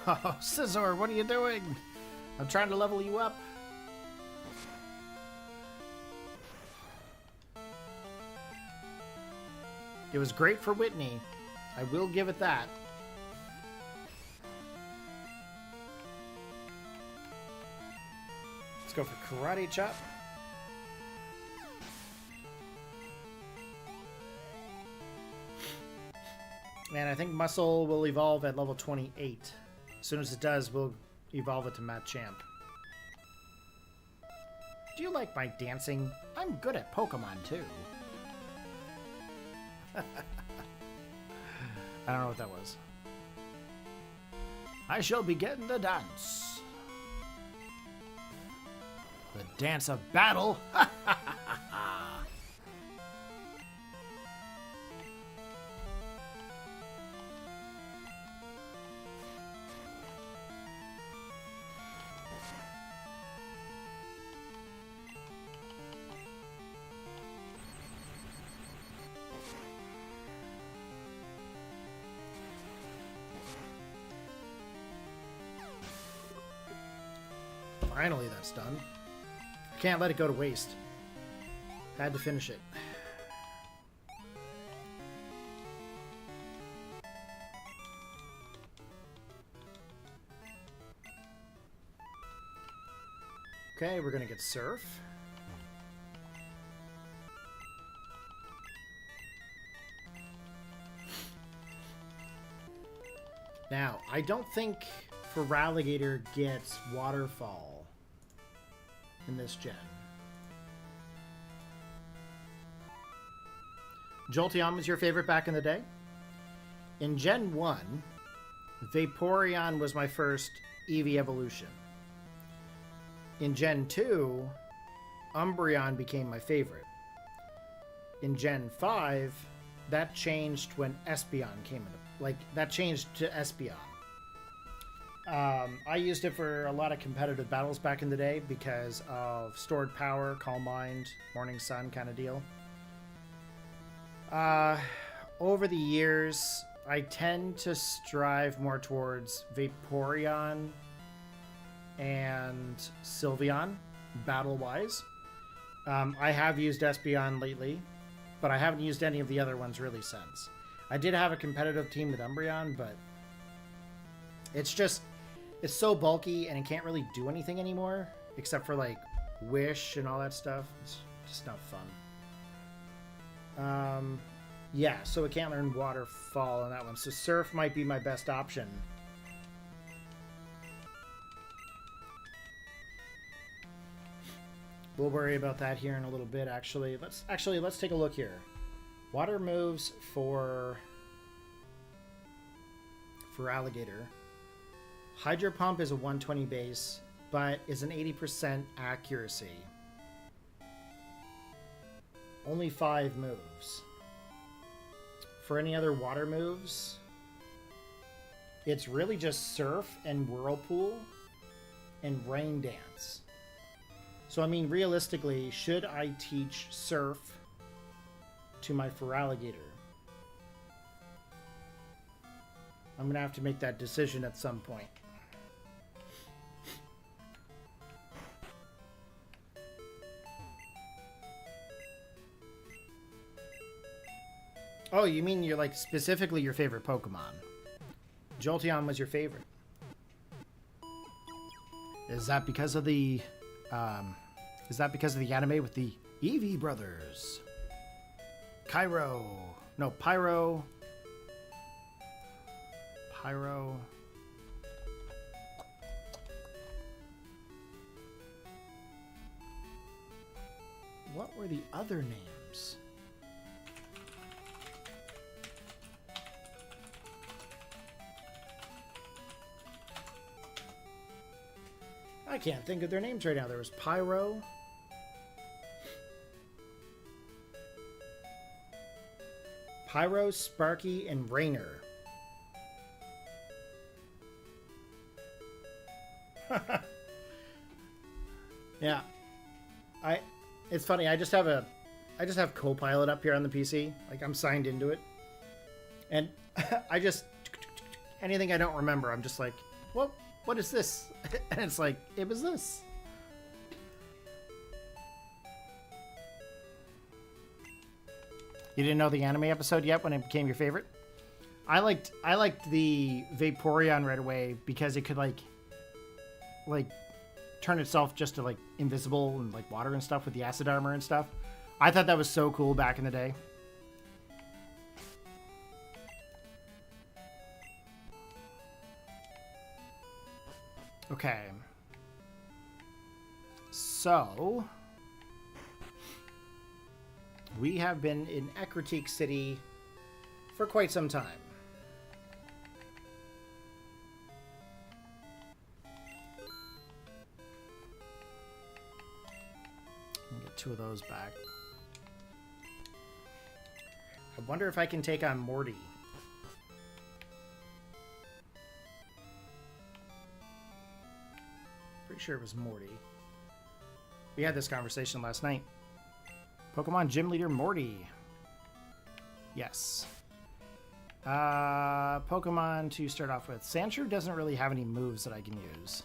Oh, Scizor, what are you doing? I'm trying to level you up. It was great for Whitney. I will give it that. Let's go for Karate Chop. And I think Muscle will evolve at level 28. As soon as it does, we'll evolve it to Machamp. Do you like my dancing? I'm good at Pokemon, too. I don't know what that was. I shall begin the dance. The dance of battle. Finally, that's done. I can't let it go to waste. Had to finish it. Okay, we're gonna get Surf. Now, I don't think Feraligatr gets Waterfall in this gen. Jolteon was your favorite back in the day? In Gen 1, Vaporeon was my first Eevee evolution. In Gen 2, Umbreon became my favorite. In Gen 5, that changed when Espeon came into... Like, that changed to Espeon. I used it for a lot of competitive battles back in the day because of stored power, Calm Mind, Morning Sun kind of deal. Over the years, I tend to strive more towards Vaporeon and Sylveon, battle-wise. I have used Espeon lately, but I haven't used any of the other ones really since. I did have a competitive team with Umbreon, but it's just... It's so bulky and it can't really do anything anymore, except for like Wish and all that stuff. It's just not fun. Yeah, so it can't learn Waterfall on that one. So Surf might be my best option. We'll worry about that here in a little bit, actually. Let's take a look here. Water moves for Alligator. Hydro Pump is a 120 base, but is an 80% accuracy. Only 5 moves. For any other water moves, it's really just Surf and Whirlpool and Rain Dance. So, I mean, realistically, should I teach Surf to my Feraligatr? I'm going to have to make that decision at some point. Oh, you mean you're like specifically your favorite Pokemon? Jolteon was your favorite. Is that because of the anime with the Eevee brothers? Cairo. No, Pyro. Pyro. What were the other names? I can't think of their names right now. There was Pyro. Pyro, Sparky, and Rainer. Yeah. It's funny, I just have Copilot up here on the PC. Like, I'm signed into it. And anything I don't remember, I'm just like, what is this? And it's like, it was this. You didn't know the anime episode yet when it became your favorite? I liked the Vaporeon right away because it could like turn itself just to like invisible and like water and stuff with the acid armor and stuff. I thought that was so cool back in the day. Okay. So we have been in Ecruteak City for quite some time. I'll get 2 of those back. I wonder if I can take on Morty. Pretty sure it was Morty. We had this conversation last night. Pokemon Gym Leader Morty. Yes. Pokemon to start off with. Sandshrew doesn't really have any moves that I can use.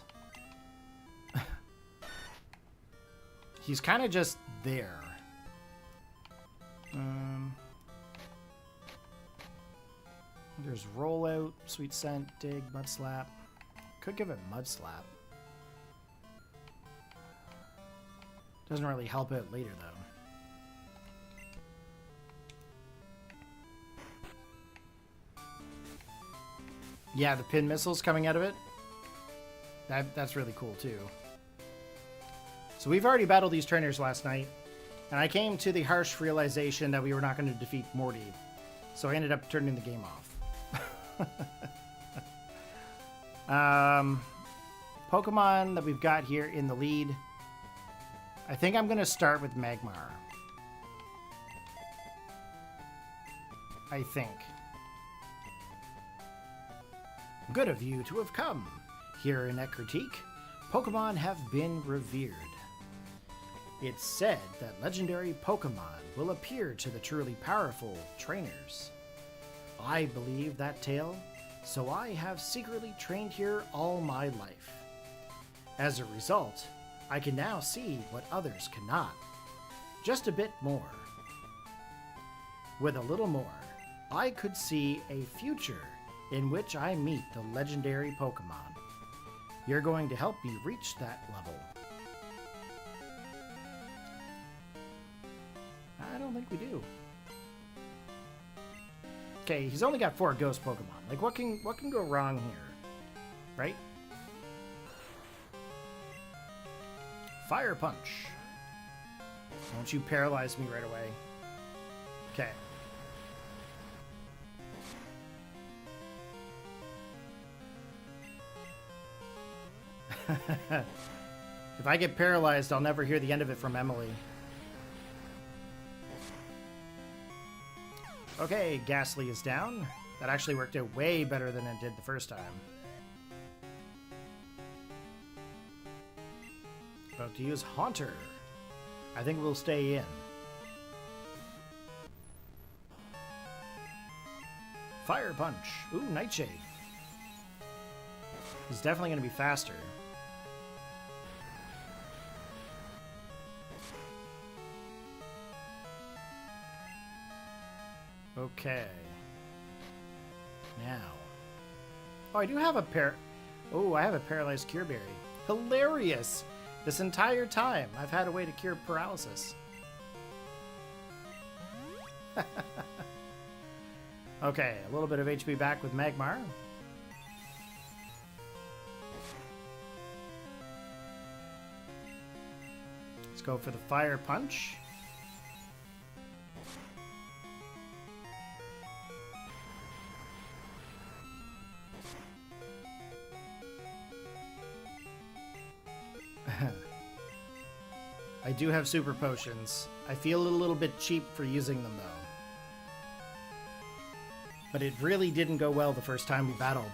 He's kind of just there. There's Rollout, Sweet Scent, Dig, Mud Slap. Could give it Mud Slap. Doesn't really help it later, though. Yeah, the pin missiles coming out of it. That's really cool, too. So we've already battled these trainers last night, and I came to the harsh realization that we were not going to defeat Morty. So I ended up turning the game off. Pokemon that we've got here in the lead. I think I'm going to start with Magmar. I think. Good of you to have come. Here in Ecruteak, Pokemon have been revered. It's said that legendary Pokemon will appear to the truly powerful trainers. I believe that tale, so I have secretly trained here all my life. As a result, I can now see what others cannot. Just a bit more. With a little more, I could see a future in which I meet the legendary Pokemon. You're going to help me reach that level. I don't think we do. Okay, he's only got 4 ghost Pokemon. Like, what can go wrong here? Right? Fire Punch. Don't you paralyze me right away. Okay. If I get paralyzed, I'll never hear the end of it from Emily. Okay, Ghastly is down. That actually worked out way better than it did the first time. About to use Haunter. I think we'll stay in. Fire Punch. Ooh, Nightshade. He's definitely going to be faster. Okay. Now. Oh, I do have a pair. Oh, I have a paralyzed cure berry. Hilarious! This entire time, I've had a way to cure paralysis. Okay, a little bit of HP back with Magmar. Let's go for the Fire Punch. I do have super potions. I feel a little bit cheap for using them though. But it really didn't go well the first time we battled.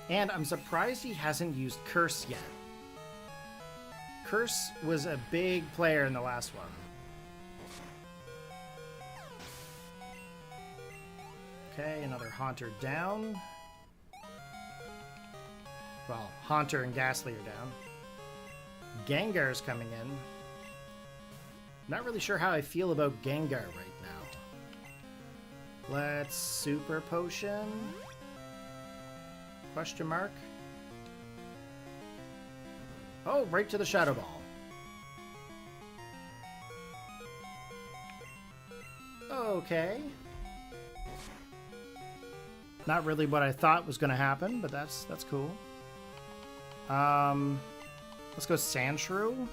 And I'm surprised he hasn't used Curse yet. Curse was a big player in the last one. Okay, another Haunter down. Well, Haunter and Ghastly are down. Gengar's coming in. Not really sure how I feel about Gengar right now. Let's Super Potion. Question mark. Oh, right to the Shadow Ball. Okay. Not really what I thought was going to happen, but that's cool. Let's go Sandshrew.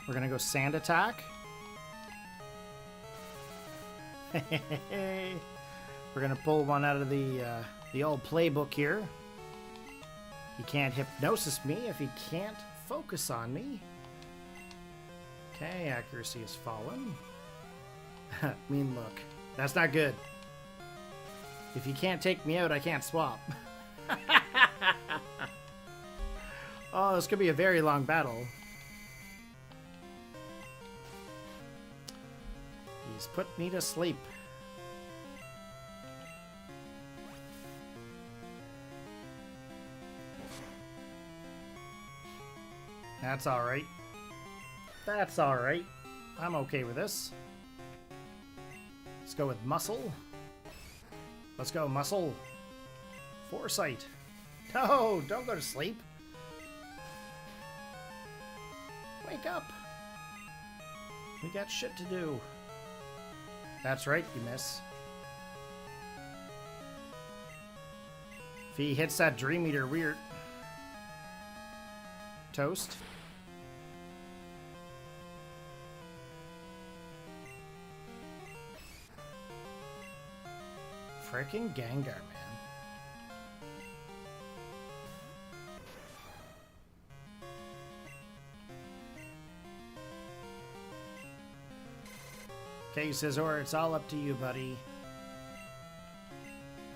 We're gonna go Sand Attack. We're gonna pull one out of the old playbook here. He can't hypnosis me if he can't focus on me. Okay, accuracy has fallen. Mean look. That's not good. If you can't take me out, I can't swap. Oh, this could be a very long battle. He's put me to sleep. That's alright. That's alright. I'm okay with this. Let's go with Muscle. Let's go, Muscle. Foresight. No, don't go to sleep. Wake up. We got shit to do. That's right, you miss. If he hits that Dream Eater weird. Toast. Frickin' Gengar, man. Okay, Scizor, it's all up to you, buddy.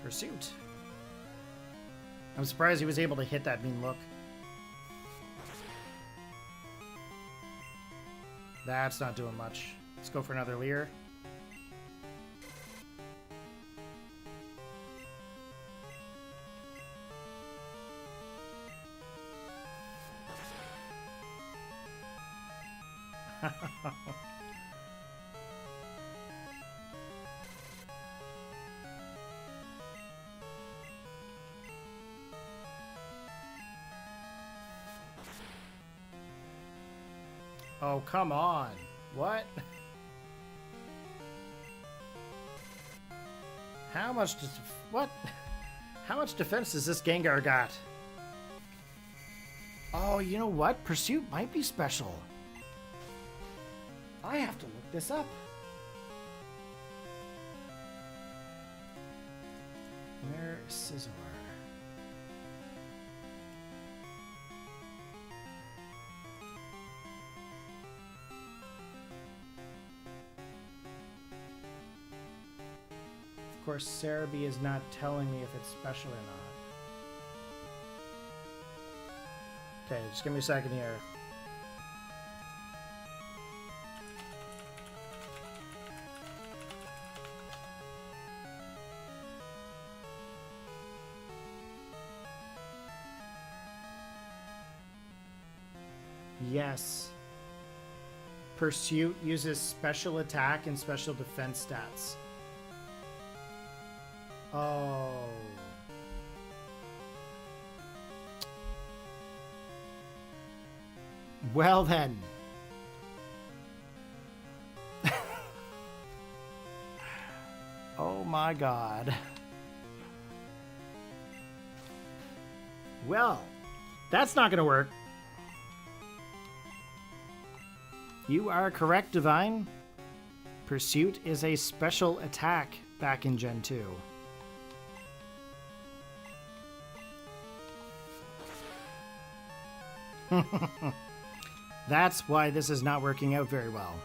Pursuit. I'm surprised he was able to hit that mean look. That's not doing much. Let's go for another Leer. Oh, come on. What? How much does... What? How much defense does this Gengar got? Oh, you know what? Pursuit might be special. I have to look this up. Where is Scizor? Of course, Cerebi is not telling me if it's special or not. Okay, just give me a second here. Yes. Pursuit uses special attack and special defense stats. Oh. Well then. Oh my god. Well, that's not gonna work. You are correct, Divine. Pursuit is a special attack back in Gen 2. That's why this is not working out very well.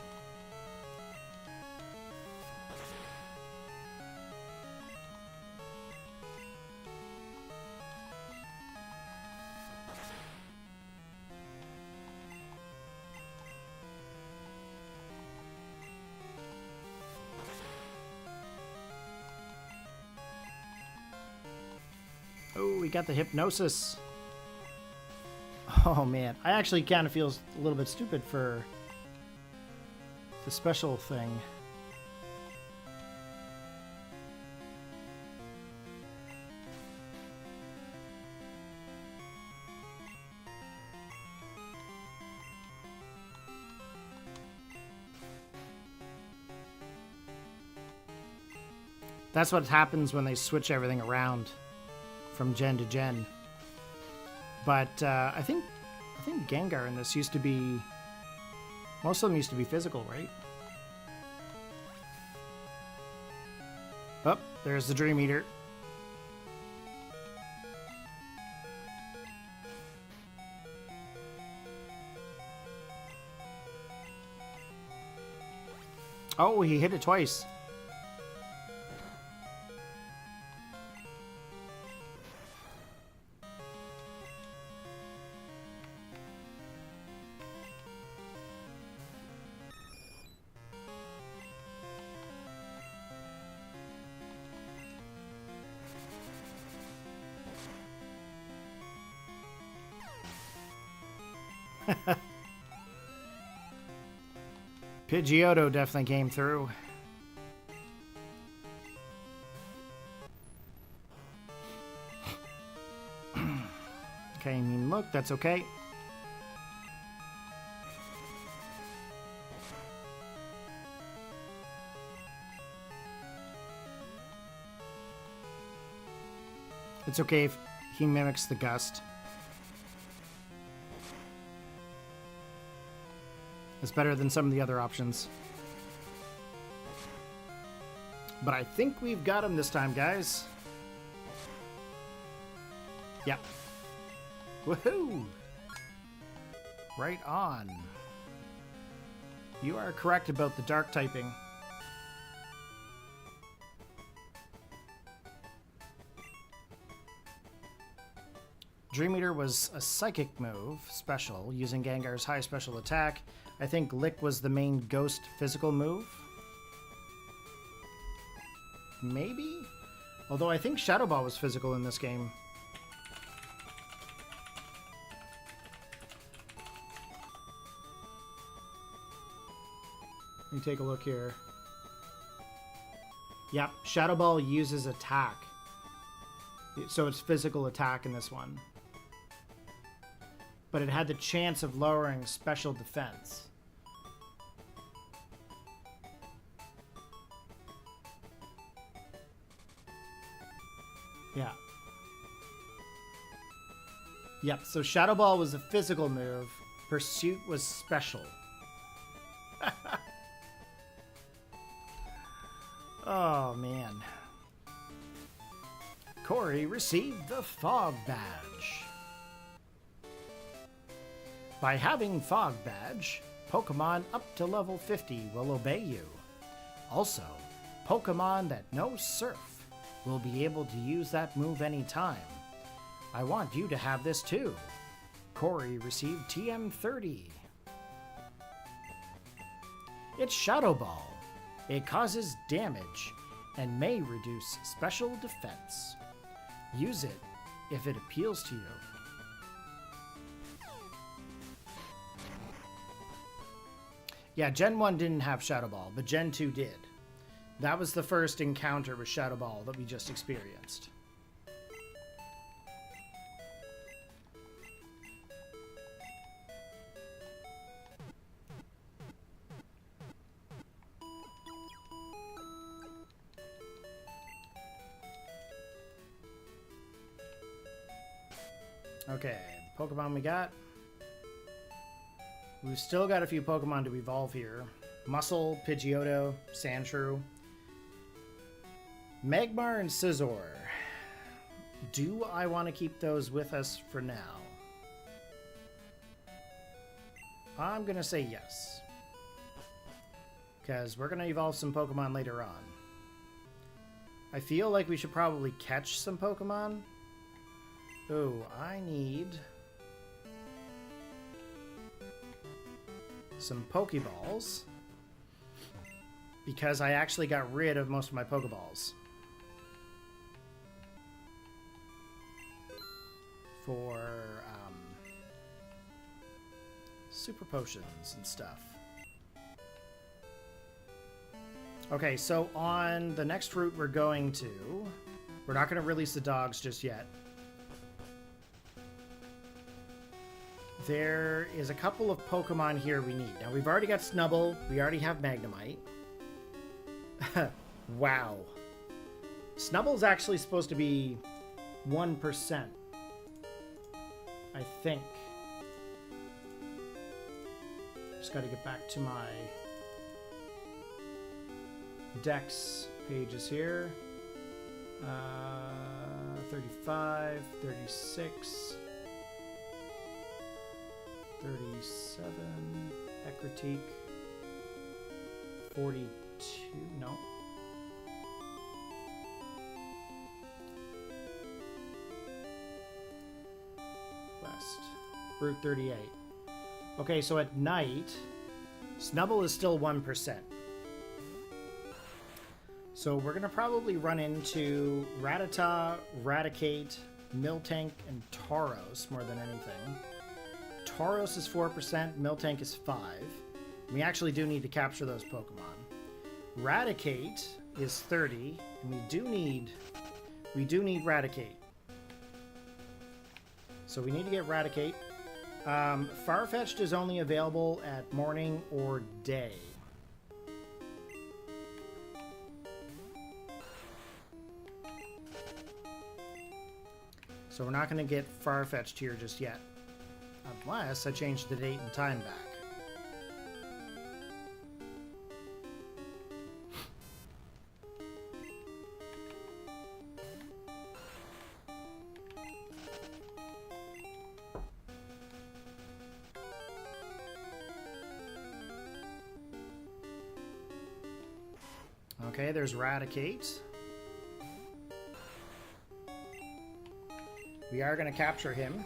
Oh, we got the hypnosis. Oh man, I actually kind of feel a little bit stupid for the special thing. That's what happens when they switch everything around from gen to gen. But I think Gengar in this used to be... Most of them used to be physical, right? Oh, there's the Dream Eater. Oh, he hit it twice. Pidgeotto definitely came through. Okay, I mean, look, that's okay. It's okay if he mimics the gust. It's better than some of the other options. But I think we've got him this time, guys. Yep. Woohoo! Right on. You are correct about the dark typing. Dream Eater was a psychic move, special, using Gengar's high special attack. I think Lick was the main ghost physical move. Maybe? Although I think Shadow Ball was physical in this game. Let me take a look here. Yep, Shadow Ball uses attack. So it's physical attack in this one. But it had the chance of lowering special defense. Yeah. Yep, so Shadow Ball was a physical move. Pursuit was special. Oh, man. Corey received the Fog Badge. By having Fog Badge, Pokemon up to level 50 will obey you. Also, Pokemon that know Surf will be able to use that move anytime. I want you to have this too. Corey received TM30. It's Shadow Ball. It causes damage and may reduce special defense. Use it if it appeals to you. Yeah, Gen 1 didn't have Shadow Ball, but Gen 2 did. That was the first encounter with Shadow Ball that we just experienced. Okay, Pokemon we got. We've still got a few Pokemon to evolve here. Muscle, Pidgeotto, Sandshrew. Magmar and Scizor. Do I want to keep those with us for now? I'm going to say yes. Because we're going to evolve some Pokemon later on. I feel like we should probably catch some Pokemon. Oh, I need some Pokeballs. Because I actually got rid of most of my Pokeballs. For super potions and stuff. Okay, so on the next route we're going to, we're not going to release the dogs just yet. There is a couple of Pokemon here we need. Now, we've already got Snubbull. We already have Magnemite. Wow. Snubble's actually supposed to be 1%. I think. Just got to get back to my Dex pages here. 35, 36, 37, Ecruteak, 42, no. West, Route 38. Okay, so at night, Snubbull is still 1%. So we're going to probably run into Rattata, Raticate, Miltank, and Tauros more than anything. Tauros is 4%, Miltank is 5%. We actually do need to capture those Pokemon. Raticate is 30, and we do need Raticate. So we need to get Raticate. Farfetch'd is only available at morning or day. So we're not going to get Farfetch'd here just yet. Unless I change the date and time back. Okay, there's Raticate. We are going to capture him.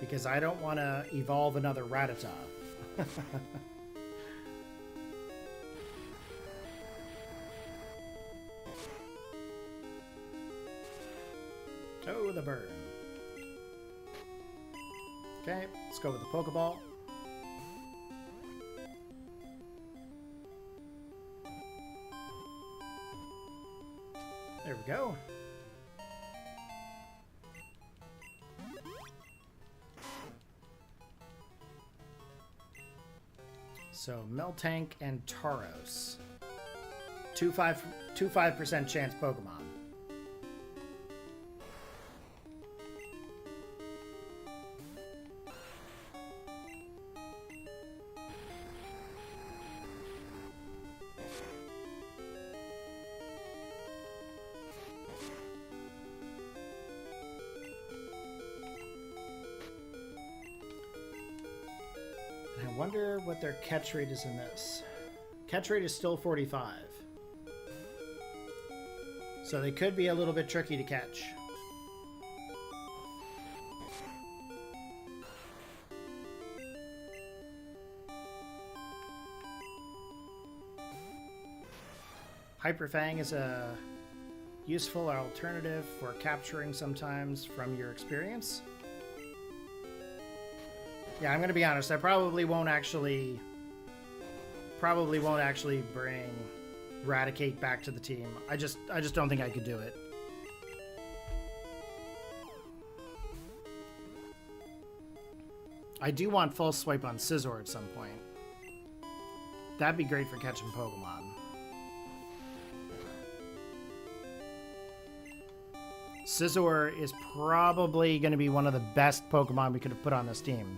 Because I don't want to evolve another Rattata. Oh, the burn. Okay, let's go with the Pokeball. There we go. So, Miltank and Tauros. 25% chance Pokemon. I wonder what their catch rate is in this. Catch rate is still 45. So they could be a little bit tricky to catch. Hyper Fang is a useful alternative for capturing sometimes from your experience. Yeah, I'm gonna be honest. I probably won't actually bring Raticate back to the team. I just don't think I could do it. I do want full swipe on Scizor at some point. That'd be great for catching Pokemon. Scizor is probably going to be one of the best Pokemon we could have put on this team.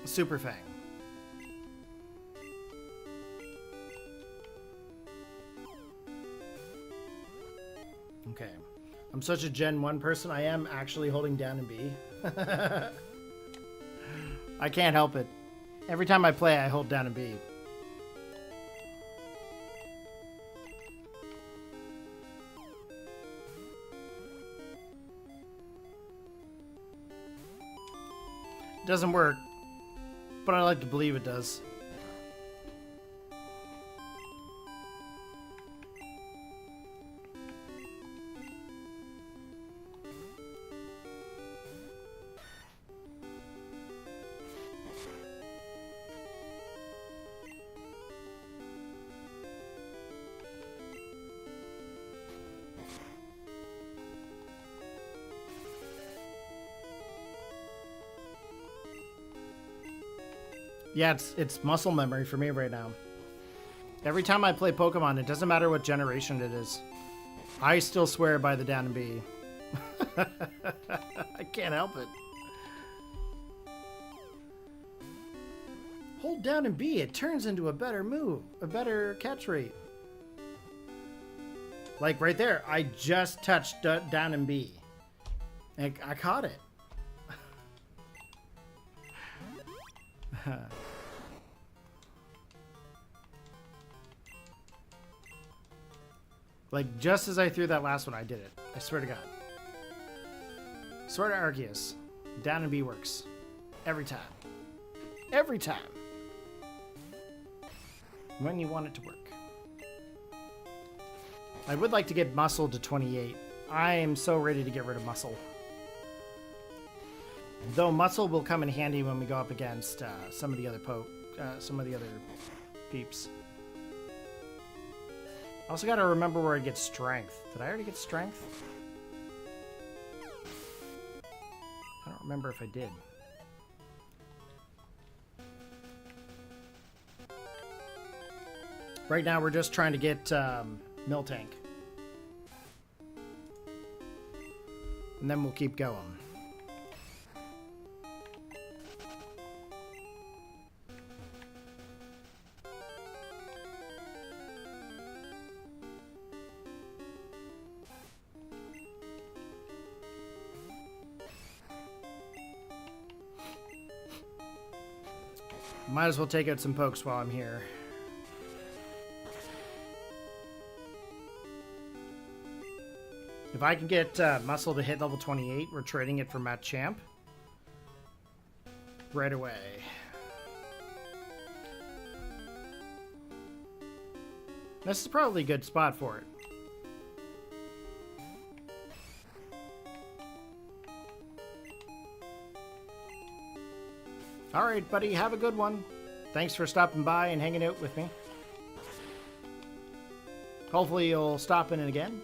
Super Fang. Okay. I'm such a Gen 1 person, I am actually holding down and B. I can't help it. Every time I play, I hold down and B. It doesn't work. But I like to believe it does. Yeah, it's muscle memory for me right now. Every time I play Pokemon, it doesn't matter what generation it is. I still swear by the down and B. I can't help it. Hold down and B, it turns into a better move, a better catch rate. Like right there, I just touched down and B. And I caught it. Like, just as I threw that last one, I did it. I swear to God. Swear to Arceus. Down and B works. Every time. Every time. When you want it to work. I would like to get Muscle to 28. I am so ready to get rid of Muscle. Though Muscle will come in handy when we go up against some of the other peeps. I also got to remember where I get Strength. Did I already get Strength? I don't remember if I did. Right now we're just trying to get Miltank. And then we'll keep going. Might as well take out some pokes while I'm here. If I can get Muscle to hit level 28, we're trading it for Machamp. Right away. This is probably a good spot for it. All right, buddy, have a good one. Thanks for stopping by and hanging out with me. Hopefully you'll stop in again.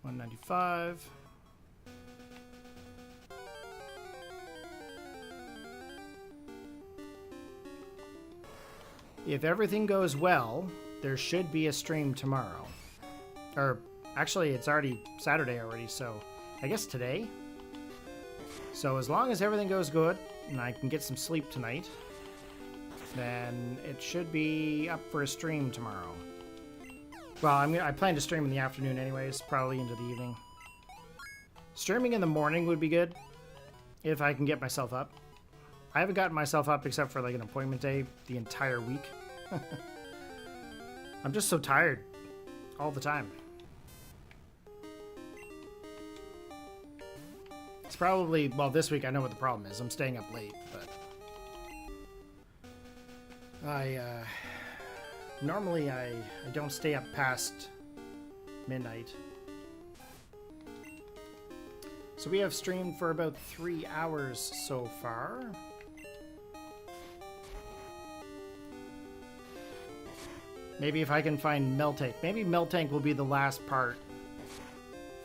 195. If everything goes well, there should be a stream tomorrow. Or, actually, it's already Saturday already, so I guess today. So as long as everything goes good, and I can get some sleep tonight, then it should be up for a stream tomorrow. Well, I plan to stream in the afternoon anyways, probably into the evening. Streaming in the morning would be good, if I can get myself up. I haven't gotten myself up except for like an appointment day the entire week. I'm just so tired all the time. It's probably, well, this week I know what the problem is. I'm staying up late, but normally I don't stay up past midnight. So we have streamed for about 3 hours so far. Maybe if I can find Meltank. Maybe Meltank will be the last part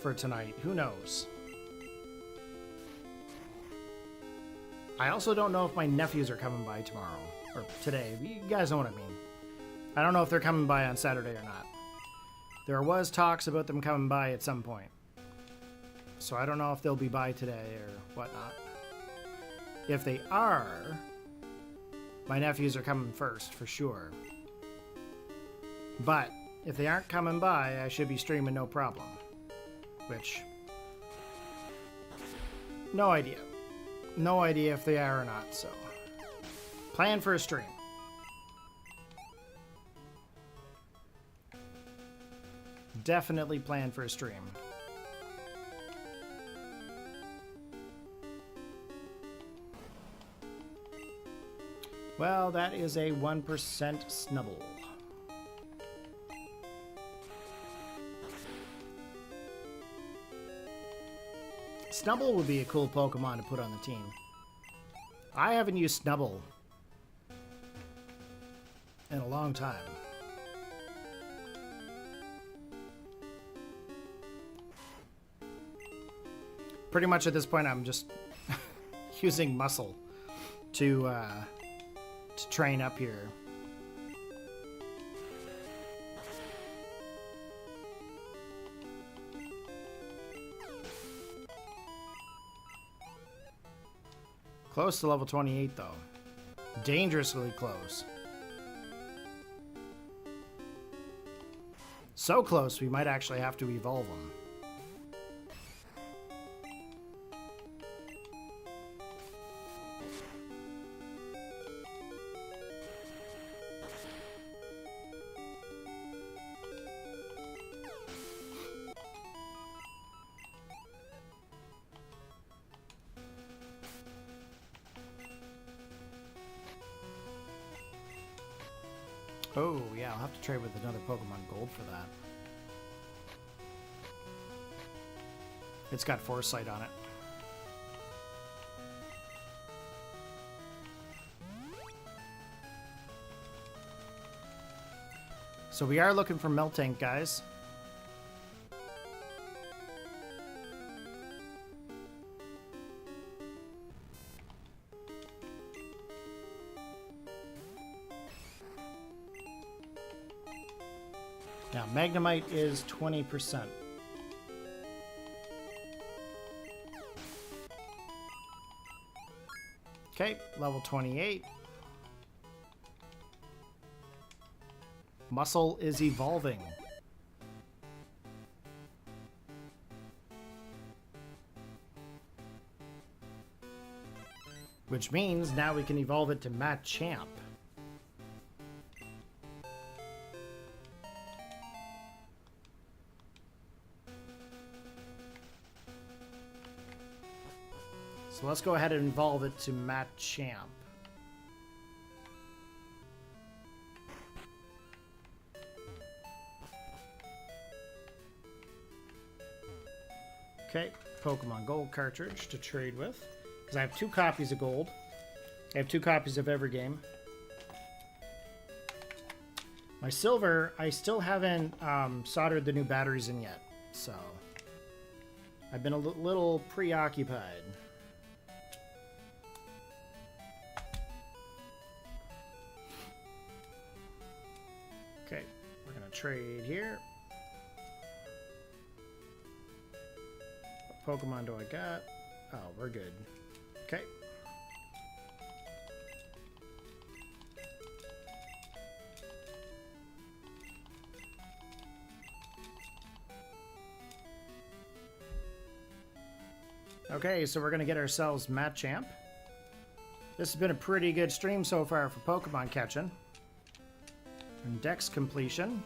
for tonight. Who knows? I also don't know if my nephews are coming by tomorrow. Or today. You guys know what I mean. I don't know if they're coming by on Saturday or not. There was talks about them coming by at some point. So I don't know if they'll be by today or whatnot. If they are, my nephews are coming first, for sure. But if they aren't coming by, I should be streaming no problem. Which, no idea. No idea if they are or not, so. Plan for a stream. Definitely plan for a stream. Well, that is a 1% Snubble. Snubble would be a cool Pokemon to put on the team. I haven't used Snubble in a long time. Pretty much at this point, I'm just using Muscle to train up here. Close to level 28, though. Dangerously close. So close, we might actually have to evolve them. Oh, yeah, I'll have to trade with another Pokemon Gold for that. It's got Foresight on it. So we are looking for Meltank, guys. Now, Magnemite is 20%. Okay, level 28. Muscle is evolving. Which means now we can evolve it to Machamp. So let's go ahead and evolve it to Machamp. Okay, Pokemon Gold cartridge to trade with. Because I have 2 copies of Gold. I have 2 copies of every game. My Silver, I still haven't soldered the new batteries in yet. So, I've been a little preoccupied. Okay, we're going to trade here. What Pokemon do I got? Oh, we're good. Okay. Okay, so we're going to get ourselves Machamp. This has been a pretty good stream so far for Pokemon catching. And Dex completion.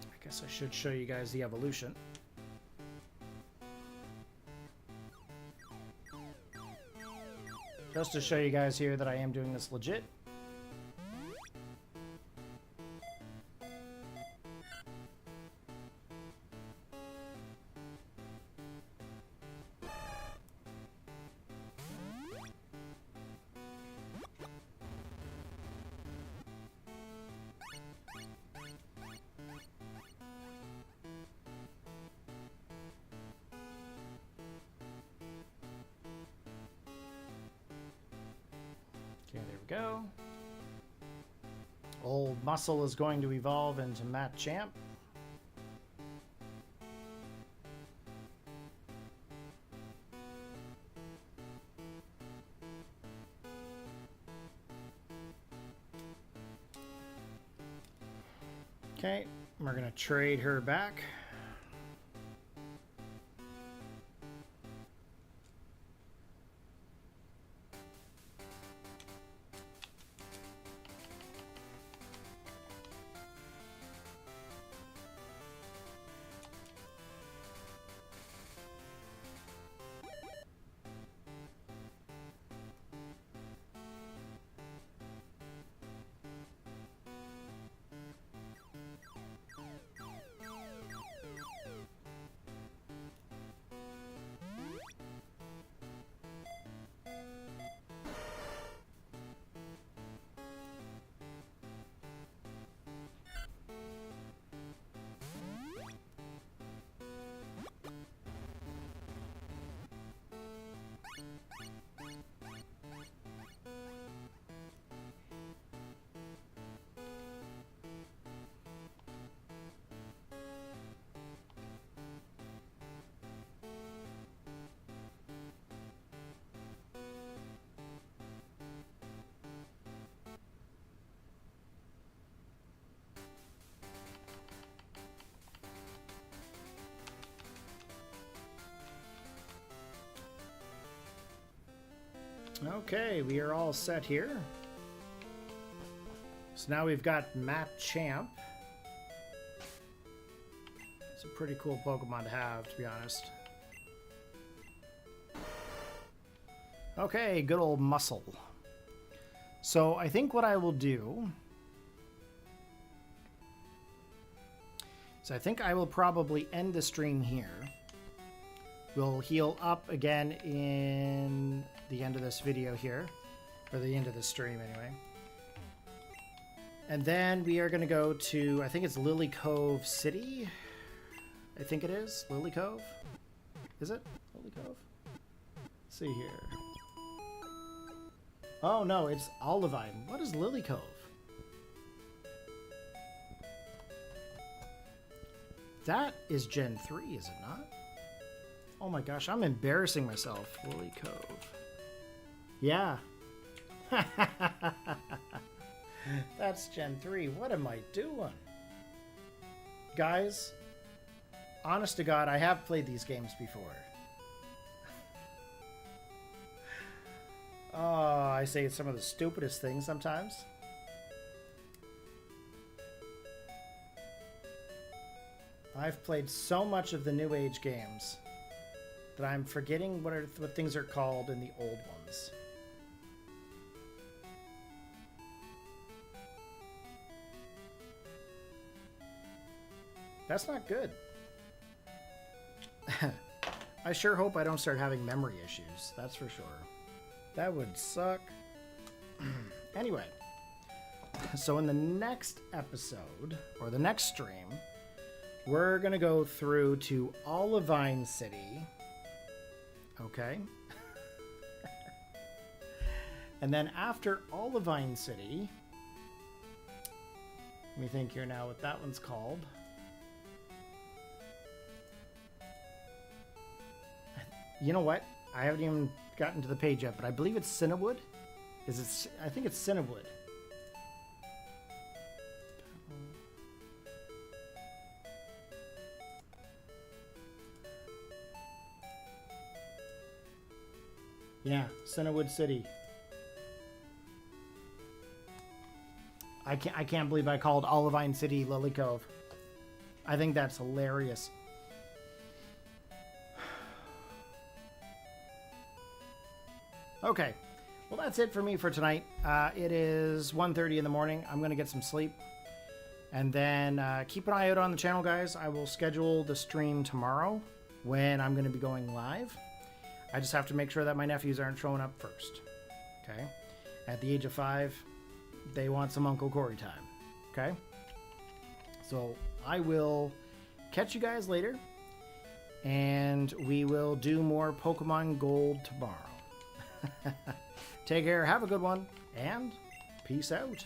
I guess I should show you guys the evolution. Just to show you guys here that I am doing this legit. Okay, there we go. Old Muscle is going to evolve into Machamp. Okay, we're going to trade her back. Okay, we are all set here. So now we've got Machamp. It's a pretty cool Pokemon to have, to be honest. Okay, good old Muscle. So I think what I will do is I think I will probably end the stream here. We'll heal up again in the end of this video here, or the end of this stream anyway. And then we are going to go to, I think it's Lily Cove City. I think it is. Lily Cove? Is it? Lily Cove? Let's see here. Oh no, it's Olivine. What is Lily Cove? That is Gen 3, is it not? Oh my gosh, I'm embarrassing myself. Lily Cove. Yeah. That's Gen 3. What am I doing? Guys, honest to God, I have played these games before. Oh, I say some of the stupidest things sometimes. I've played so much of the New Age games that I'm forgetting what things are called in the old ones. That's not good. I sure hope I don't start having memory issues, that's for sure. That would suck. Anyway, so in the next episode, or the next stream, we're going to go through to Olivine City. Okay. And then after Olivine City, Let me think here now what that one's called. You know what? I haven't even gotten to the page yet, but I believe it's Cinnawood. Is it? I think it's Cinnawood. Yeah, Cinnawood City. I can't believe I called Olivine City Lily Cove. I think that's hilarious. Okay, well that's it for me for tonight. It is 1:30 in the morning. I'm gonna get some sleep, and then keep an eye out on the channel, guys. I will schedule the stream tomorrow when I'm gonna be going live. I just have to make sure that my nephews aren't showing up first. Okay, at the age of 5, they want some Uncle Corey time. Okay, so I will catch you guys later, and we will do more Pokemon Gold tomorrow. Take care, have a good one, and peace out.